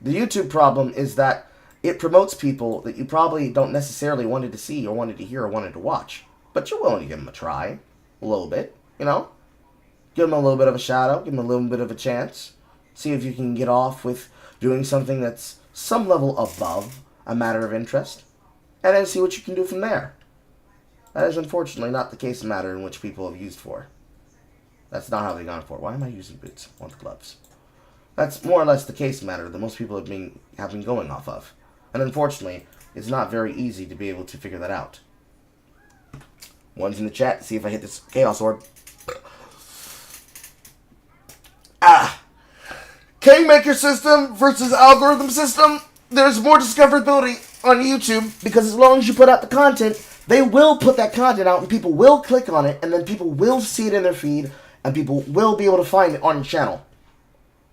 The YouTube problem is that it promotes people that you probably don't necessarily wanted to see or wanted to hear or wanted to watch. But you're willing to give them a try. A little bit, you know? Give them a little bit of a shout out. Give them a little bit of a chance. See if you can get off with doing something that's some level above a matter of interest. And then see what you can do from there. That is unfortunately not the case matter in which people have used for. That's not how they've gone for. Why am I using boots? I want gloves. That's more or less the case matter that most people have been going off of. And unfortunately, it's not very easy to be able to figure that out. One's in the chat. See if I hit this Chaos Orb. Kingmaker system versus algorithm system. There's more discoverability on YouTube because as long as you put out the content, they will put that content out and people will click on it and then people will see it in their feed and people will be able to find it on your channel.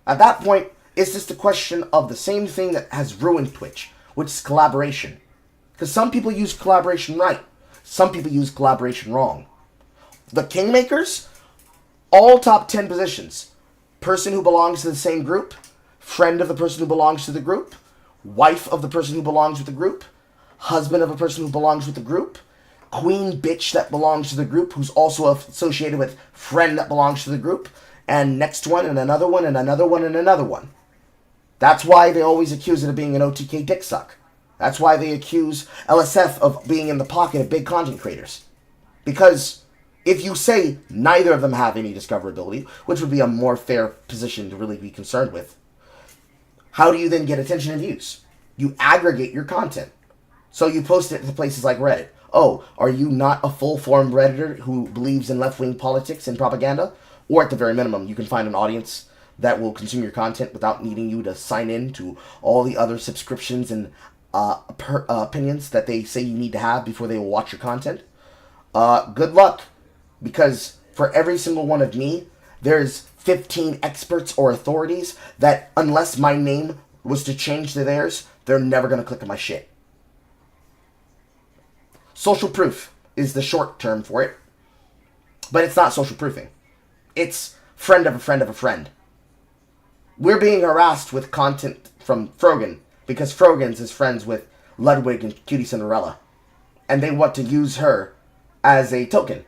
At that point, it's just a question of the same thing that has ruined Twitch, which is collaboration. Because some people use collaboration right. Some people use collaboration wrong. The Kingmakers, all top 10 positions. Person who belongs to the same group, friend of the person who belongs to the group, wife of the person who belongs with the group, husband of a person who belongs with the group, queen bitch that belongs to the group who's also associated with friend that belongs to the group, and next one and another one and another one and another one. That's why they always accuse it of being an OTK dick suck. That's why they accuse LSF of being in the pocket of big content creators. Because if you say neither of them have any discoverability, which would be a more fair position to really be concerned with, how do you then get attention and views? You aggregate your content. So you post it to places like Reddit. Oh, are you not a full-formed Redditor who believes in left-wing politics and propaganda? Or at the very minimum, you can find an audience that will consume your content without needing you to sign in to all the other subscriptions and opinions that they say you need to have before they will watch your content. Good luck, because for every single one of me, there's 15 experts or authorities that, unless my name was to change to theirs, they're never going to click on my shit. Social proof is the short term for it, but it's not social proofing. It's friend of a friend of a friend. We're being harassed with content from Frogan because Frogans is friends with Ludwig and Cutie Cinderella, and they want to use her as a token.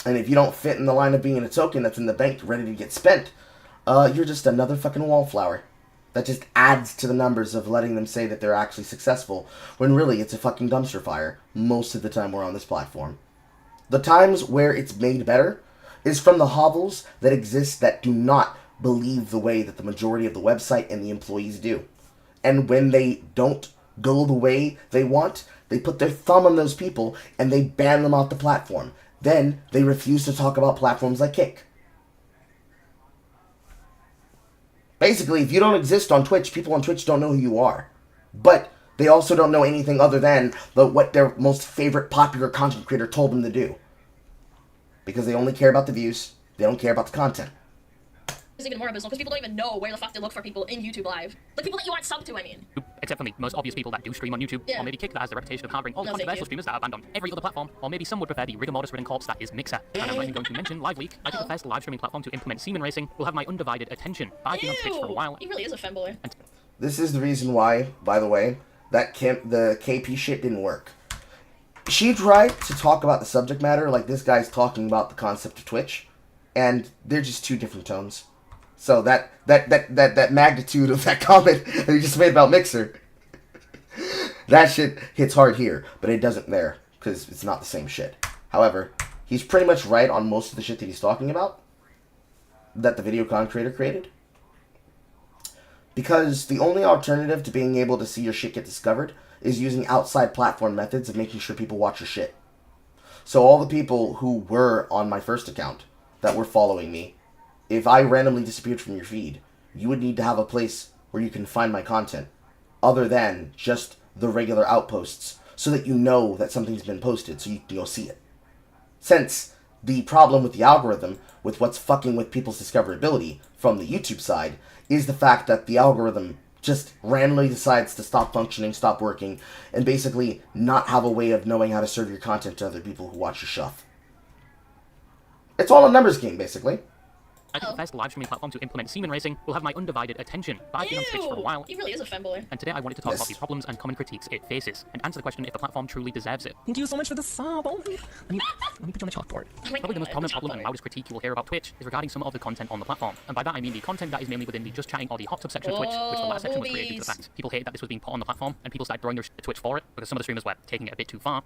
And if you don't fit in the line of being a token that's in the bank ready to get spent, you're just another fucking wallflower that just adds to the numbers of letting them say that they're actually successful, when really it's a fucking dumpster fire most of the time we're on this platform. The times where it's made better is from the hovels that exist that do not believe the way that the majority of the website and the employees do. And when they don't go the way they want, they put their thumb on those people and they ban them off the platform. Then they refuse to talk about platforms like Kick. Basically, if you don't exist on Twitch, people on Twitch don't know who you are. But they also don't know anything other than what their most favorite popular content creator told them to do. Because they only care about the views. They don't care about the content. It's even more abysmal because people don't even know where the fuck to look for people in YouTube Live. Like people that you aren't sub to, I mean. Except for the most obvious people that do stream on YouTube, Yeah. or maybe Kick that has the reputation of harboring all the No, thank controversial you. streamers that are banned on every other platform, or maybe some would prefer the rigor mortis ridden corpse that is Mixer. And I'm not even going to mention Live Leak, like the first live streaming platform to implement semen racing, will have my undivided attention. I've been on Twitch for a while. He really is a femboy. This is the reason why, by the way, that the KP shit didn't work. She tried to talk about the subject matter like this guy's talking about the concept of Twitch, and they're just two different tones. So that magnitude of that comment that he just made about Mixer, that shit hits hard here, but it doesn't there, because it's not the same shit. However, he's pretty much right on most of the shit that he's talking about, that the VideoCon creator created. Because the only alternative to being able to see your shit get discovered is using outside platform methods of making sure people watch your shit. So all the people who were on my first account that were following me, if I randomly disappeared from your feed, you would need to have a place where you can find my content other than just the regular outposts so that you know that something's been posted so you can go see it. Since the problem with the algorithm, with what's fucking with people's discoverability from the YouTube side, is the fact that the algorithm just randomly decides to stop functioning, stop working, and basically not have a way of knowing how to serve your content to other people who watch your stuff. It's all a numbers game, basically. I think the first live streaming platform to implement semen racing will have my undivided attention. But I've been on Twitch for a while. He really is a femboy. And today I wanted to talk about these problems and common critiques it faces, and answer the question if the platform truly deserves it. Thank you so much for the sub. Let me put you on the chalkboard. Probably the most prominent problem and loudest critique you will hear about Twitch is regarding some of the content on the platform. And by that I mean the content that is mainly within the just chatting or the hot tub section of Twitch, which the last section was created due to the fact people hated that this was being put on the platform, and people started throwing their shit at Twitch for it, because some of the streamers were taking it a bit too far.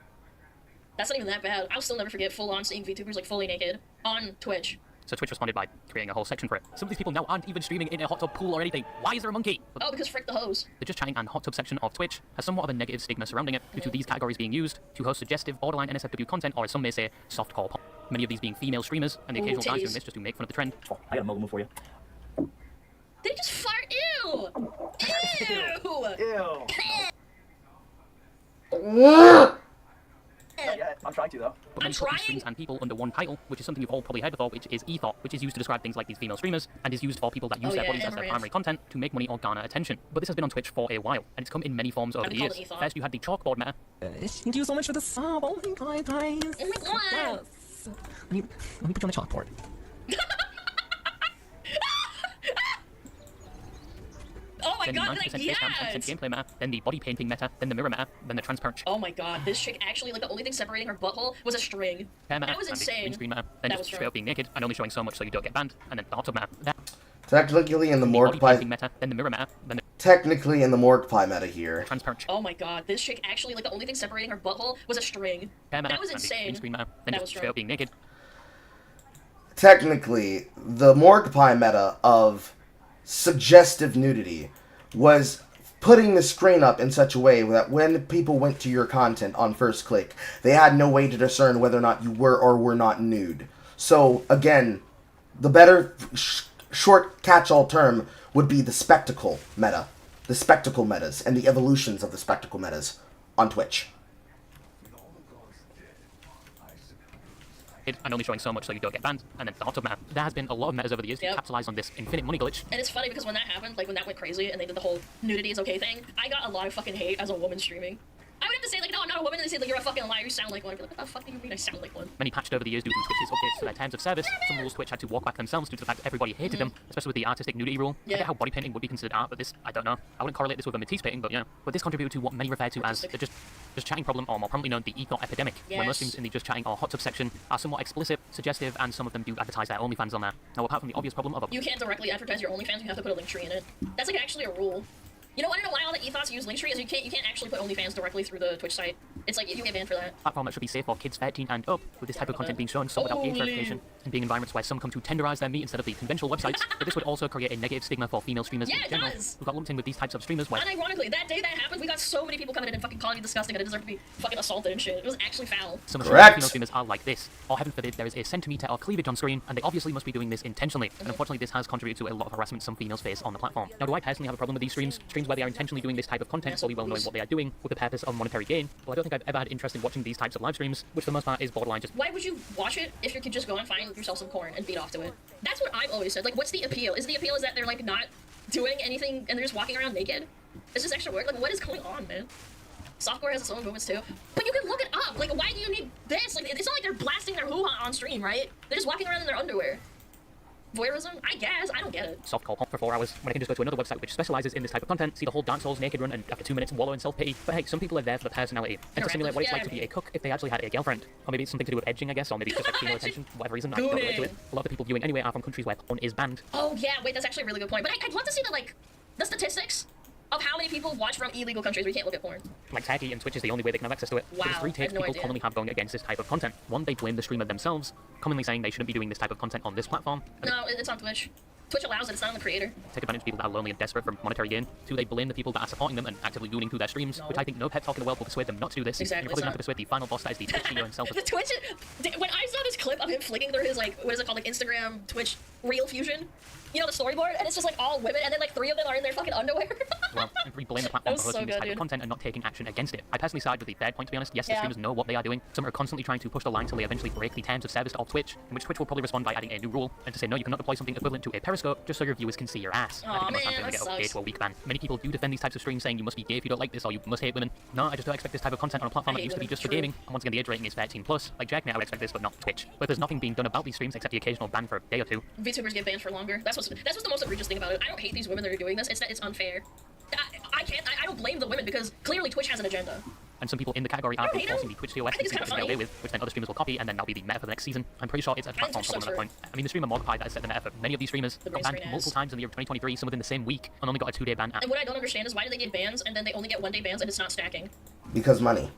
That's not even that bad. I'll still never forget full-on seeing VTubers like fully naked on Twitch. So Twitch responded by creating a whole section for it. Some of these people now aren't even streaming in a hot tub pool or anything. Why is there a monkey? Oh, because frick the hose. The just chatting and hot tub section of Twitch has somewhat of a negative stigma surrounding it due to these categories being used to host suggestive, borderline NSFW content, or as some may say, softcore pop. Many of these being female streamers, and the occasional guys doing this just to make fun of the trend. Oh, I got a mobile move for you. They just fart. Ew! Ew! Yeah, I'm trying to though. But many put these streams and people under one title, which is something you've all probably heard before, which is ethos, which is used to describe things like these female streamers, and is used for people that use their bodies as their primary content to make money or garner attention. But this has been on Twitch for a while, and it's come in many forms over the years. First, you had the chalkboard meta. Thank you so much for the sub. Oh my god, guys. Yes. Let me put you on the chalkboard. Oh my then god, the 90% like, face cam, 10% gameplay meta, then the body painting meta, then the mirror meta, then the transparent. Oh my god, this chick actually, like, the only thing separating her butthole was a string. Meta, That was and the insane. green screen meta, then just straight up being naked and only showing so much so you don't get banned, and then the hot tub meta. Technically in the morgue pie meta, then the mirror meta, then the technically in the morgue pie meta here. transparent. Oh my god, this chick actually, like, the only thing separating her butthole was a string. Meta, That was and the insane. green screen meta, then That just was straight up being naked. Technically, the morgue pie meta of suggestive nudity was putting the screen up in such a way that when people went to your content on first click, they had no way to discern whether or not you were or were not nude. So, again, the better short catch-all term would be the spectacle meta. The spectacle metas and the evolutions of the spectacle metas on Twitch. And only showing so much so you don't get banned, and then the hot tub meta. There has been a lot of metas over the years to capitalize on this infinite money glitch. And it's funny because when that happened, like when that went crazy and they did the whole nudity is okay thing, I got a lot of fucking hate as a woman streaming. I would have to say, like, no, I'm not a woman, and they say, like, you're a fucking liar, you sound like one. I'd be like, what the fuck do you mean I sound like one? Many patched over the years due to Twitch's updates to their terms of service. Some rules Twitch had to walk back themselves due to the fact that everybody hated them, especially with the artistic nudity rule. I get how body painting would be considered art, but this, I don't know. I wouldn't correlate this with a Matisse painting, but yeah. But this contributed to what many refer to as the just chatting problem, or more prominently known, the ethos epidemic, where most things in the just chatting or hot tub section are somewhat explicit, suggestive, and some of them do advertise their OnlyFans on there. Now, apart from the obvious problem of You can't directly advertise your OnlyFans, you have to put a link tree in it. That's like actually a rule. You know, I don't know why all the ethos use Linktree is you can't actually put OnlyFans directly through the Twitch site. It's like you get banned for that. platform that should be safe for kids 13 and up, with this type of content being shown so without age verification, and being environments where some come to tenderize their meat instead of the conventional websites. But this would also create a negative stigma for female streamers in general, who got lumped in with these types of streamers where Unironically, that day that happened, we got so many people coming in and fucking calling me disgusting and I deserve to be fucking assaulted and shit. It was actually foul. some of the female streamers are like this, or heaven forbid there is a centimeter of cleavage on screen, and they obviously must be doing this intentionally, and unfortunately this has contributed to a lot of harassment some females face on the platform. Now, do I personally have a problem with these streams where they are intentionally doing this type of content, fully well knowing what they are doing, with the purpose of monetary gain? Well, I don't think I've ever had interest in watching these types of live streams, which for the most part is borderline just... Why would you watch it if you could just go and find yourself some corn and beat off to it? That's what I've always said. Like, what's the appeal? Is the appeal is that they're, like, not doing anything and they're just walking around naked? It's just extra work? Like, what is going on, man? Softcore has its own movements, too. But you can look it up! Like, why do you need this? Like, it's not like they're blasting their hoo-ha on stream, right? They're just walking around in their underwear. Voyeurism? I guess. I don't get it. Softcore pop for 4 hours, when I can just go to another website which specializes in this type of content, see the whole Dark Souls naked run, and after 2 minutes wallow in self-pity. But hey, some people are there for the personality, and to simulate what it's like to be a cook if they actually had a girlfriend. Or maybe it's something to do with edging, I guess, or maybe it's just like female attention, for whatever reason, I don't relate to it. A lot of the people viewing anyway are from countries where porn is banned. Oh yeah, wait, that's actually a really good point. But I'd love to see the statistics of how many people watch from illegal countries where you can't look at porn. Like Turkey and Twitch is the only way they can have access to it. Wow, There's 3 takes no people idea. commonly have going against this type of content. One, they blame the streamer themselves, commonly saying they shouldn't be doing this type of content on this platform. No, it's on Twitch. Twitch allows it, it's not on the creator. Take advantage of people that are lonely and desperate for monetary gain. 2, they blame the people that are supporting them and actively gooning through their streams, which I think no pep talk in the world will persuade them not to do this. Exactly, You're probably gonna have to persuade the final boss that is the Twitch CEO himself. The Twitch, when I saw this clip of him flicking through his, like, what is it called, like, Instagram, Twitch, Real Fusion, you know, the storyboard, and it's just, like, all women, and then, like, 3 of them are in their fucking underwear. Well, and we blame the platform for so hosting this good, type of dude. content and not taking action against it. I personally side with the third point, to be honest. Yes, the Yeah. streamers know what they are doing. Some are constantly trying to push the line till they eventually break the terms of service of Twitch, in which Twitch will probably respond by adding a new rule, and to say, no, you cannot deploy something equivalent to a periscope just so your viewers can see your ass. Aw, I think most man, times they're that gonna get sucks. a week ban. Many people do defend these types of streams saying you must be gay if you don't like this, or you must hate women. No, I just don't expect this type of content on a platform that used to be just for gaming. And once again, the age rating is 13+. Like Jack, I would expect this, but not Twitch. But there's nothing being done about these streams except the occasional ban for a day or two. VTubers get banned for longer. That's what's the most egregious thing about it. I don't hate these women that are doing this. It's that it's unfair. I don't blame the women because clearly Twitch has an agenda. And some people in the category are enforcing the Twitch COS I think it's to kinda get away funny. with, which then other streamers will copy, and then that'll be the meta for the next season. I'm pretty sure it's a platform Twitch for one sucks at that for point. I mean, the streamer Mordecai that has set the meta for many of these streamers The got brain banned screen multiple ass. times in the year of 2023, some within the same week, and only got a 2-day ban. And what I don't understand is why do they get bans and then they only get 1-day bans and it's not stacking? Because money.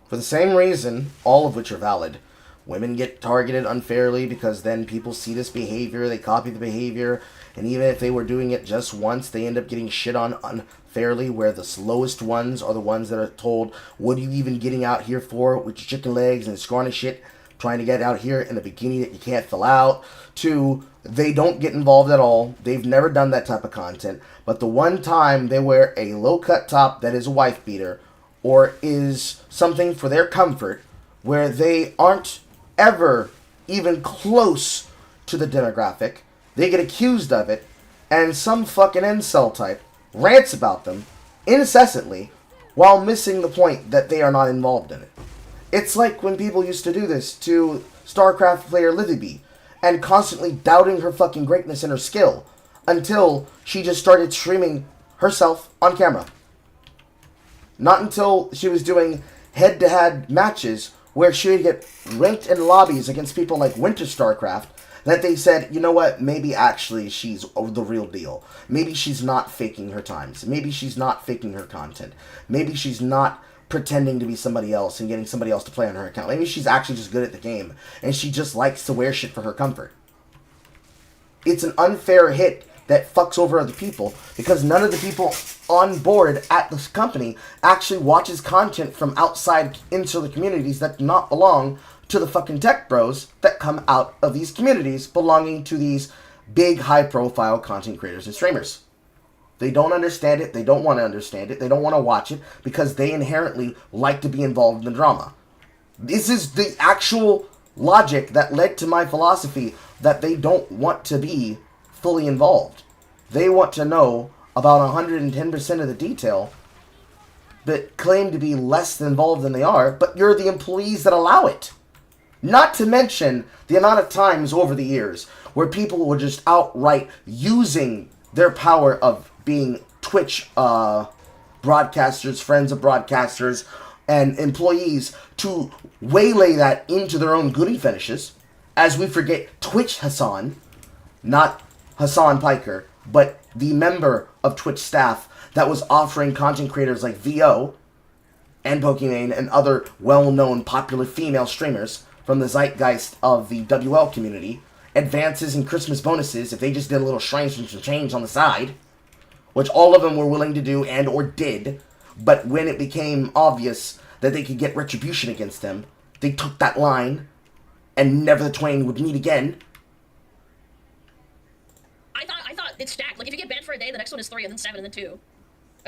For the same reason, all of which are valid. Women get targeted unfairly because then people see this behavior, they copy the behavior, and even if they were doing it just once, they end up getting shit on unfairly, where the slowest ones are the ones that are told, what are you even getting out here for with your chicken legs and scrawny shit, trying to get out here in a bikini that you can't fill out, to they don't get involved at all, they've never done that type of content, but the one time they wear a low-cut top that is a wife beater, or is something for their comfort, where they aren't ever even close to the demographic, they get accused of it, and some fucking incel type rants about them incessantly while missing the point that they are not involved in it. It's like when people used to do this to StarCraft player Livy and constantly doubting her fucking greatness and her skill until she just started streaming herself on camera. Not until she was doing head-to-head matches where she would get ranked in lobbies against people like Winter StarCraft that they said, you know what, maybe actually she's the real deal. Maybe she's not faking her times. Maybe she's not faking her content. Maybe she's not pretending to be somebody else and getting somebody else to play on her account. Maybe she's actually just good at the game and she just likes to wear shit for her comfort. It's an unfair hit that fucks over other people because none of the people on board at this company actually watches content from outside into the communities that do not belong to the fucking tech bros that come out of these communities belonging to these big high-profile content creators and streamers. They don't understand it. They don't want to understand it. They don't want to watch it because they inherently like to be involved in the drama. This is the actual logic that led to my philosophy that they don't want to be fully involved. They want to know about 110% of the detail, but claim to be less involved than they are, but you're the employees that allow it. Not to mention the amount of times over the years where people were just outright using their power of being Twitch broadcasters, friends of broadcasters, and employees to waylay that into their own goody fetishes, as we forget Twitch Hassan, not Hassan Piker, but the member of Twitch staff that was offering content creators like VO and Pokimane and other well-known popular female streamers from the zeitgeist of the WL community advances and Christmas bonuses if they just did a little shrines and some change on the side, which all of them were willing to do and or did, but when it became obvious that they could get retribution against them, they took that line and never the twain would meet again. I thought it's stacked. Like, if you get banned for a day, the next one is 3, and then 7, and then 2.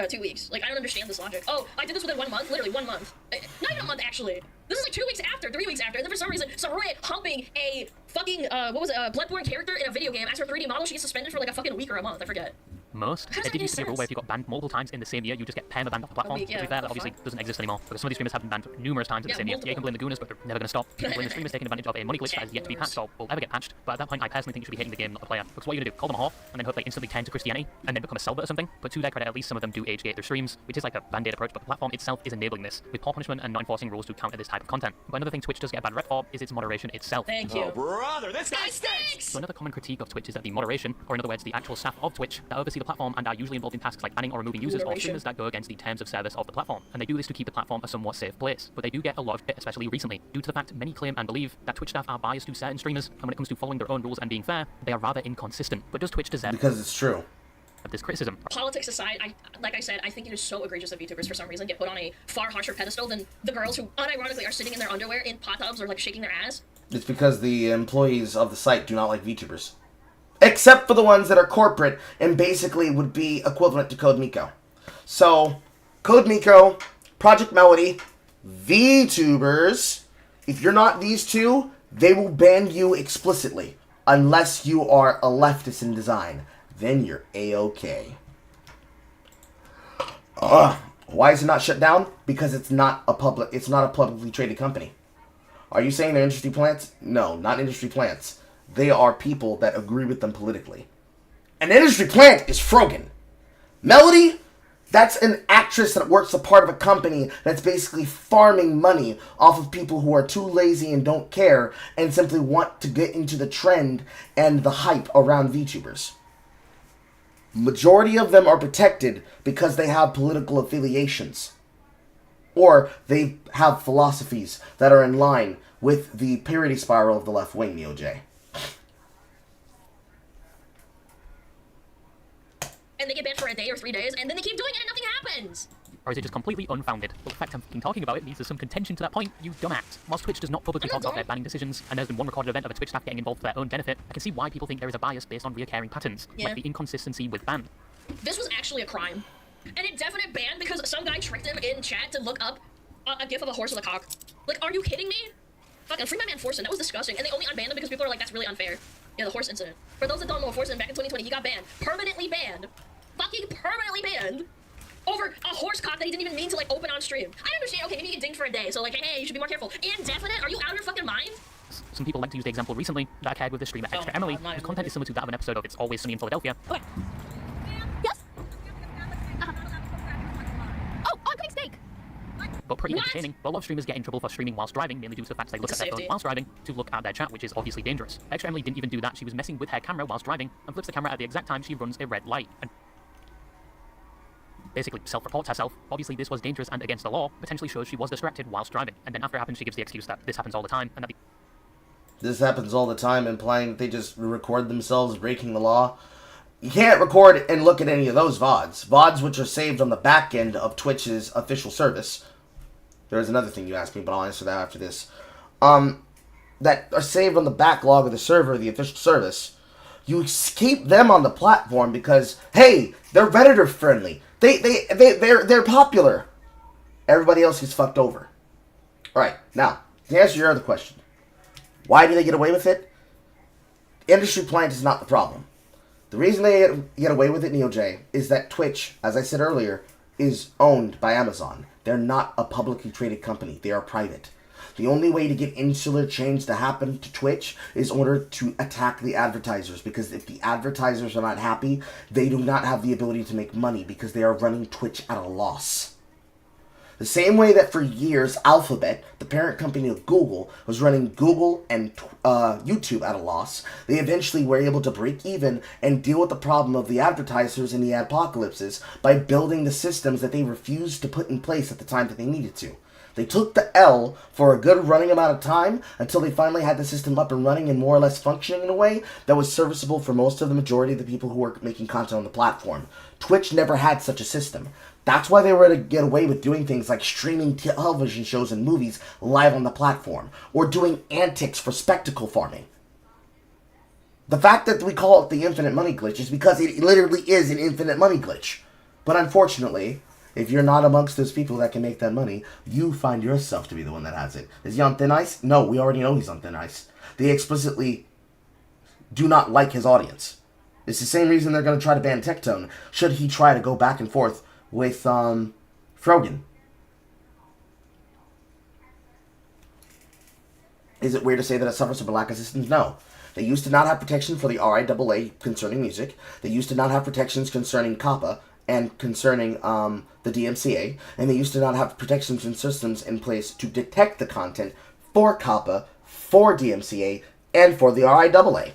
2 weeks. Like, I don't understand this logic. Oh, I did this within 1 month? Literally 1 month. Not even a month, actually. This is like 2 weeks after, 3 weeks after, and then for some reason, Saruye humping a fucking, Bloodborne character in a video game as her 3D model, she gets suspended for like a fucking week or a month, I forget. Most. How does It that did make used to be a rule sense? where if you got banned multiple times in the same year, you just get perma-banned off the platform. week, yeah, To be fair, that what the obviously fuck? doesn't exist anymore, because some of these streamers have been banned numerous times in the Yeah, same year. multiple. Yeah, you can blame the Gooners, but they're never going to stop. You can blame the streamers taking advantage of a money glitch that is yet to be patched or will ever get patched. But at that point, I personally think you should be hating the game, not the player. Because what are you going to do? Call them a whore, and then hope they instantly turn to Christianity, and then become a celibate or something? But to their credit, at least some of them do age-gate their streams, which is like a band-aid approach, but the platform itself is enabling this, with poor punishment and not enforcing rules to counter this type of content. But another thing Twitch does get a bad rep for is its moderation itself. Thank you. Brother, this guy stinks! So another common critique of Twitch is that the moderation, or in other words, the actual staff of Twitch that oversee the the platform and are usually involved in tasks like banning or removing users or streamers that go against the terms of service of the platform. And they do this to keep the platform a somewhat safe place. But they do get a lot of shit, especially recently, due to the fact many claim and believe that Twitch staff are biased to certain streamers, and when it comes to following their own rules and being fair, they are rather inconsistent. But does Twitch deserve because it's true of this criticism? Politics aside, like I said, I think it is so egregious that VTubers for some reason get put on a far harsher pedestal than the girls who unironically are sitting in their underwear in pot tubs or like shaking their ass. It's because the employees of the site do not like VTubers. Except for the ones that are corporate and basically would be equivalent to Code Miko. So, Code Miko, Project Melody, VTubers, if you're not these two, they will ban you explicitly. Unless you are a leftist in design. Then you're A-okay. Why is it not shut down? Because it's not a publicly traded company. Are you saying they're industry plants? No, not industry plants. They are people that agree with them politically. An industry plant is Frogan. Melody, that's an actress that works a part of a company that's basically farming money off of people who are too lazy and don't care and simply want to get into the trend and the hype around VTubers. Majority of them are protected because they have political affiliations. Or they have philosophies that are in line with the parody spiral of the left wing, NeoJ. And they get banned for a day or 3 days, and then they keep doing it and nothing happens! Or is it just completely unfounded? Well, the fact I'm fucking talking about it means there's some contention to that point, you dumbass. Whilst Twitch does not publicly talk about their banning decisions, and there's been one recorded event of a Twitch staff getting involved for their own benefit, I can see why people think there is a bias based on reoccurring patterns, like the inconsistency with ban. This was actually a crime. And a definite ban because some guy tricked him in chat to look up a gif of a horse with a cock. Like, are you kidding me? Fucking free my man Forsen, that was disgusting. And they only unbanned him because people are like, that's really unfair. Yeah, the horse incident. For those that don't know, Forsen back in 2020, he got banned. Permanently banned. Fucking permanently banned. Over a horse cock that he didn't even mean to, like, open on stream. I understand, okay, maybe you get dinged for a day, so, like, hey, you should be more careful. Indefinite? Are you out of your fucking mind? Some people like to use the example recently that occurred with the streamer Extra Emily, whose content is similar to that of an episode of It's Always Sunny in Philadelphia. Okay. Yes? Oh, on Quick Steak! But pretty entertaining. But a lot of streamers get in trouble for streaming whilst driving, mainly due to the fact they look at their phone whilst driving to look at their chat, which is obviously dangerous. Extra Emily didn't even do that. She was messing with her camera whilst driving and flips the camera at the exact time she runs a red light and basically self-reports herself. Obviously this was dangerous and against the law, potentially shows she was distracted whilst driving. And then after it happens, she gives the excuse that this happens all the time and that This happens all the time, implying that they just record themselves breaking the law. You can't record and look at any of those VODs. VODs which are saved on the back end of Twitch's official service. There is another thing you asked me, but I'll answer that after this. That are saved on the backlog of the server, the official service. You keep them on the platform because, hey, they're Redditor friendly. They're popular. Everybody else gets fucked over. Alright, now, to answer your other question. Why do they get away with it? Industry plant is not the problem. The reason they get away with it, NeoJ, is that Twitch, as I said earlier, is owned by Amazon. They're not a publicly traded company. They are private. The only way to get insular change to happen to Twitch is in order to attack the advertisers, because if the advertisers are not happy, they do not have the ability to make money because they are running Twitch at a loss. The same way that for years, Alphabet, the parent company of Google, was running Google and YouTube at a loss, they eventually were able to break even and deal with the problem of the advertisers and the adpocalypses by building the systems that they refused to put in place at the time that they needed to. They took the L for a good running amount of time until they finally had the system up and running and more or less functioning in a way that was serviceable for most of the majority of the people who were making content on the platform. Twitch never had such a system. That's why they were able to get away with doing things like streaming television shows and movies live on the platform, or doing antics for spectacle farming. The fact that we call it the infinite money glitch is because it literally is an infinite money glitch. But unfortunately, if you're not amongst those people that can make that money, you find yourself to be the one that has it. Is he on thin ice? No, we already know he's on thin ice. They explicitly do not like his audience. It's the same reason they're going to try to ban Tectone, should he try to go back and forth with Frogan. Is it weird to say that it suffers from a lack of systems? No. They used to not have protection for the RIAA concerning music. They used to not have protections concerning COPPA and concerning the DMCA. And they used to not have protections and systems in place to detect the content for COPPA, for DMCA, and for the RIAA.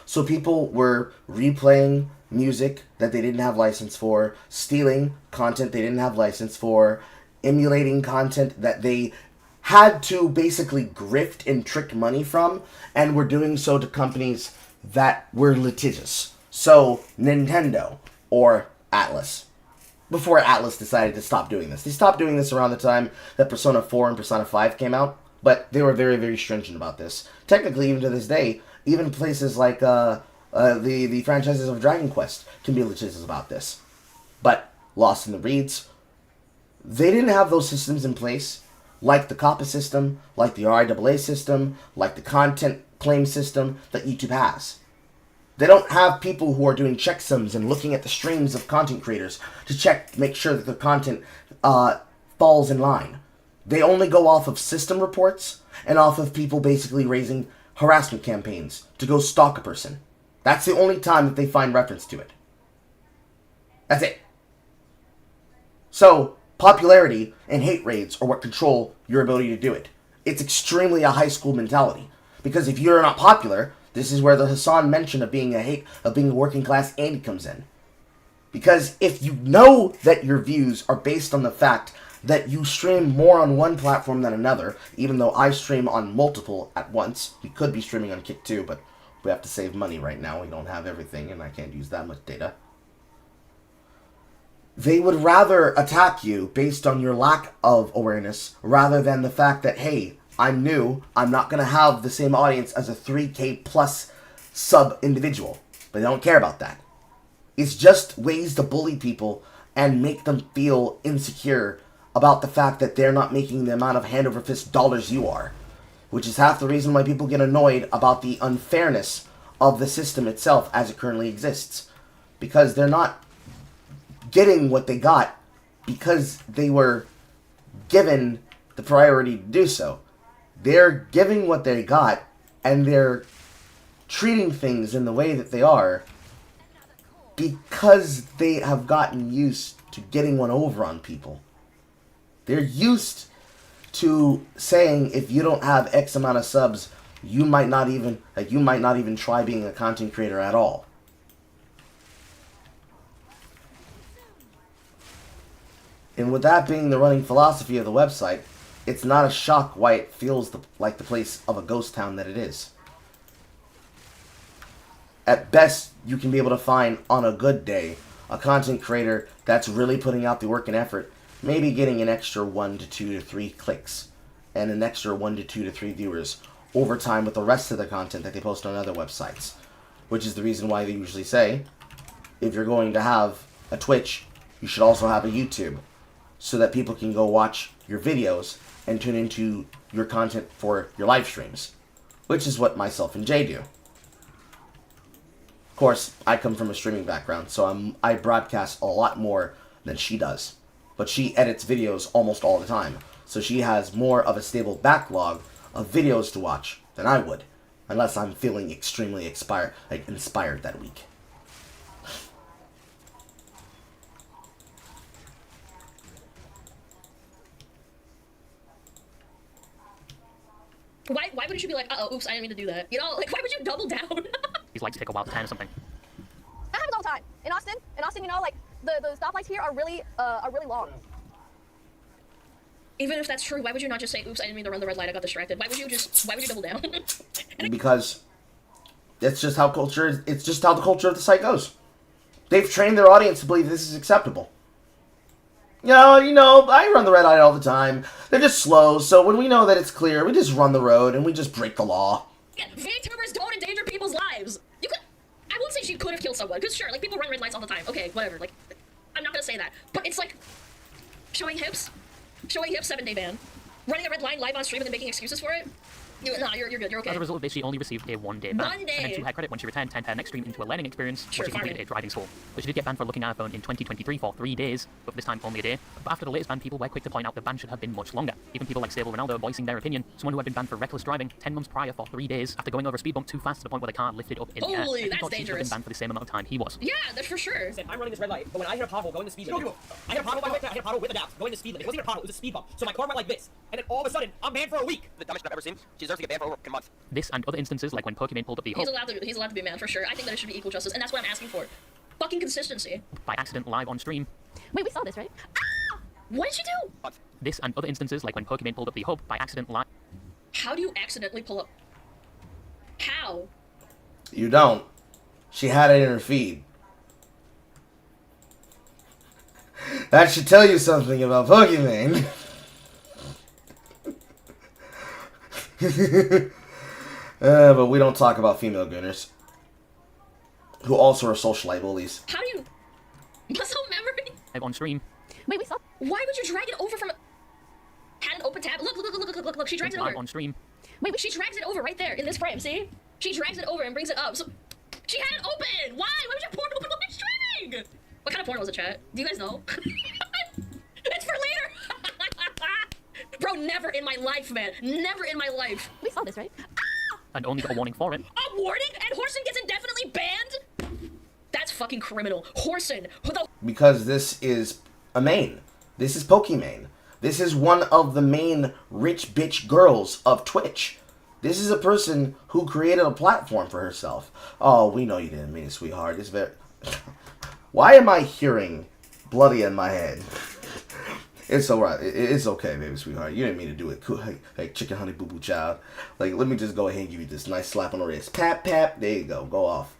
So people were replaying music that they didn't have license for, stealing content they didn't have license for, emulating content that they had to basically grift and trick money from, and were doing so to companies that were litigious. So, Nintendo or Atlas. Before Atlas decided to stop doing this. They stopped doing this around the time that Persona 4 and Persona 5 came out, but they were very, very stringent about this. Technically, even to this day, even places like the franchises of Dragon Quest can be litigious about this. But Lost in the Reeds, they didn't have those systems in place, like the COPPA system, like the RIAA system, like the content claim system that YouTube has. They don't have people who are doing checksums and looking at the streams of content creators to make sure that the content falls in line. They only go off of system reports and off of people basically raising harassment campaigns to go stalk a person. That's the only time that they find reference to it. That's it. So, popularity and hate raids are what control your ability to do it. It's extremely a high school mentality. Because if you're not popular, this is where the Hassan mention of being a working class Andy comes in. Because if you know that your views are based on the fact that you stream more on one platform than another, even though I stream on multiple at once, we could be streaming on Kick too, but we have to save money right now. We don't have everything, and I can't use that much data. They would rather attack you based on your lack of awareness rather than the fact that, hey, I'm new, I'm not going to have the same audience as a 3K plus sub individual. But they don't care about that. It's just ways to bully people and make them feel insecure about the fact that they're not making the amount of hand over fist dollars you are. Which is half the reason why people get annoyed about the unfairness of the system itself as it currently exists. Because they're not getting what they got because they were given the priority to do so. They're giving what they got, and they're treating things in the way that they are because they have gotten used to getting one over on people. They're used to saying if you don't have X amount of subs, you might not even try being a content creator at all. And with that being the running philosophy of the website, it's not a shock why it feels like the place of a ghost town that it is. At best, you can be able to find, on a good day, a content creator that's really putting out the work and effort, maybe getting an extra 1 to 2 to 3 clicks, and an extra 1 to 2 to 3 viewers over time with the rest of the content that they post on other websites. Which is the reason why they usually say, if you're going to have a Twitch, you should also have a YouTube, so that people can go watch your videos and tune into your content for your live streams, which is what myself and Jay do. Of course, I come from a streaming background, so I broadcast a lot more than she does, but she edits videos almost all the time, so she has more of a stable backlog of videos to watch than I would, unless I'm feeling extremely inspired that week. Why wouldn't you be like, uh-oh, oops, I didn't mean to do that? You know, like, why would you double down? These lights take a while to turn or something. That happens all the time. In Austin, you know, like, the stoplights here are really long. Even if that's true, why would you not just say, oops, I didn't mean to run the red light, I got distracted? Why would you double down? Because it's just how the culture of the site goes. They've trained their audience to believe this is acceptable. You know, I run the red light all the time. They're just slow, so when we know that it's clear, we just run the road and we just break the law. Yeah, VTubers don't endanger people's lives. I won't say she could have killed someone, because sure, like, people run red lights all the time. Okay, whatever, like, I'm not gonna say that. But it's like, showing hips 7-day ban, running a red line live on stream and then making excuses for it. You're good, you're okay. As a result of this, she only received a 1-day ban. 1 day! And then to her credit, when she returned, turned her next stream into a learning experience, Sure, where she completed a driving school. But she did get banned for looking at her phone in 2023 for 3 days, but this time only a day. But after the latest ban, people were quick to point out the ban should have been much longer. Even people like Sable Ronaldo voicing their opinion. Someone who had been banned for reckless driving 10 months prior for 3 days after going over a speed bump too fast to the point where the car lifted up in the air. Holy, And he that's thought she should have dangerous. been banned for the same amount of time he was. Yeah, that's for sure. I'm running this red light, but when I hit a pothole going the speed limit, I hit a pothole by mistake, I hit a pothole with a doubt, going the speed limit. It wasn't even a pothole, it was a speed bump. So my car went like this, and then all of a sudden, I'm banned for a week. The dumbest I've ever seen. She deserves to get banned for over a month. This and other instances, like when Pokemon pulled up the He's allowed to be banned for sure. I think that it should be equal justice, and that's what I'm asking for. fucking consistency. By accident live on stream. Wait, we saw this, right? Ah! What did you do? This and other instances like when Pokimane pulled up the hub by accident live. How do you accidentally pull up? How? You don't. She had it in her feed. That should tell you something about Pokimane. But we don't talk about female gooners. Who also are socialite bullies. How do you... Muscle memory? On stream. Wait, we saw... Why would you drag it over from... Had an open tab? Look, she drags it over. On stream. Wait, she drags it over right there in this frame, see? She drags it over and brings it up, so... She had it open! Why? Why would you porn open while you're streaming? What kind of porn was it, chat? Do you guys know? It's for later! Bro, never in my life, man. Never in my life. We saw this, right? And only got a warning for it. A warning? And Horson gets indefinitely banned? That's fucking criminal. Horson, who the... Because this is a main. This is Pokimane. This is one of the main rich bitch girls of Twitch. This is a person who created a platform for herself. Oh, we know you didn't mean it, sweetheart. It's very... Why am I hearing bloody in my head? It's alright. It's okay, baby, sweetheart. You didn't mean to do it. Cool. Hey, chicken honey boo boo child. Like, let me just go ahead and give you this nice slap on the wrist. Pap, pap. There you go. Go off.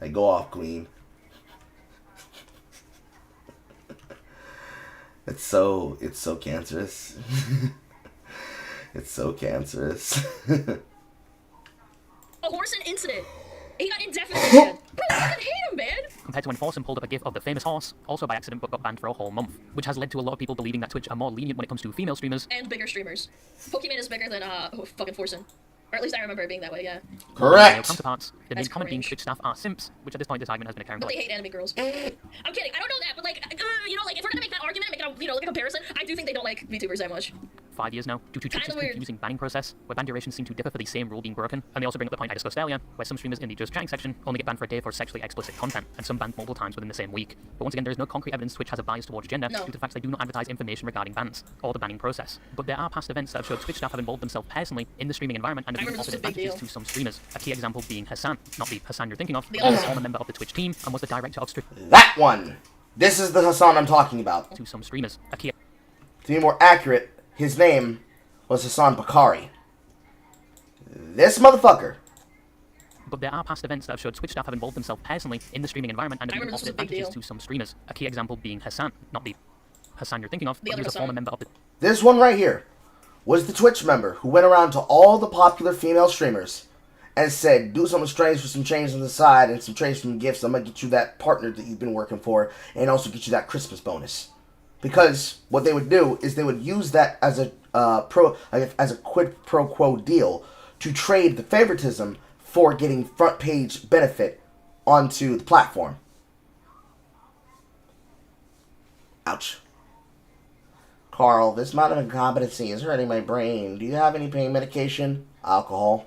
Hey, go off, queen. It's so cancerous. It's so cancerous. A Horson incident. He got indefinitely banned. Bro, I fucking hate him, man. Compared to when Forsen pulled up a gif of the famous horse, also by accident but got banned for a whole month, which has led to a lot of people believing that Twitch are more lenient when it comes to female streamers. And bigger streamers. Pokimane is bigger than fucking Forsen. Or at least I remember it being that way, yeah. Correct. Male counterparts. The main comment being Twitch staff are simps, which at this point this argument has been a current. But they hate anime girls. I'm kidding. I don't know that, but like, you know, like if we're gonna make that argument, make it a, like a comparison, I do think they don't like VTubers that much. 5 years now, due to Twitch's confusing banning process, where ban durations seem to differ for the same rule being broken, and they also bring up the point I discussed earlier, where some streamers in the just chatting section only get banned for a day for sexually explicit content, and some banned multiple times within the same week. But once again, there is no concrete evidence Twitch has a bias towards gender, due to the fact they do not advertise information regarding bans, or the banning process. But there are past events that have showed Twitch staff have involved themselves personally in the streaming environment and have been offered advantages to some streamers. A key example being Hassan, not the Hassan you're thinking of, who was a former member of the Twitch team and was the director of that one! This is the Hassan I'm talking about. To some streamers. A key... To be more accurate, his name was Hassan Bakari. This motherfucker. But there are past events that have showed Twitch staff have involved themselves personally in the streaming environment and have been offered advantages to some streamers. A key example being Hassan, not the Hassan you're thinking of, but he was a former member of the... This one right here was the Twitch member who went around to all the popular female streamers and said, do something strange for some change on the side and some change from gifts. I'm going to get you that partner that you've been working for and also get you that Christmas bonus. Because what they would do is they would use that as a quid pro quo deal to trade the favoritism for getting front page benefit onto the platform. Ouch. Carl, this amount of incompetency is hurting my brain. Do you have any pain medication? Alcohol.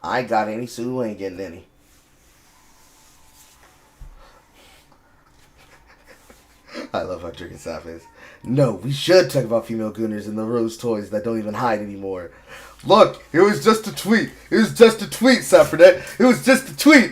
I ain't got any, so you ain't getting any. I love how Drinking Sap is. No, we should talk about female gooners and the rose toys that don't even hide anymore. Look, it was just a tweet. It was just a tweet, Saffredet. It was just a tweet.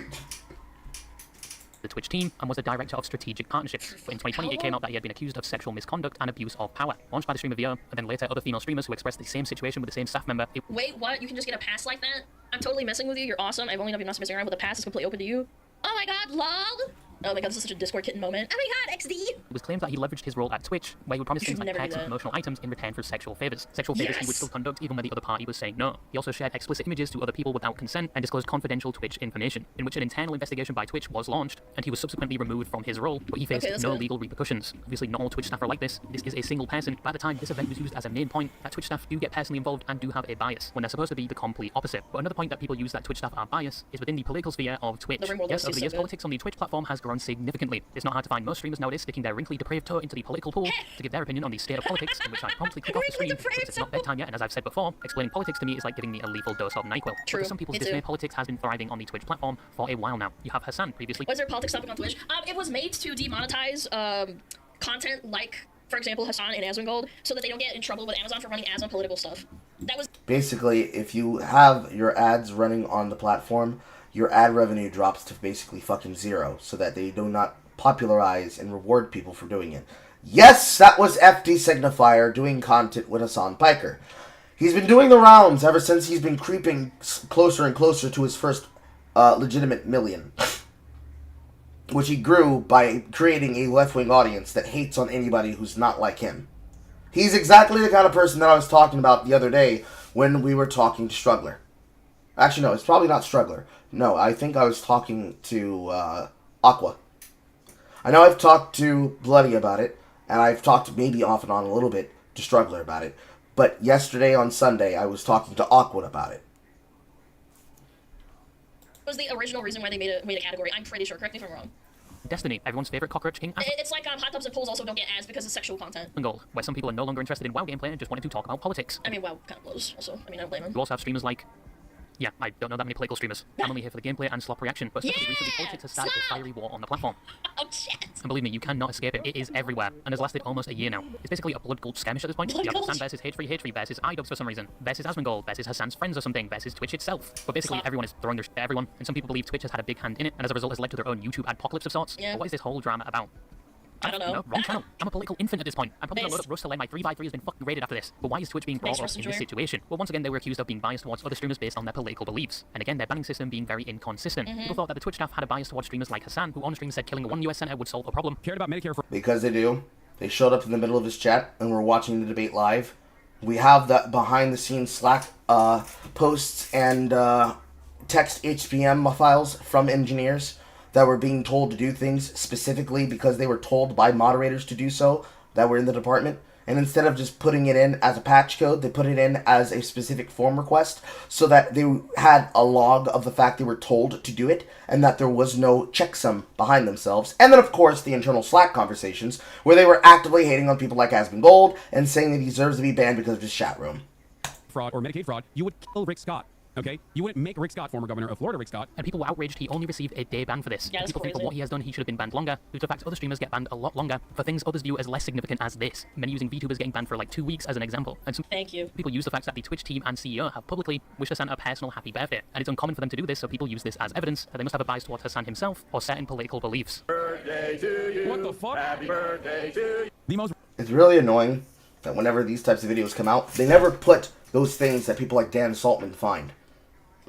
The Twitch team and was the director of strategic partnerships. But in 2020, it came out that he had been accused of sexual misconduct and abuse of power. Launched by the streamer VO, and then later other female streamers who expressed the same situation with the same staff member. Wait, what? You can just get a pass like that? I'm totally messing with you. You're awesome. I've only known you're not messing around with a pass is completely open to you. Oh my god, lol. Oh my god, this is such a Discord kitten moment. Oh my god, XD! It was claimed that he leveraged his role at Twitch, where he would promise things like perks and promotional items in return for sexual favors. Sexual favors he would still conduct even when the other party was saying no. He also shared explicit images to other people without consent and disclosed confidential Twitch information, in which an internal investigation by Twitch was launched, and he was subsequently removed from his role, but he faced no legal repercussions. Obviously, not all Twitch staff are like this. This is a single person. By the time this event was used as a main point, that Twitch staff do get personally involved and do have a bias, when they're supposed to be the complete opposite. But another point that people use that Twitch staff are biased is within the political sphere of Twitch. Yes, over the years, politics on the Twitch platform has grown significantly. It's not hard to find most streamers nowadays sticking their wrinkly, depraved toe into the political pool to give their opinion on the state of politics, in which I promptly click off the stream because it's not bedtime yet, and as I've said before, explaining politics to me is like giving me a lethal dose of NyQuil. But for some people's dismay, politics has been thriving on the Twitch platform for a while now. You have Hassan previously. Was there a politics topic on Twitch? It was made to demonetize content like, for example, Hassan and Asmongold, so that they don't get in trouble with Amazon for running ads on political stuff. That was basically, if you have your ads running on the platform, your ad revenue drops to basically fucking zero, so that they do not popularize and reward people for doing it. Yes, that was FD Signifier doing content with Hassan Piker. He's been doing the rounds ever since he's been creeping closer and closer to his first legitimate million, which he grew by creating a left-wing audience that hates on anybody who's not like him. He's exactly the kind of person that I was talking about the other day when we were talking to Struggler. Actually, no, it's probably not Struggler. No, I think I was talking to Aqua. I know I've talked to Bloody about it, and I've talked maybe off and on a little bit to Struggler about it. But yesterday on Sunday, I was talking to Aqua about it. What was the original reason why they made a category? I'm pretty sure. Correct me if I'm wrong. Destiny, everyone's favorite cockroach king. It's like hot tubs and pools also don't get ads because of sexual content. And gold, where some people are no longer interested in WoW gameplay and just wanted to talk about politics. I mean, WoW kind of was also. I mean, I don't blame them. You also have streamers like... Yeah, I don't know that many political streamers. I'm only here for the gameplay and slop reaction, but especially recently politics has started a fiery war on the platform. Oh shit! And believe me, you cannot escape it. It is everywhere, and has lasted almost a year now. It's basically a blood gold skirmish at this point. You have Hassan versus H3 versus iDubbbz for some reason, versus Asmongold versus Hassan's friends or something, versus Twitch itself. But basically everyone is throwing their shit at everyone, and some people believe Twitch has had a big hand in it, and as a result has led to their own YouTube adpocalypse of sorts. Yeah. But what is this whole drama about? I don't know. No, wrong channel. I'm a political infant at this point. I'm probably gonna load up Rust to learn my 3x3 has been fucking raided after this. But why is Twitch being brought up in this situation? Well, once again, they were accused of being biased towards other streamers based on their political beliefs. And again, their banning system being very inconsistent. People thought that the Twitch staff had a bias towards streamers like Hassan, who on stream said killing one US senator would solve a problem. Cared about Medicare for... Because they do. They showed up in the middle of his chat, and we're watching the debate live. We have that behind-the-scenes Slack posts and text HPM files from engineers that were being told to do things specifically because they were told by moderators to do so that were in the department. And instead of just putting it in as a patch code, they put it in as a specific form request so that they had a log of the fact they were told to do it and that there was no checksum behind themselves. And then, of course, the internal Slack conversations where they were actively hating on people like Asmongold and saying that he deserves to be banned because of his chat room. Fraud or Medicaid fraud, you would kill Rick Scott. Okay? You wouldn't make Rick Scott, former governor of Florida, Rick Scott. And people were outraged he only received a day ban for this. Yeah, People think for what he has done, he should have been banned longer, due to the fact other streamers get banned a lot longer for things others view as less significant as this. Many using VTubers getting banned for like 2 weeks as an example. And some Thank you. people use the fact that the Twitch team and CEO have publicly wished Hassan a personal happy birthday. And it's uncommon for them to do this, so people use this as evidence that they must have a bias towards Hassan himself or certain political beliefs. Birthday to you. What the fuck? Happy birthday to you. The most... It's really annoying that whenever these types of videos come out, they never put those things that people like Dan Saltman find.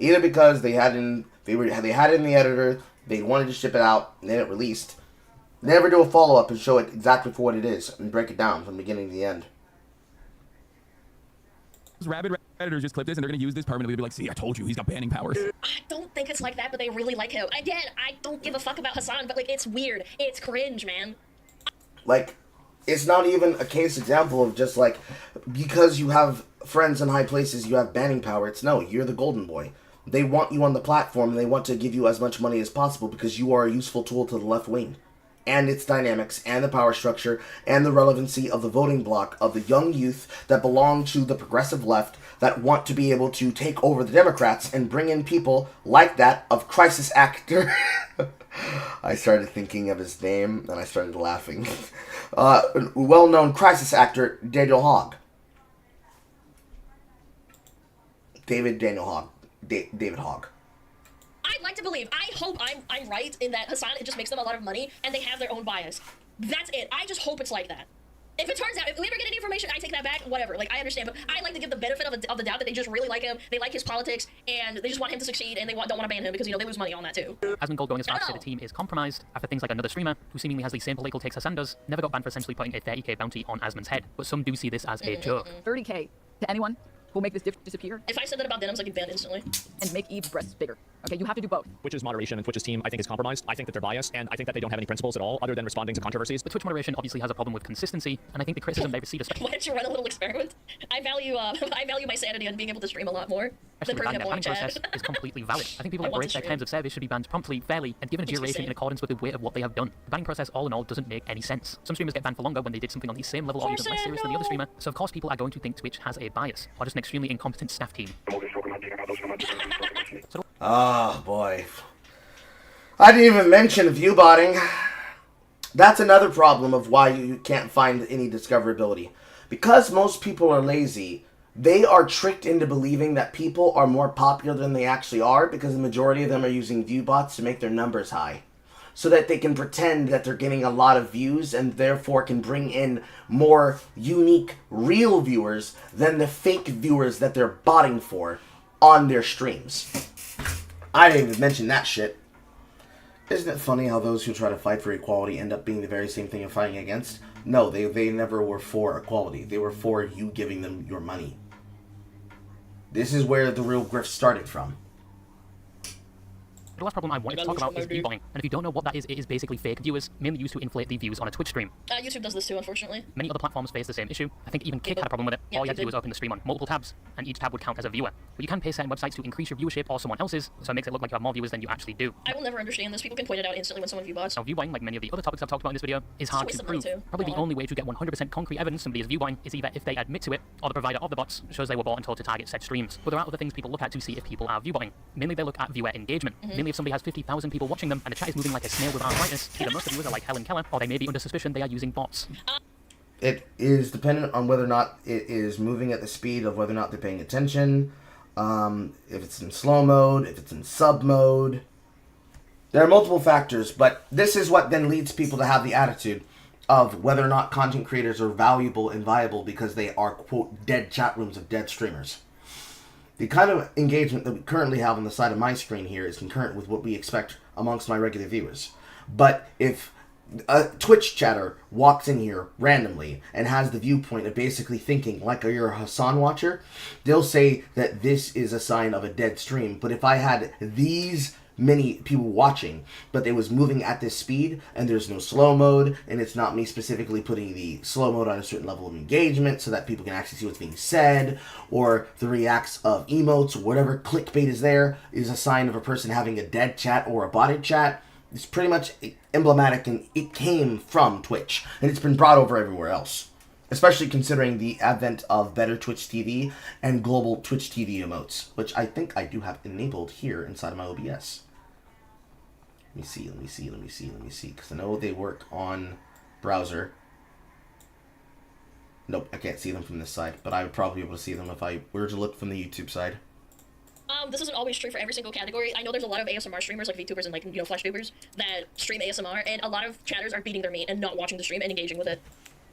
Either because they had it in the editor, they wanted to ship it out, and then it released. They never do a follow-up and show it exactly for what it is, and break it down from the beginning to the end. Rabid Redditors just clipped this, and they're going to use this permanently to be like, see, I told you, he's got banning powers. I don't think it's like that, but they really like him. I don't give a fuck about Hassan, but like, it's weird. It's cringe, man. Like, it's not even a case example of just like, because you have friends in high places, you have banning power. It's no, you're the golden boy. They want you on the platform, and they want to give you as much money as possible because you are a useful tool to the left wing. And its dynamics, and the power structure, and the relevancy of the voting bloc of the young youth that belong to the progressive left that want to be able to take over the Democrats and bring in people like that of crisis actor. I started thinking of his name, and I started laughing. Well-known crisis actor Daniel Hogg. David Hogg. I'd like to believe. I hope I'm right in that Hassan, it just makes them a lot of money and they have their own bias. That's it. I just hope it's like that. If it turns out, if we ever get any information, I take that back, whatever. Like, I understand, but I like to give the benefit of the doubt that they just really like him, they like his politics, and they just want him to succeed, and they don't want to ban him because, you know, they lose money on that too. Asmongold going as far as to say the team is compromised after things like another streamer, who seemingly has the same political takes Hassan does, never got banned for essentially putting a 30k bounty on Asmon's head, but some do see this as a joke. 30k to anyone who'll make this disappear. If I said that about denims, I'd get banned instantly. And make Eve's breasts bigger. Okay, you have to do both. Twitch's moderation and Twitch's team, I think, is compromised. I think that they're biased, and I think that they don't have any principles at all other than responding to controversies. But Twitch moderation obviously has a problem with consistency, and I think the criticism they receive, Why don't you run a little experiment? I value my sanity on being able to stream a lot more than putting up a long process chat. is completely valid. I think people who break their terms of service should be banned promptly, fairly, and given a duration in accordance with the weight of what they have done. The banning process, all in all, doesn't make any sense. Some streamers get banned for longer when they did something on the same level or even less serious than the other streamer, so of course people are going to think Twitch has a bias, or just an extremely incompetent staff team. Oh boy. I didn't even mention viewbotting. That's another problem of why you can't find any discoverability. Because most people are lazy, they are tricked into believing that people are more popular than they actually are because the majority of them are using view bots to make their numbers high. So that they can pretend that they're getting a lot of views and therefore can bring in more unique, real viewers than the fake viewers that they're botting for on their streams. I didn't even mention that shit. Isn't it funny how those who try to fight for equality end up being the very same thing you're fighting against? No, they never were for equality. They were for you giving them your money. This is where the real grift started from. The last problem I wanted to talk about is viewbuying, and if you don't know what that is, it is basically fake viewers, mainly used to inflate the views on a Twitch stream. YouTube does this too, unfortunately. Many other platforms face the same issue. I think even Kick had a problem with it. All you had to do was open the stream on multiple tabs, and each tab would count as a viewer. But you can pay certain websites to increase your viewership or someone else's, so it makes it look like you have more viewers than you actually do. I will never understand this. People can point it out instantly when someone view bots. Now, viewbuying, like many of the other topics I've talked about in this video, is hard to prove. Probably the only way to get 100% concrete evidence somebody is viewbuying is either if they admit to it, or the provider of the bots shows they were bought and told to target said streams. But there are other things people look at to see if people are viewbuying. Mainly they look at viewer engagement. Mainly if somebody has 50,000 people watching them and the chat is moving like a snail with arthritis, either most of the viewers are like Helen Keller, or they may be under suspicion they are using bots. It is dependent on whether or not it is moving at the speed of whether or not they're paying attention, if it's in slow mode, if it's in sub mode. There are multiple factors, but this is what then leads people to have the attitude of whether or not content creators are valuable and viable because they are, quote, dead chat rooms of dead streamers. The kind of engagement that we currently have on the side of my screen here is concurrent with what we expect amongst my regular viewers. But if a Twitch chatter walks in here randomly and has the viewpoint of basically thinking like you're a Hassan watcher, they'll say that this is a sign of a dead stream. But if I had these many people watching, but it was moving at this speed, and there's no slow mode, and it's not me specifically putting the slow mode on a certain level of engagement so that people can actually see what's being said, or the reacts of emotes, or whatever clickbait is there, is a sign of a person having a dead chat or a botted chat. It's pretty much emblematic, and it came from Twitch, and it's been brought over everywhere else. Especially considering the advent of better Twitch TV and global Twitch TV emotes, which I think I do have enabled here inside of my OBS. Let me see, because I know they work on browser. Nope, I can't see them from this side, but I would probably be able to see them if I were to look from the YouTube side. This isn't always true for every single category. I know there's a lot of ASMR streamers, like VTubers and, like, you know, Flash tubers, that stream ASMR, and a lot of chatters are beating their meat and not watching the stream and engaging with it.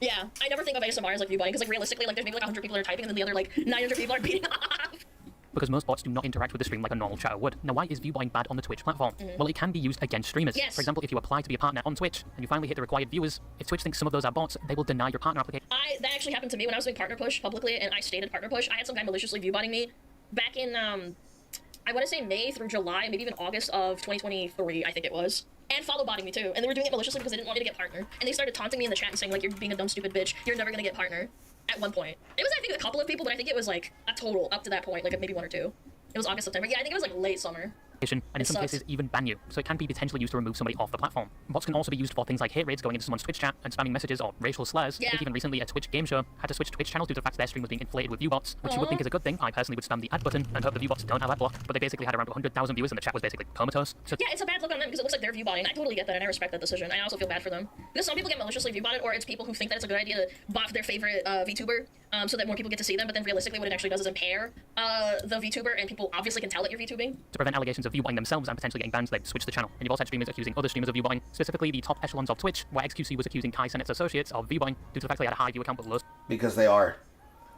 Yeah, I never think of ASMR as, like, viewbuying, because, like, realistically, like, there's maybe, like, 100 people that are typing, and then the other, like, 900 people are beating off. Because most bots do not interact with the stream like a normal chatter would. Now, why is viewbuying bad on the Twitch platform? Well, it can be used against streamers. Yes. For example, if you apply to be a partner on Twitch, and you finally hit the required viewers, if Twitch thinks some of those are bots, they will deny your partner application. That actually happened to me when I was doing partner push publicly, and I stated partner push. I had some guy maliciously viewbotting me back in, I want to say May through July, maybe even August of 2023, I think it was. And follow botting me too. And they were doing it maliciously because they didn't want me to get partner. And they started taunting me in the chat and saying, like, you're being a dumb, stupid bitch. You're never gonna get partner. At one point. It was, I think, a couple of people, but I think it was, like, a total up to that point, like, maybe one or two. It was August, September. Yeah, I think it was, like, late summer. And in some cases even ban you, so it can be potentially used to remove somebody off the platform. Bots can also be used for things like hate raids going into someone's Twitch chat and spamming messages or racial slurs. I think even recently a Twitch game show had to switch Twitch channels due to the fact their stream was being inflated with view bots, which you would think is a good thing. I personally would spam the ad button and hope the view bots don't have ad block, but they basically had around 100,000 viewers and the chat was basically comatose. So yeah, it's a bad look on them because it looks like they're viewbotting. I totally get that and I respect that decision. I also feel bad for them. Because some people get maliciously viewbotted, or it's people who think that it's a good idea to bot their favorite VTuber so that more people get to see them, but then realistically what it actually does is impair the VTuber, and people obviously can tell that you're VTubing. To prevent allegations of viewbotting themselves and potentially getting banned, they switched the channel. And you've also had streamers accusing other streamers of viewbotting, specifically the top echelons of Twitch, where XQC was accusing Kai Sennett's associates of viewbotting due to the fact they had a high view account but low. Because they are.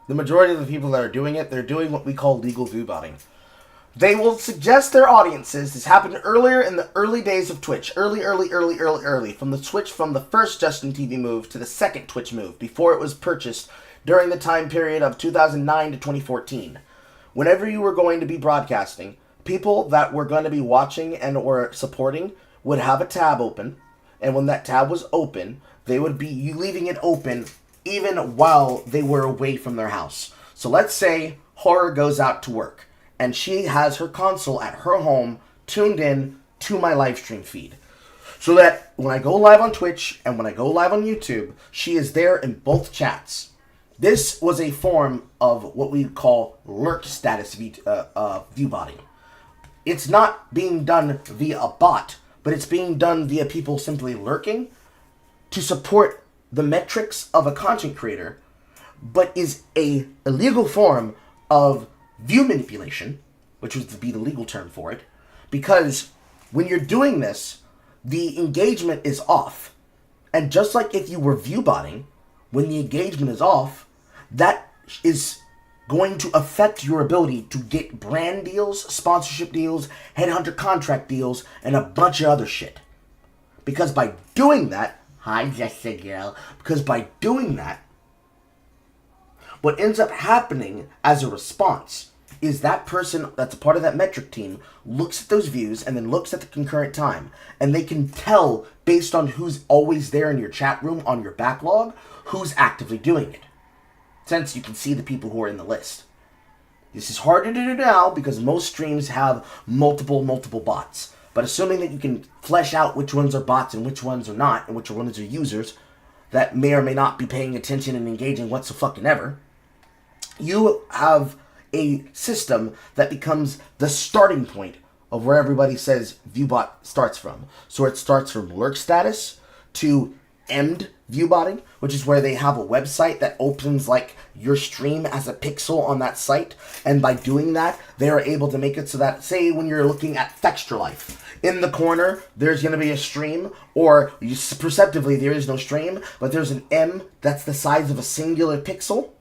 The majority of the people that are doing it, they're doing what we call legal viewbotting. They will suggest their audiences. This happened earlier in the early days of Twitch. Early. From the first Justin TV move to the second Twitch move, before it was purchased during the time period of 2009 to 2014. Whenever you were going to be broadcasting, people that were going to be watching and or supporting would have a tab open, and when that tab was open, they would be leaving it open even while they were away from their house. So let's say Horror goes out to work, and she has her console at her home tuned in to my live stream feed. So that when I go live on Twitch and when I go live on YouTube, she is there in both chats. This was a form of what we call lurk status viewbotting. It's not being done via a bot, but it's being done via people simply lurking to support the metrics of a content creator, but is a illegal form of view manipulation, which would be the legal term for it, because when you're doing this, the engagement is off. And just like if you were view botting, when the engagement is off, that is going to affect your ability to get brand deals, sponsorship deals, headhunter contract deals, and a bunch of other shit. Because by doing that, hi Jessica girl, because by doing that, what ends up happening as a response is that person that's a part of that metric team looks at those views and then looks at the concurrent time, and they can tell based on who's always there in your chat room on your backlog who's actively doing it, since you can see the people who are in the list. This is harder to do now because most streams have multiple bots, but assuming that you can flesh out which ones are bots and which ones are not, and which ones are users that may or may not be paying attention and engaging whatsoever, you have a system that becomes the starting point of where everybody says viewbot starts from. So it starts from lurk status to end viewbotting, which is where they have a website that opens like your stream as a pixel on that site, and by doing that they are able to make it so that, say when you're looking at Texture Life, in the corner there's going to be a stream, or perceptively there is no stream, but there's an M that's the size of a singular pixel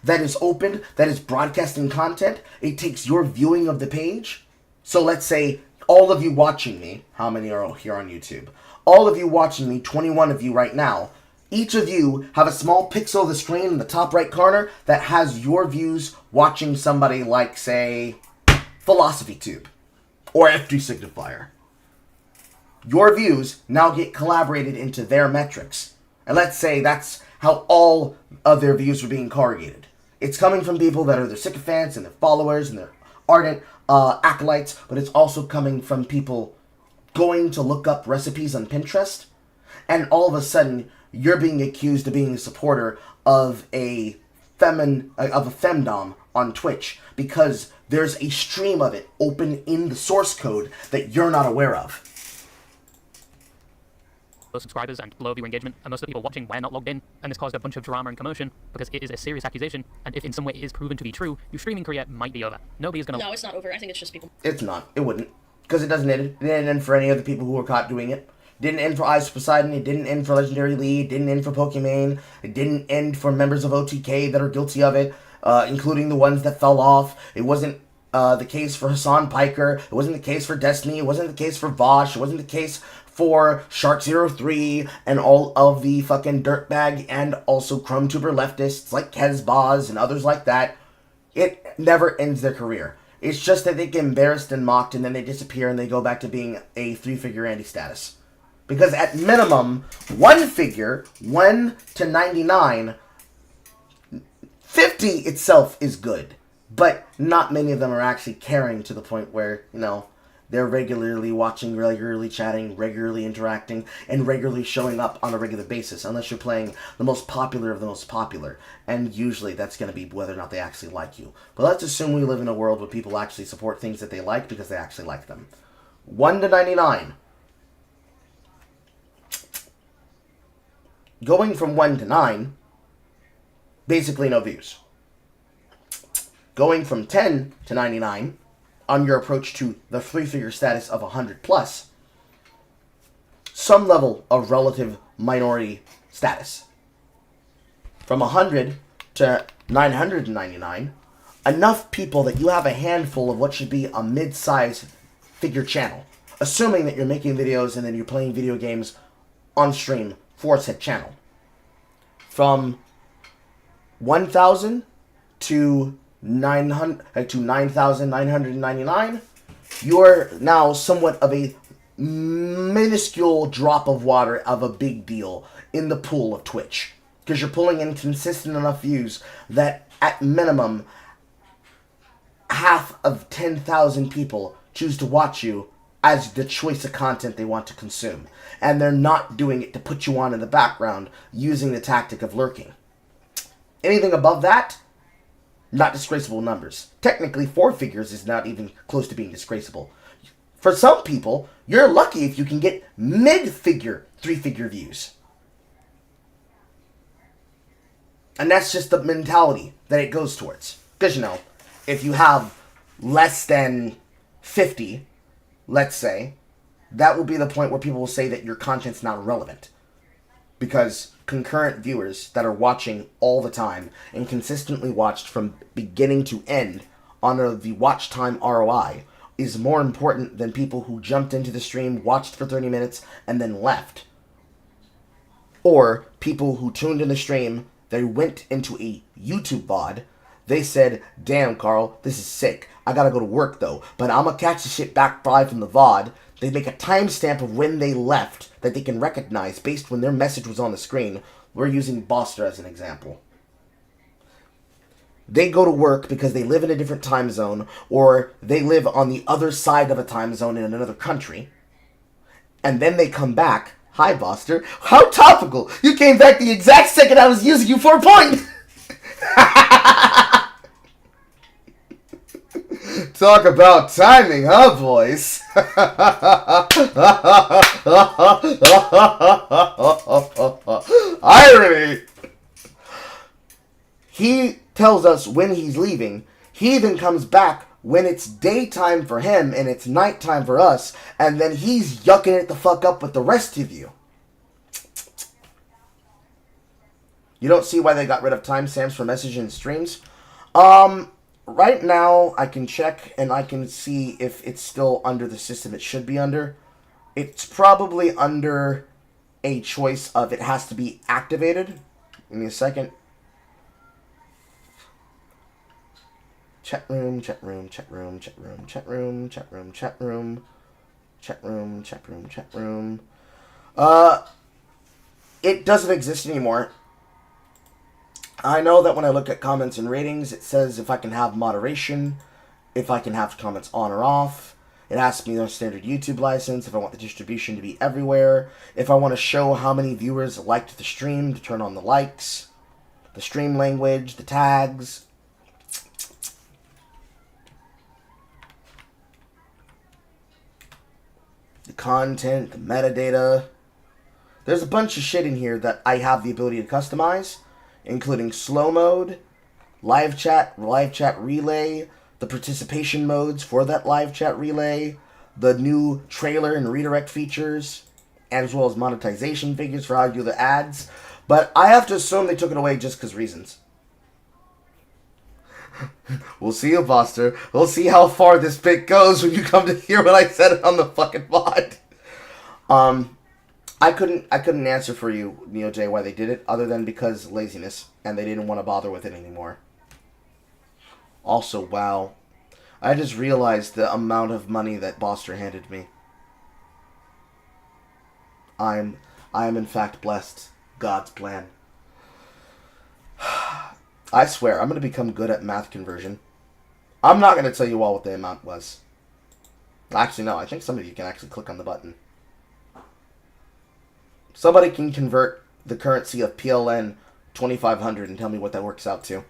that is open, that is broadcasting content. It takes your viewing of the page. So let's say all of you watching me, how many are here on YouTube? All of you watching me, 21 of you right now, each of you have a small pixel of the screen in the top right corner that has your views watching somebody like, say, Philosophy Tube or F3 Signifier. Your views now get collaborated into their metrics. And let's say that's how all of their views are being corrugated. It's coming from people that are their sycophants and their followers and their ardent acolytes, but it's also coming from people going to look up recipes on Pinterest, and all of a sudden you're being accused of being a supporter of a femdom on Twitch because there's a stream of it open in the source code that you're not aware of. Low subscribers and low viewer engagement, and most of the people watching were not logged in, and this caused a bunch of drama and commotion because it is a serious accusation, and if in some way it is proven to be true, your streaming career might be over. Nobody is gonna... No, it's not over. I think it's just people. It's not. It wouldn't. Because it doesn't end. It didn't end for any of the people who were caught doing it. It didn't end for Eyes of Poseidon. It didn't end for Legendary Lee. It didn't end for Pokimane. It didn't end for members of OTK that are guilty of it, including the ones that fell off. It wasn't the case for Hassan Piker. It wasn't the case for Destiny. It wasn't the case for Vosh. It wasn't the case for Shark03 and all of the fucking dirtbag and also ChromeTuber leftists like Kezbaz and others like that. It never ends their career. It's just that they get embarrassed and mocked and then they disappear and they go back to being a 3-figure Andy status. Because at minimum, one figure, 1 to 99, 50 itself is good. But not many of them are actually caring to the point where, you know, they're regularly watching, regularly chatting, regularly interacting, and regularly showing up on a regular basis, unless you're playing the most popular of the most popular. And usually that's going to be whether or not they actually like you. But let's assume we live in a world where people actually support things that they like because they actually like them. 1 to 99. Going from 1 to 9, basically no views. Going from 10 to 99, on your approach to the 3-figure status of 100 plus, some level of relative minority status. From 100 to 999, enough people that you have a handful of what should be a mid-size figure channel, assuming that you're making videos and then you're playing video games on stream for said channel. From 1,000 to 9,999, you're now somewhat of a minuscule drop of water of a big deal in the pool of Twitch. Because you're pulling in consistent enough views that, at minimum, half of 10,000 people choose to watch you as the choice of content they want to consume. And they're not doing it to put you on in the background using the tactic of lurking. Anything above that, not disgraceable numbers. Technically, 4 figures is not even close to being disgraceable. For some people, you're lucky if you can get mid-figure 3-figure views. And that's just the mentality that it goes towards. Because, you know, if you have less than 50, let's say, that will be the point where people will say that your content's not relevant. Because concurrent viewers that are watching all the time and consistently watched from beginning to end on the watch time ROI is more important than people who jumped into the stream, watched for 30 minutes, and then left. Or people who tuned in the stream, they went into a YouTube VOD, they said, damn, Carl, this is sick. I gotta go to work, though, but I'm gonna catch the shit back live from the VOD. They make a timestamp of when they left that they can recognize based when their message was on the screen. We're using Boster as an example. They go to work because they live in a different time zone, or they live on the other side of a time zone in another country. And then they come back. Hi, Boster. How topical! You came back the exact second I was using you for a point! Talk about timing, huh, boys? Irony! He tells us when he's leaving. He then comes back when it's daytime for him and it's nighttime for us, and then he's yucking it the fuck up with the rest of you. You don't see why they got rid of timestamps for messaging and streams? Right now, I can check and I can see if it's still under the system it should be under. It's probably under a choice of it has to be activated. Give me a second. Chat room, chat room, chat room, chat room, chat room, chat room, chat room, chat room, chat room, chat room. It doesn't exist anymore. I know that when I look at comments and ratings, it says if I can have moderation, if I can have comments on or off. It asks me the standard YouTube license, if I want the distribution to be everywhere, if I want to show how many viewers liked the stream, to turn on the likes, the stream language, the tags. The content, the metadata. There's a bunch of shit in here that I have the ability to customize, including slow mode, live chat relay, the participation modes for that live chat relay, the new trailer and redirect features, as well as monetization figures for how you do the ads. But I have to assume they took it away just because reasons. We'll see you, Foster. We'll see how far this bit goes when you come to hear what I said on the fucking pod. I couldn't answer for you, Neo J, why they did it, other than because laziness, and they didn't want to bother with it anymore. Also, wow. I just realized the amount of money that Boster handed me. I am in fact blessed. God's plan. I swear, I'm going to become good at math conversion. I'm not going to tell you all what the amount was. Actually, no, I think some of you can actually click on the button. Somebody can convert the currency of PLN 2500 and tell me what that works out to.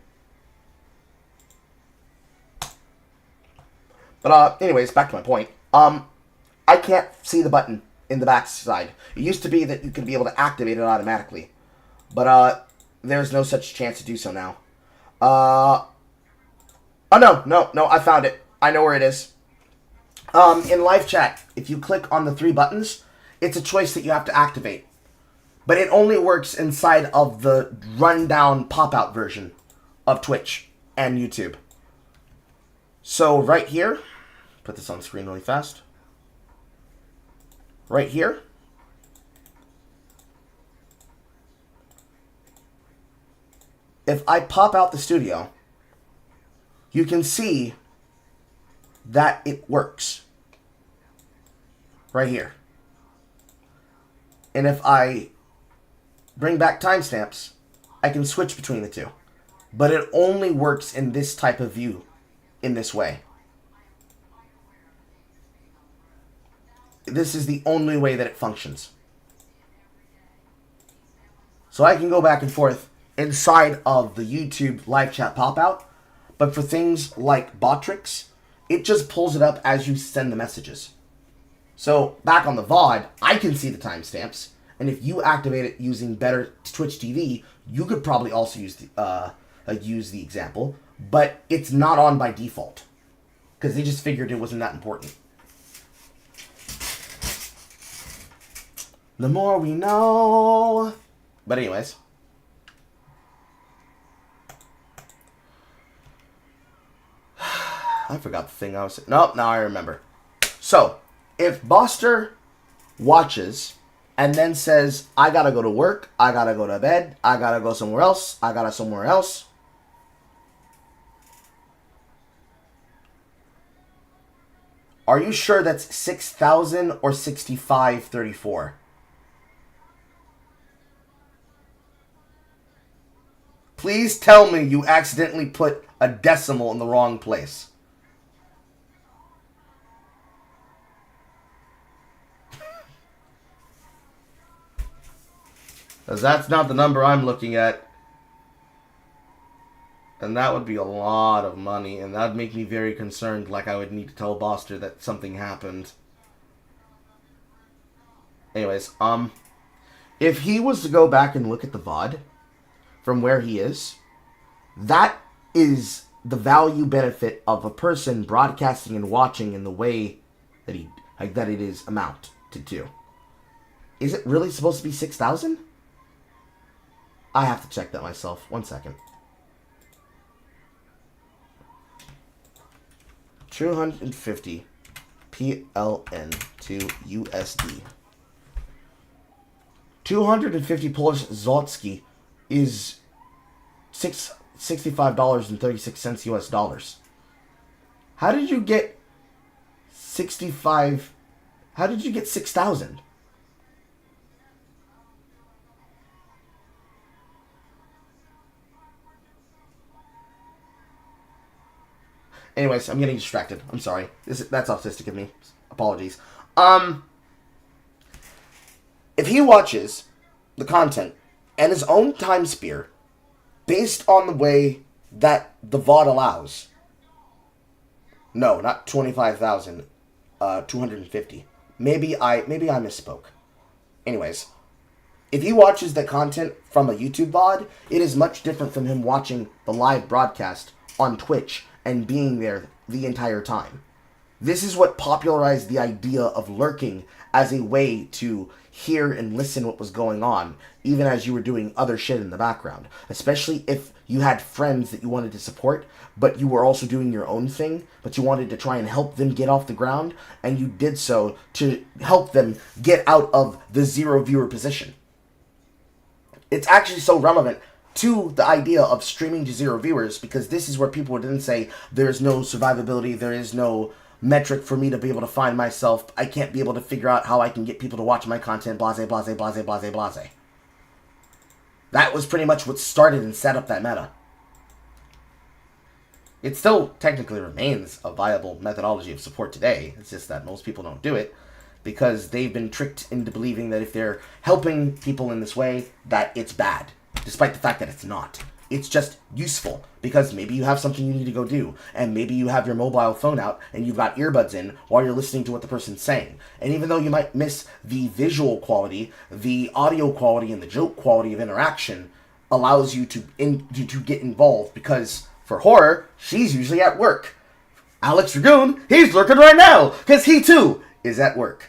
But, anyways, back to my point. I can't see the button in the back side. It used to be that you could be able to activate it automatically. But, there's no such chance to do so now. Oh, no, I found it. I know where it is. In live chat, if you click on the three buttons, it's a choice that you have to activate. But it only works inside of the rundown pop-out version of Twitch and YouTube. So right here, put this on the screen really fast. Right here, if I pop out the studio, you can see that it works. Right here. And if I bring back timestamps, I can switch between the two. But it only works in this type of view, in this way. This is the only way that it functions. So I can go back and forth inside of the YouTube live chat pop-out, but for things like Botrix, it just pulls it up as you send the messages. So back on the VOD, I can see the timestamps, And if you activate it using better Twitch TV, you could probably also use the example, but it's not on by default because they just figured it wasn't that important. The more we know. But anyways. I forgot the thing I was saying. Nope, now I remember. So, if Boster watches and then says, I gotta go to work, I gotta go to bed, I gotta go somewhere else, I gotta somewhere else. Are you sure that's 6,000 or 6,534? Please tell me you accidentally put a decimal in the wrong place. Because that's not the number I'm looking at. And that would be a lot of money, and that would make me very concerned, like I would need to tell Boster that something happened. Anyways, if he was to go back and look at the VOD from where he is, that is the value benefit of a person broadcasting and watching in the way that that it is amount to do. Is it really supposed to be 6,000? I have to check that myself. 1 second. 250 PLN to USD. 250 Polish zloty is $65.36 US dollars. How did you get 65? How did you get 6,000? Anyways, I'm getting distracted. I'm sorry. That's autistic of me. Apologies. If he watches the content and his own time sphere based on the way that the VOD allows. No, not 25,000. 250. Maybe I misspoke. Anyways, if he watches the content from a YouTube VOD, it is much different from him watching the live broadcast on Twitch and being there the entire time. This is what popularized the idea of lurking as a way to hear and listen what was going on, even as you were doing other shit in the background. Especially if you had friends that you wanted to support, but you were also doing your own thing, but you wanted to try and help them get off the ground, and you did so to help them get out of the zero viewer position. It's actually so relevant to the idea of streaming to zero viewers, because this is where people didn't say there's no survivability, there is no metric for me to be able to find myself, I can't be able to figure out how I can get people to watch my content, blase, blase, blase, blase, blase. That was pretty much what started and set up that meta. It still technically remains a viable methodology of support today, it's just that most people don't do it, because they've been tricked into believing that if they're helping people in this way, that it's bad. Despite the fact that it's not. It's just useful, because maybe you have something you need to go do, and maybe you have your mobile phone out, and you've got earbuds in while you're listening to what the person's saying. And even though you might miss the visual quality, the audio quality, and the joke quality of interaction allows you to get involved, because for horror, she's usually at work. Alex Dragoon, he's lurking right now, because he too is at work.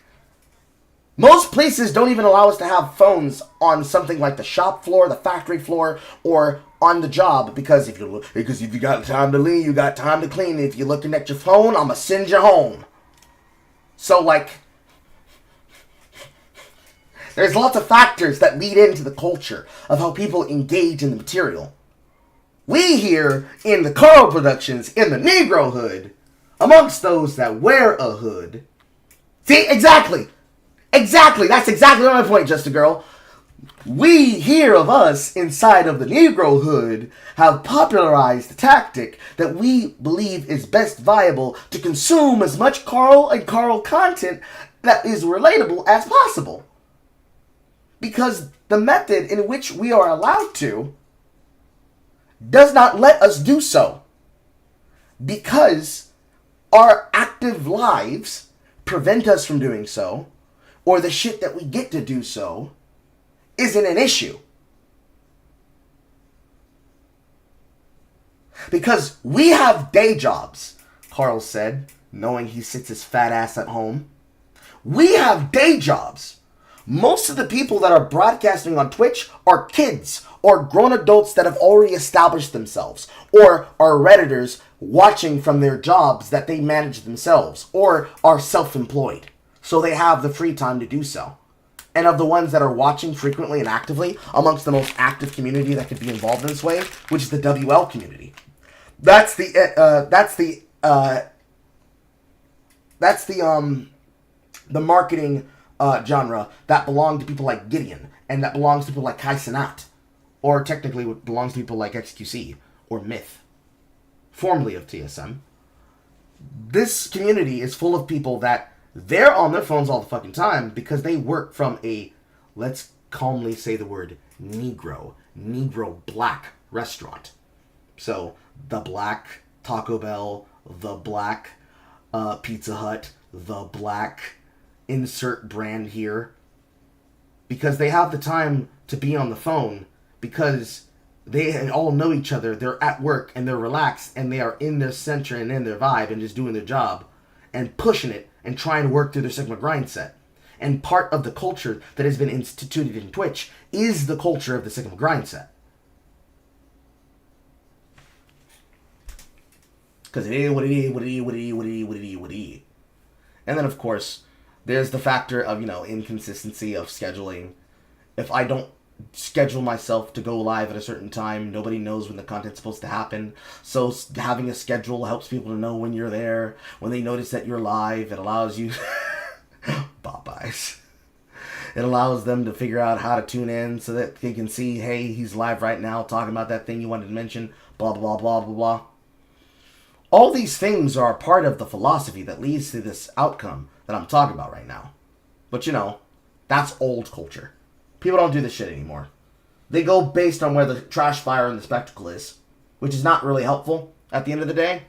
Most places don't even allow us to have phones on something like the shop floor, the factory floor, or on the job, because if you got time to lean, you got time to clean. If you're looking at your phone, I'ma send you home. So, like, there's lots of factors that lead into the culture of how people engage in the material. We here in the Carl Productions, in the Negro Hood, amongst those that wear a hood. See, exactly. Exactly, that's exactly my point, Just a Girl. We here of us inside of the Negro Hood have popularized the tactic that we believe is best viable to consume as much Carl and Carl content that is relatable as possible. Because the method in which we are allowed to does not let us do so. Because our active lives prevent us from doing so, or the shit that we get to do so isn't an issue. Because we have day jobs, Carl said, knowing he sits his fat ass at home. We have day jobs. Most of the people that are broadcasting on Twitch are kids or grown adults that have already established themselves, or are Redditors watching from their jobs that they manage themselves, or are self-employed, so they have the free time to do so. And of the ones that are watching frequently and actively, amongst the most active community that could be involved in this way, which is the WL community. That's the marketing genre that belong to people like Gideon, and that belongs to people like Kai Cenat, or technically what belongs to people like XQC or Myth, formerly of TSM. This community is full of people that they're on their phones all the fucking time because they work from a, let's calmly say the word, Negro black restaurant. So, the Black Taco Bell, the Black Pizza Hut, the Black insert brand here. Because they have the time to be on the phone, because they all know each other, they're at work, and they're relaxed, and they are in their center and in their vibe, and just doing their job, and pushing it, and trying to work through their Sigma grind set. And part of the culture that has been instituted in Twitch is the culture of the Sigma grind set. Because it is what it is, what it is, what it is, what it is, what it is, what it is. And then, of course, there's the factor of, inconsistency of scheduling. If I don't schedule myself to go live at a certain time, nobody knows when the content's supposed to happen. So having a schedule helps people to know when you're there. When they notice that you're live, it allows you... Popeyes. It allows them to figure out how to tune in so that they can see, hey, he's live right now talking about that thing you wanted to mention, blah, blah, blah, blah, blah. All these things are part of the philosophy that leads to this outcome that I'm talking about right now. But that's old culture. People don't do this shit anymore. They go based on where the trash fire and the spectacle is, which is not really helpful at the end of the day.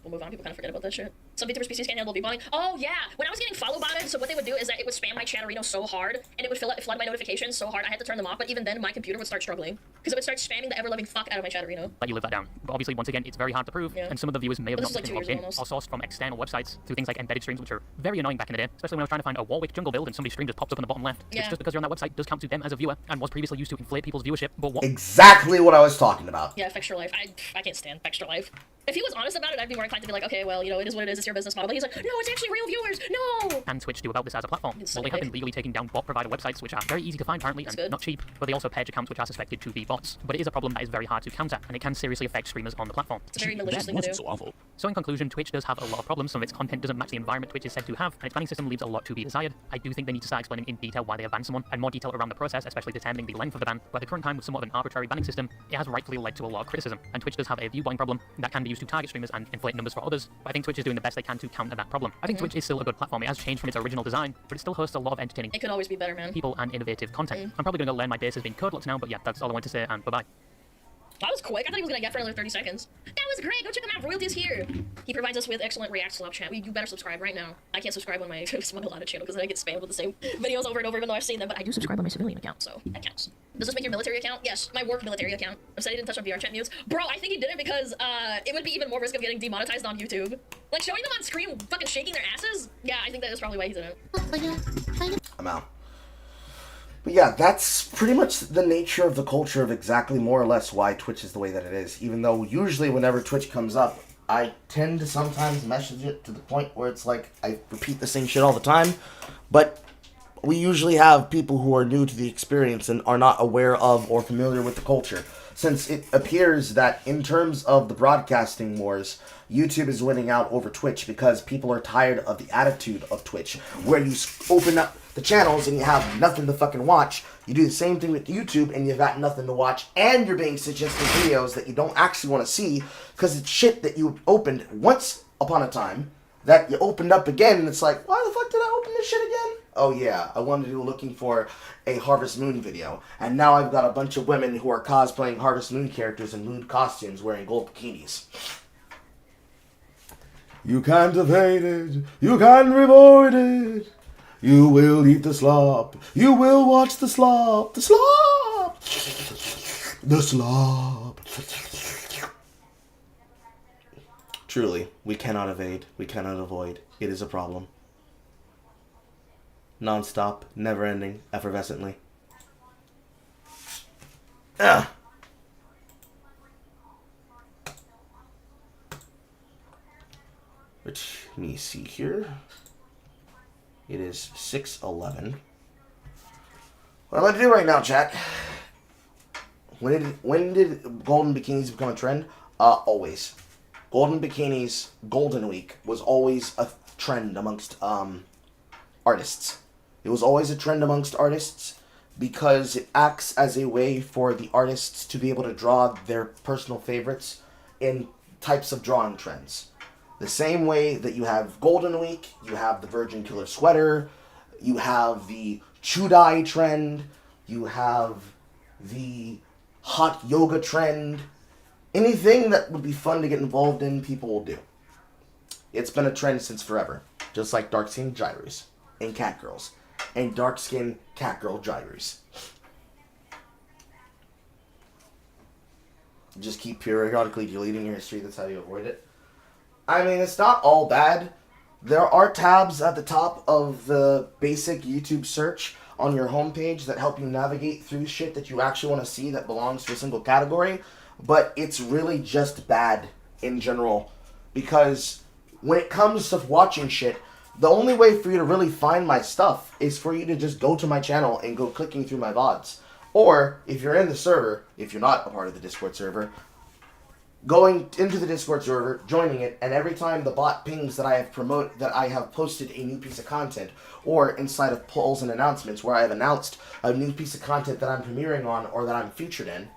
We'll move on. People kind of forget about that shit. Some VTuber species can't handle V-bombing. Oh, yeah. When I was getting follow botted, so what they would do is that it would spam my Chatterino so hard, and it would flood my notifications so hard I had to turn them off, but even then, my computer would start struggling. Because it would start spamming the ever-loving fuck out of my Chatterino. Let you live that down. But obviously, once again, it's very hard to prove, and some of the viewers may have not been logged in, or sourced from external websites through things like embedded streams, which are very annoying back in the day, especially when I was trying to find a Warwick jungle build and somebody's stream just pops up in the bottom left, which just because you're on that website does count to them as a viewer, and was previously used to inflate people's viewership, but what... Exactly what I was talking about. Yeah, Extra Life. I can't stand Extra Life. If he was honest about it, I'd be more inclined to be like, okay, well, it is what it is, it's your business model. But he's like, no, it's actually real viewers, no! And Twitch do about this as a platform? Well, they have been legally taking down bot provider websites, which are very easy to find apparently, and not cheap, but they also purge accounts which are suspected to be bots. But it is a problem that is very hard to counter, and it can seriously affect streamers on the platform. It's a very malicious thing to do. So in conclusion, Twitch does have a lot of problems. Some of its content doesn't match the environment Twitch is said to have, and its banning system leaves a lot to be desired. I do think they need to start explaining in detail why they have banned someone, and more detail around the process, especially determining the length of the ban. But at the current time, with somewhat of an arbitrary banning system, it has rightfully led to a lot of criticism, and Twitch does have a viewing problem that can be used to target streamers and inflate numbers for others. But I think Twitch is doing the best they can to counter that problem. I think Twitch is still a good platform. It has changed from its original design, but it still hosts a lot of entertaining. It could always be better, man. People and innovative content. I'm probably going to learn my days as being codeless now, but yeah, that's all I want to say, and bye-bye. That was quick. I thought he was gonna get for another 30 seconds. That was great. Go check him out. Royalties here. He provides us with excellent React Slop chat. You better subscribe right now. I can't subscribe on my Smuggle Out channel because then I get spammed with the same videos over and over, even though I've seen them. But I do subscribe on my civilian account, so that counts. Does this make your military account? Yes, my work military account. I said he didn't touch on VR chat mutes. Bro, I think he did it because it would be even more risk of getting demonetized on YouTube. Like showing them on screen fucking shaking their asses. Yeah, I think that is probably why he did it. I'm out. But yeah, that's pretty much the nature of the culture of exactly more or less why Twitch is the way that it is. Even though usually whenever Twitch comes up, I tend to sometimes message it to the point where it's like I repeat the same shit all the time. But we usually have people who are new to the experience and are not aware of or familiar with the culture. Since it appears that in terms of the broadcasting wars, YouTube is winning out over Twitch because people are tired of the attitude of Twitch, where you open up the channels and you have nothing to fucking watch. You do the same thing with YouTube and you've got nothing to watch, and you're being suggested videos that you don't actually want to see because it's shit that you opened once upon a time that you opened up again, and it's like, why the fuck did I open this shit again? Oh yeah, I wanted to do looking for a Harvest Moon video, and now I've got a bunch of women who are cosplaying Harvest Moon characters in nude costumes wearing gold bikinis. You can't evade it, you can't avoid it, You will eat the slop. You will watch the slop. The slop. The slop. Truly, we cannot evade. We cannot avoid. It is a problem. Nonstop, never-ending, effervescently. Ugh. Which, let me see here. It is 6:11. What I'm going to do right now, chat. When did golden bikinis become a trend? Always. Golden bikinis, Golden Week, was always a trend amongst artists. It was always a trend amongst artists because it acts as a way for the artists to be able to draw their personal favorites in types of drawing trends. The same way that you have Golden Week, you have the Virgin Killer Sweater, you have the Chudai trend, you have the hot yoga trend. Anything that would be fun to get involved in, people will do. It's been a trend since forever. Just like dark skin gyros and catgirls. And dark skin catgirl gyros. Just keep periodically deleting your history, that's how you avoid it. I mean, it's not all bad. There are tabs at the top of the basic YouTube search on your homepage that help you navigate through shit that you actually want to see that belongs to a single category. But it's really just bad in general. Because when it comes to watching shit, the only way for you to really find my stuff is for you to just go to my channel and go clicking through my VODs. Or, if you're in the server, if you're not a part of the Discord server, going into the Discord server, joining it, and every time the bot pings that I have posted a new piece of content, or inside of polls and announcements where I have announced a new piece of content that I'm premiering on or that I'm featured in,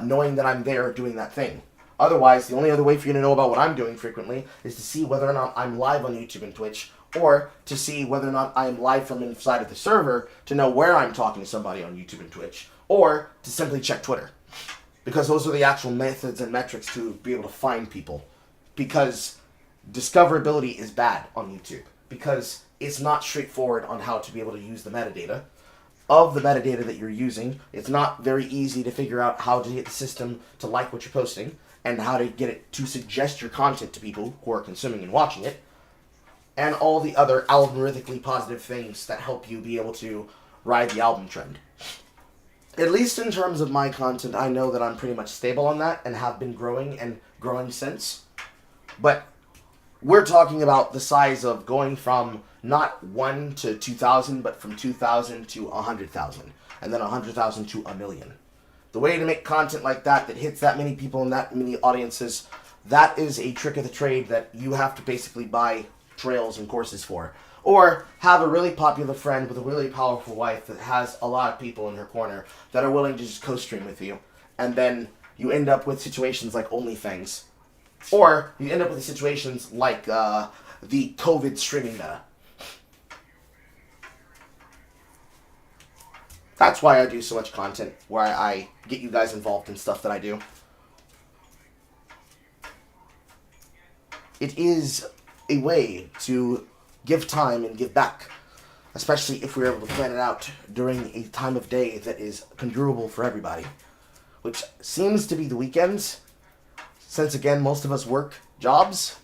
knowing that I'm there doing that thing. Otherwise, the only other way for you to know about what I'm doing frequently is to see whether or not I'm live on YouTube and Twitch, or to see whether or not I'm live from inside of the server to know where I'm talking to somebody on YouTube and Twitch, or to simply check Twitter. Because those are the actual methods and metrics to be able to find people. Because discoverability is bad on YouTube. Because it's not straightforward on how to be able to use the metadata. Of the metadata that you're using, it's not very easy to figure out how to get the system to like what you're posting, and how to get it to suggest your content to people who are consuming and watching it, and all the other algorithmically positive things that help you be able to ride the album trend. At least in terms of my content, I know that I'm pretty much stable on that and have been growing and growing since. But we're talking about the size of going from not 1 to 2,000, but from 2,000 to 100,000, and then 100,000 to 1,000,000. The way to make content like that hits that many people and that many audiences, that is a trick of the trade that you have to basically buy trails and courses for. Or have a really popular friend with a really powerful wife that has a lot of people in her corner that are willing to just co-stream with you. And then you end up with situations like OnlyFans. Or you end up with situations like the COVID streaming meta. That's why I do so much content, where I get you guys involved in stuff that I do. It is a way to give time and give back, especially if we're able to plan it out during a time of day that is endurable for everybody, which seems to be the weekends, since again most of us work jobs.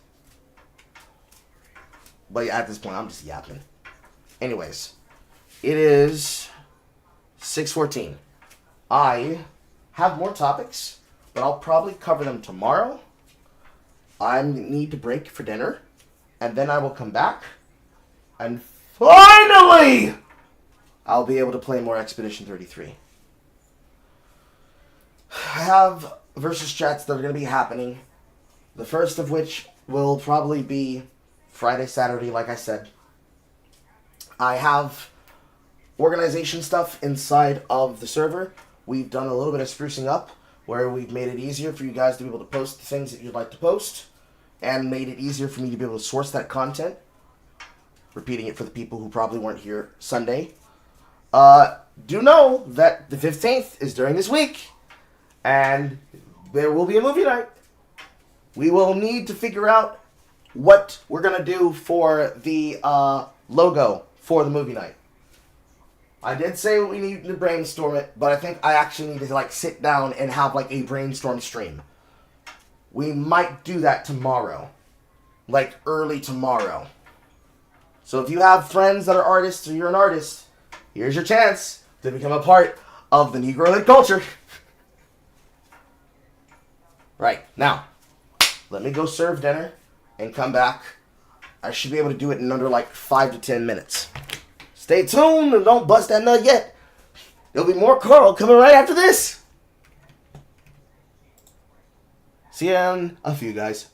But at this point I'm just yapping. Anyways, it is 6:14. I have more topics, but I'll probably cover them tomorrow. I need to break for dinner, and then I will come back, and finally, I'll be able to play more Expedition 33. I have versus chats that are going to be happening, the first of which will probably be Friday, Saturday, like I said. I have organization stuff inside of the server. We've done a little bit of sprucing up, where we've made it easier for you guys to be able to post the things that you'd like to post, and made it easier for me to be able to source that content. Repeating it for the people who probably weren't here Sunday. Do know that the 15th is during this week, and there will be a movie night. We will need to figure out what we're going to do for the logo for the movie night. I did say we need to brainstorm it, but I think I actually need to like sit down and have like a brainstorm stream. We might do that tomorrow. Like early tomorrow. So if you have friends that are artists or you're an artist, here's your chance to become a part of the Negrohood culture. Right, now, let me go serve dinner and come back. I should be able to do it in under like 5 to 10 minutes. Stay tuned and don't bust that nut yet. There'll be more Carl coming right after this. See you in a few, guys.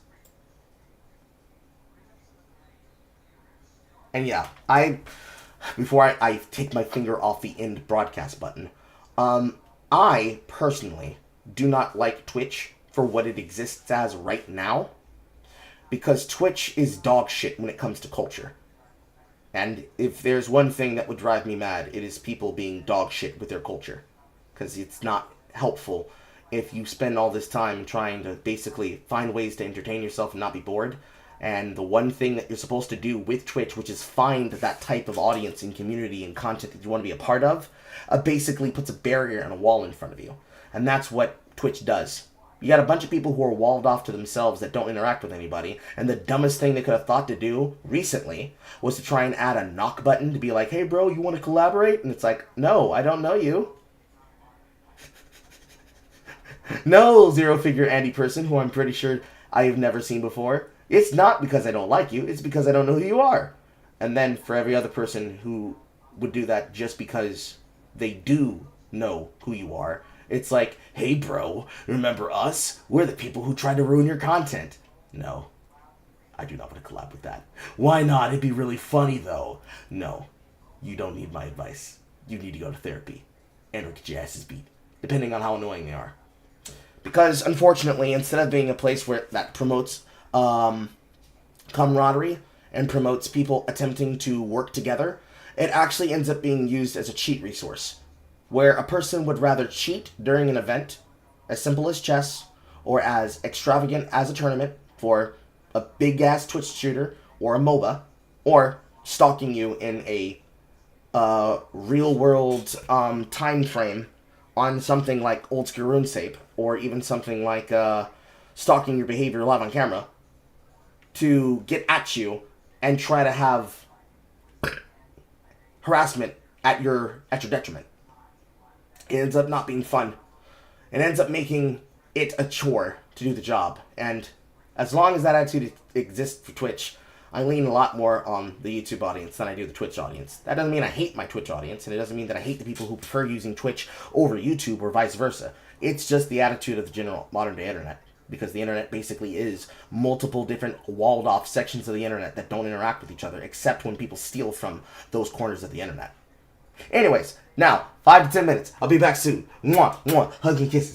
And yeah, before I take my finger off the end broadcast button, I personally do not like Twitch for what it exists as right now, because Twitch is dog shit when it comes to culture. And if there's one thing that would drive me mad, it is people being dog shit with their culture, because it's not helpful if you spend all this time trying to basically find ways to entertain yourself and not be bored. And the one thing that you're supposed to do with Twitch, which is find that type of audience and community and content that you want to be a part of, basically puts a barrier and a wall in front of you. And that's what Twitch does. You got a bunch of people who are walled off to themselves that don't interact with anybody, and the dumbest thing they could have thought to do recently was to try and add a knock button to be like, hey bro, you want to collaborate? And it's like, no, I don't know you. No, zero-figure Andy person, who I'm pretty sure I have never seen before. It's not because I don't like you, it's because I don't know who you are. And then for every other person who would do that just because they do know who you are, it's like, hey bro, remember us? We're the people who tried to ruin your content. No, I do not want to collab with that. Why not? It'd be really funny though. No, you don't need my advice. You need to go to therapy and or get your asses beat, depending on how annoying they are. Because unfortunately, instead of being a place where that promotes camaraderie and promotes people attempting to work together, it actually ends up being used as a cheat resource, where a person would rather cheat during an event as simple as chess or as extravagant as a tournament for a big ass Twitch shooter or a MOBA, or stalking you in a real world time frame on something like Old School RuneScape, or even something like stalking your behavior live on camera, to get at you and try to have harassment at your detriment. It ends up not being fun. It ends up making it a chore to do the job. And as long as that attitude exists for Twitch, I lean a lot more on the YouTube audience than I do the Twitch audience. That doesn't mean I hate my Twitch audience, and it doesn't mean that I hate the people who prefer using Twitch over YouTube or vice versa. It's just the attitude of the general modern day internet. Because the internet basically is multiple different walled off sections of the internet that don't interact with each other, except when people steal from those corners of the internet. Anyways, now, 5 to 10 minutes. I'll be back soon. Mwah, mwah, hug and kisses.